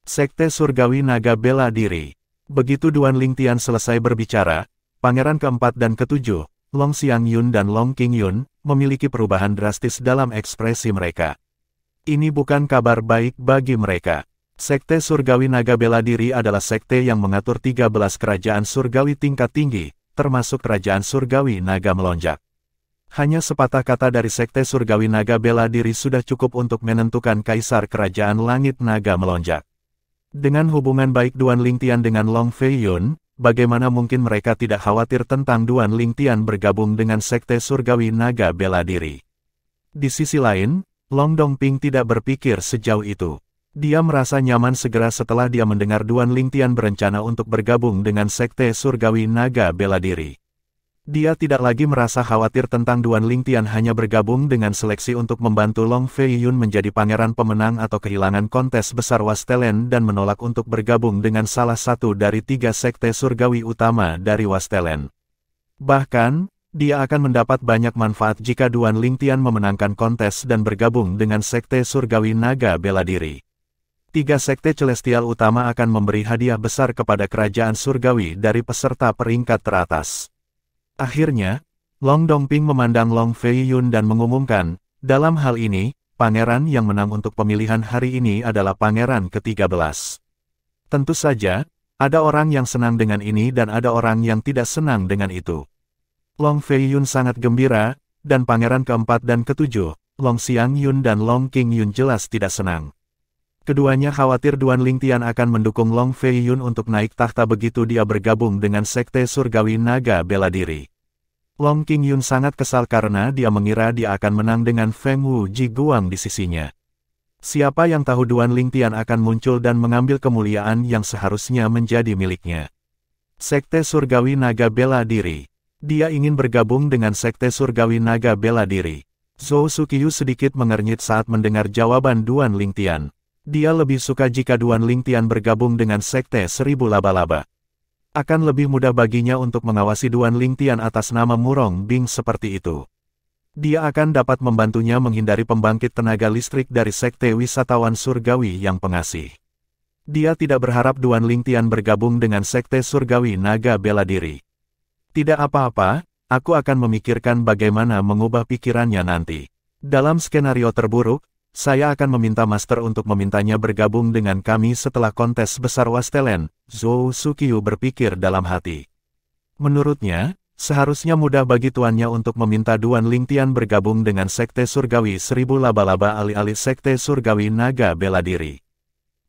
Sekte Surgawi Naga Bela Diri. Begitu Duan Lingtian selesai berbicara, pangeran keempat dan ketujuh, Long Xiangyun dan Long Qingyun, memiliki perubahan drastis dalam ekspresi mereka. Ini bukan kabar baik bagi mereka. Sekte Surgawi Naga Bela Diri adalah sekte yang mengatur 13 kerajaan surgawi tingkat tinggi, termasuk Kerajaan Surgawi Naga Melonjak. Hanya sepatah kata dari Sekte Surgawi Naga Bela Diri sudah cukup untuk menentukan Kaisar Kerajaan Langit Naga Melonjak. Dengan hubungan baik Duan Lingtian dengan Long Feiyun, bagaimana mungkin mereka tidak khawatir tentang Duan Lingtian bergabung dengan Sekte Surgawi Naga Bela Diri. Di sisi lain, Long Dongping tidak berpikir sejauh itu. Dia merasa nyaman segera setelah dia mendengar Duan Lingtian berencana untuk bergabung dengan Sekte Surgawi Naga Bela Diri. Dia tidak lagi merasa khawatir tentang Duan Lingtian hanya bergabung dengan seleksi untuk membantu Long Feiyun menjadi pangeran pemenang atau kehilangan kontes besar Wastelen dan menolak untuk bergabung dengan salah satu dari 3 sekte surgawi utama dari Wastelen. Bahkan, dia akan mendapat banyak manfaat jika Duan Lingtian memenangkan kontes dan bergabung dengan Sekte Surgawi Naga Bela Diri. 3 sekte celestial utama akan memberi hadiah besar kepada kerajaan surgawi dari peserta peringkat teratas. Akhirnya, Long Dongping memandang Long Feiyun dan mengumumkan, dalam hal ini, pangeran yang menang untuk pemilihan hari ini adalah pangeran ke-13. Tentu saja, ada orang yang senang dengan ini dan ada orang yang tidak senang dengan itu. Long Feiyun sangat gembira, dan pangeran keempat dan ketujuh, Long Xiangyun dan Long Qingyun jelas tidak senang. Keduanya khawatir Duan Lingtian akan mendukung Long Feiyun untuk naik tahta begitu dia bergabung dengan Sekte Surgawi Naga Bela Diri. Long Qingyun sangat kesal karena dia mengira dia akan menang dengan Feng Wu Jiguang di sisinya. Siapa yang tahu Duan Lingtian akan muncul dan mengambil kemuliaan yang seharusnya menjadi miliknya. Sekte Surgawi Naga Bela Diri. Dia ingin bergabung dengan Sekte Surgawi Naga Bela Diri. Zhou Suqiyu sedikit mengernyit saat mendengar jawaban Duan Lingtian. Dia lebih suka jika Duan Lingtian bergabung dengan Sekte Seribu Laba-Laba. Akan lebih mudah baginya untuk mengawasi Duan Lingtian atas nama Murong Bing seperti itu. Dia akan dapat membantunya menghindari pembangkit tenaga listrik dari Sekte Wisatawan Surgawi yang Pengasih. Dia tidak berharap Duan Lingtian bergabung dengan Sekte Surgawi Naga Bela Diri. Tidak apa-apa, aku akan memikirkan bagaimana mengubah pikirannya nanti. Dalam skenario terburuk, saya akan meminta Master untuk memintanya bergabung dengan kami setelah kontes besar Wastelen, Zhou Suqiyu berpikir dalam hati. Menurutnya, seharusnya mudah bagi tuannya untuk meminta Duan Lingtian bergabung dengan Sekte Surgawi Seribu Laba-Laba alih-alih Sekte Surgawi Naga Bela Diri.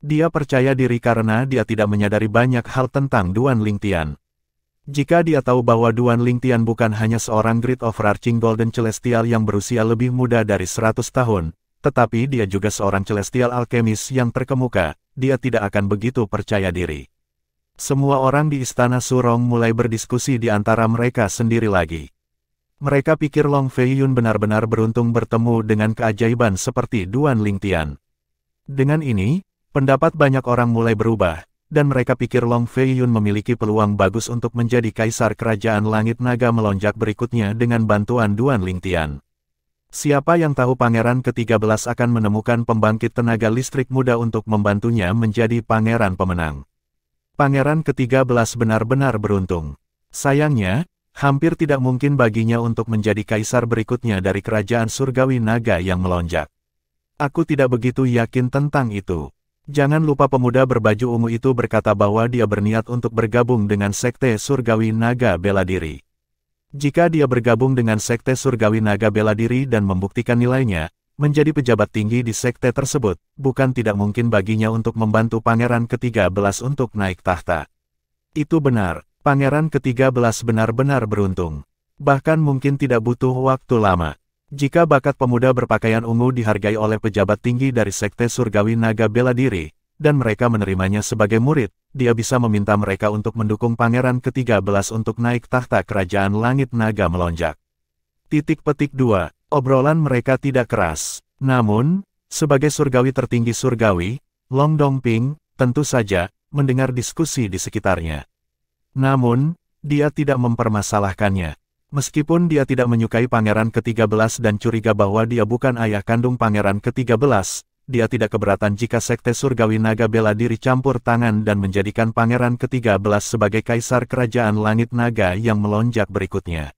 Dia percaya diri karena dia tidak menyadari banyak hal tentang Duan Lingtian. Jika dia tahu bahwa Duan Lingtian bukan hanya seorang Great Overarching Golden Celestial yang berusia lebih muda dari 100 tahun, tetapi dia juga seorang Celestial Alkemis yang terkemuka, dia tidak akan begitu percaya diri. Semua orang di Istana Surong mulai berdiskusi di antara mereka sendiri lagi. Mereka pikir Long Feiyun benar-benar beruntung bertemu dengan keajaiban seperti Duan Lingtian. Dengan ini, pendapat banyak orang mulai berubah, dan mereka pikir Long Feiyun memiliki peluang bagus untuk menjadi Kaisar Kerajaan Langit Naga Melonjak berikutnya dengan bantuan Duan Lingtian. Siapa yang tahu Pangeran ke-13 akan menemukan pembangkit tenaga listrik muda untuk membantunya menjadi pangeran pemenang. Pangeran ke-13 benar-benar beruntung. Sayangnya, hampir tidak mungkin baginya untuk menjadi kaisar berikutnya dari Kerajaan Surgawi Naga yang Melonjak. Aku tidak begitu yakin tentang itu. Jangan lupa pemuda berbaju ungu itu berkata bahwa dia berniat untuk bergabung dengan Sekte Surgawi Naga Bela Diri. Jika dia bergabung dengan Sekte Surgawi Naga Bela Diri dan membuktikan nilainya, menjadi pejabat tinggi di sekte tersebut, bukan tidak mungkin baginya untuk membantu Pangeran ke-13 untuk naik tahta. Itu benar, Pangeran ke-13 benar-benar beruntung. Bahkan mungkin tidak butuh waktu lama. Jika bakat pemuda berpakaian ungu dihargai oleh pejabat tinggi dari Sekte Surgawi Naga Bela Diri, dan mereka menerimanya sebagai murid, dia bisa meminta mereka untuk mendukung Pangeran ke-13 untuk naik tahta Kerajaan Langit Naga Melonjak. Titik petik 2. Obrolan mereka tidak keras. Namun, sebagai surgawi tertinggi surgawi, Long Dongping, tentu saja, mendengar diskusi di sekitarnya. Namun, dia tidak mempermasalahkannya. Meskipun dia tidak menyukai Pangeran ke-13 dan curiga bahwa dia bukan ayah kandung Pangeran ke-13, dia tidak keberatan jika Sekte Surgawi Naga Bela Diri campur tangan dan menjadikan Pangeran ke-13 sebagai Kaisar Kerajaan Langit Naga yang melonjak berikutnya.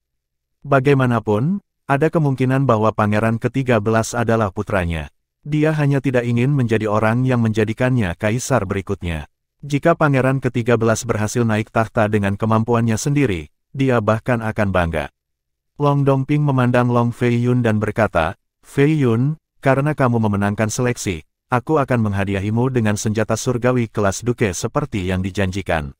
Bagaimanapun, ada kemungkinan bahwa Pangeran ke-13 adalah putranya. Dia hanya tidak ingin menjadi orang yang menjadikannya Kaisar berikutnya. Jika Pangeran ke-13 berhasil naik tahta dengan kemampuannya sendiri, dia bahkan akan bangga. Long Dongping memandang Long Fei Yun dan berkata, "Fei Yun, karena kamu memenangkan seleksi, aku akan menghadiahimu dengan senjata surgawi kelas duke seperti yang dijanjikan."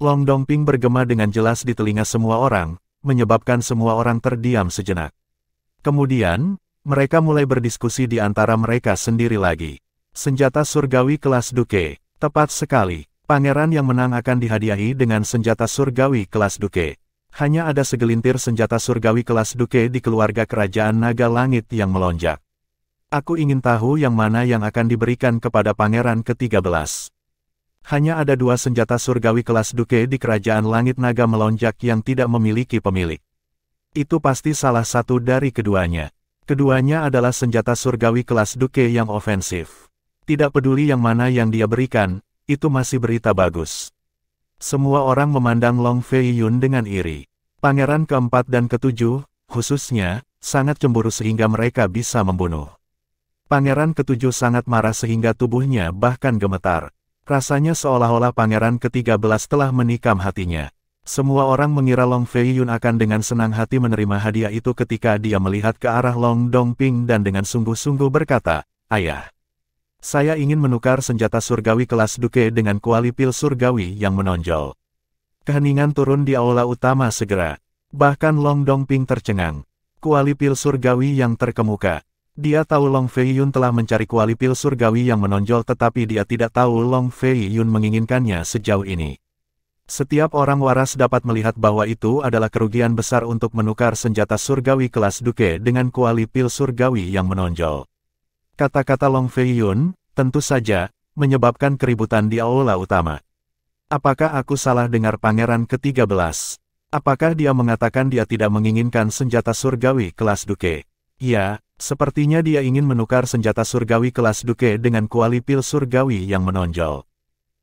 Long Dongping bergema dengan jelas di telinga semua orang, menyebabkan semua orang terdiam sejenak. Kemudian, mereka mulai berdiskusi di antara mereka sendiri lagi. Senjata surgawi kelas duke, tepat sekali. Pangeran yang menang akan dihadiahi dengan senjata surgawi kelas duke. Hanya ada segelintir senjata surgawi kelas duke di keluarga kerajaan naga langit yang melonjak. Aku ingin tahu yang mana yang akan diberikan kepada Pangeran ke-13. Hanya ada 2 senjata surgawi kelas duke di kerajaan langit naga melonjak yang tidak memiliki pemilik. Itu pasti salah satu dari keduanya. Keduanya adalah senjata surgawi kelas duke yang ofensif. Tidak peduli yang mana yang dia berikan, itu masih berita bagus. Semua orang memandang Long Fei Yun dengan iri. Pangeran ke-4 dan ke-7, khususnya, sangat cemburu sehingga mereka bisa membunuh. Pangeran ke-7 sangat marah sehingga tubuhnya bahkan gemetar. Rasanya seolah-olah Pangeran ke-13 telah menikam hatinya. Semua orang mengira Long Fei Yun akan dengan senang hati menerima hadiah itu ketika dia melihat ke arah Long Dongping dan dengan sungguh-sungguh berkata, "Ayah, saya ingin menukar senjata surgawi kelas duke dengan kuali pil surgawi yang menonjol." Keheningan turun di aula utama segera. Bahkan Long Dongping tercengang. Kuali pil surgawi yang terkemuka. Dia tahu Long Fei Yun telah mencari kuali pil surgawi yang menonjol tetapi dia tidak tahu Long Fei Yun menginginkannya sejauh ini. Setiap orang waras dapat melihat bahwa itu adalah kerugian besar untuk menukar senjata surgawi kelas duke dengan kuali pil surgawi yang menonjol. Kata-kata Long Fei Yun, tentu saja, menyebabkan keributan di aula utama. Apakah aku salah dengar Pangeran ke-13? Apakah dia mengatakan dia tidak menginginkan senjata surgawi kelas duke? Ya, sepertinya dia ingin menukar senjata surgawi kelas duke dengan kuali pil surgawi yang menonjol.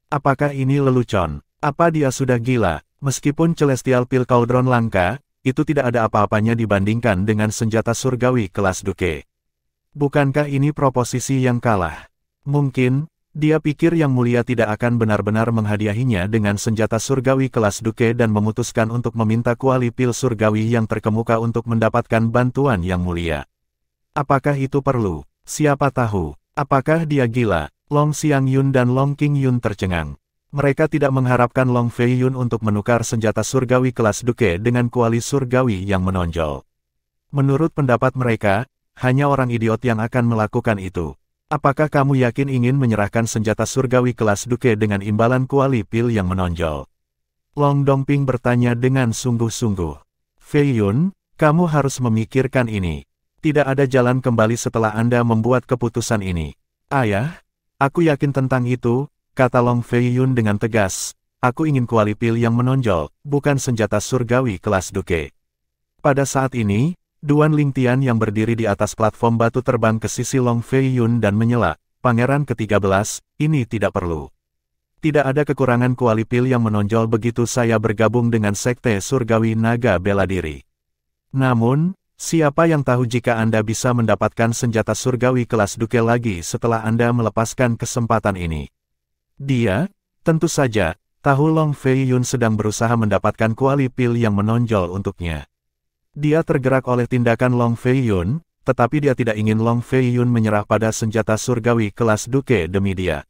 Apakah ini lelucon? Apa dia sudah gila? Meskipun Celestial Pil Cauldron langka, itu tidak ada apa-apanya dibandingkan dengan senjata surgawi kelas duke. Bukankah ini proposisi yang kalah? Mungkin, dia pikir Yang Mulia tidak akan benar-benar menghadiahinya dengan senjata surgawi kelas duke dan memutuskan untuk meminta kuali pil surgawi yang terkemuka untuk mendapatkan bantuan Yang Mulia. Apakah itu perlu? Siapa tahu? Apakah dia gila? Long Xiangyun dan Long Qingyun tercengang. Mereka tidak mengharapkan Long Fei Yun untuk menukar senjata surgawi kelas duke dengan kuali surgawi yang menonjol. Menurut pendapat mereka, hanya orang idiot yang akan melakukan itu. Apakah kamu yakin ingin menyerahkan senjata surgawi kelas duke dengan imbalan kuali pil yang menonjol? Long Dongping bertanya dengan sungguh-sungguh. Fei Yun, kamu harus memikirkan ini. Tidak ada jalan kembali setelah Anda membuat keputusan ini. Ayah, aku yakin tentang itu, kata Long Fei Yun dengan tegas. Aku ingin kuali pil yang menonjol, bukan senjata surgawi kelas duke. Pada saat ini, Duan Lingtian yang berdiri di atas platform batu terbang ke sisi Long Fei Yun dan menyela, Pangeran ke-13, ini tidak perlu. Tidak ada kekurangan kuali pil yang menonjol begitu saya bergabung dengan Sekte Surgawi Naga Bela Diri. Namun, Siapa yang tahu jika Anda bisa mendapatkan senjata surgawi kelas Duke lagi setelah Anda melepaskan kesempatan ini? Dia, tentu saja, tahu Long Fei Yun sedang berusaha mendapatkan kuali pil yang menonjol untuknya. Dia tergerak oleh tindakan Long Fei Yun, tetapi dia tidak ingin Long Fei Yun menyerah pada senjata surgawi kelas Duke demi dia.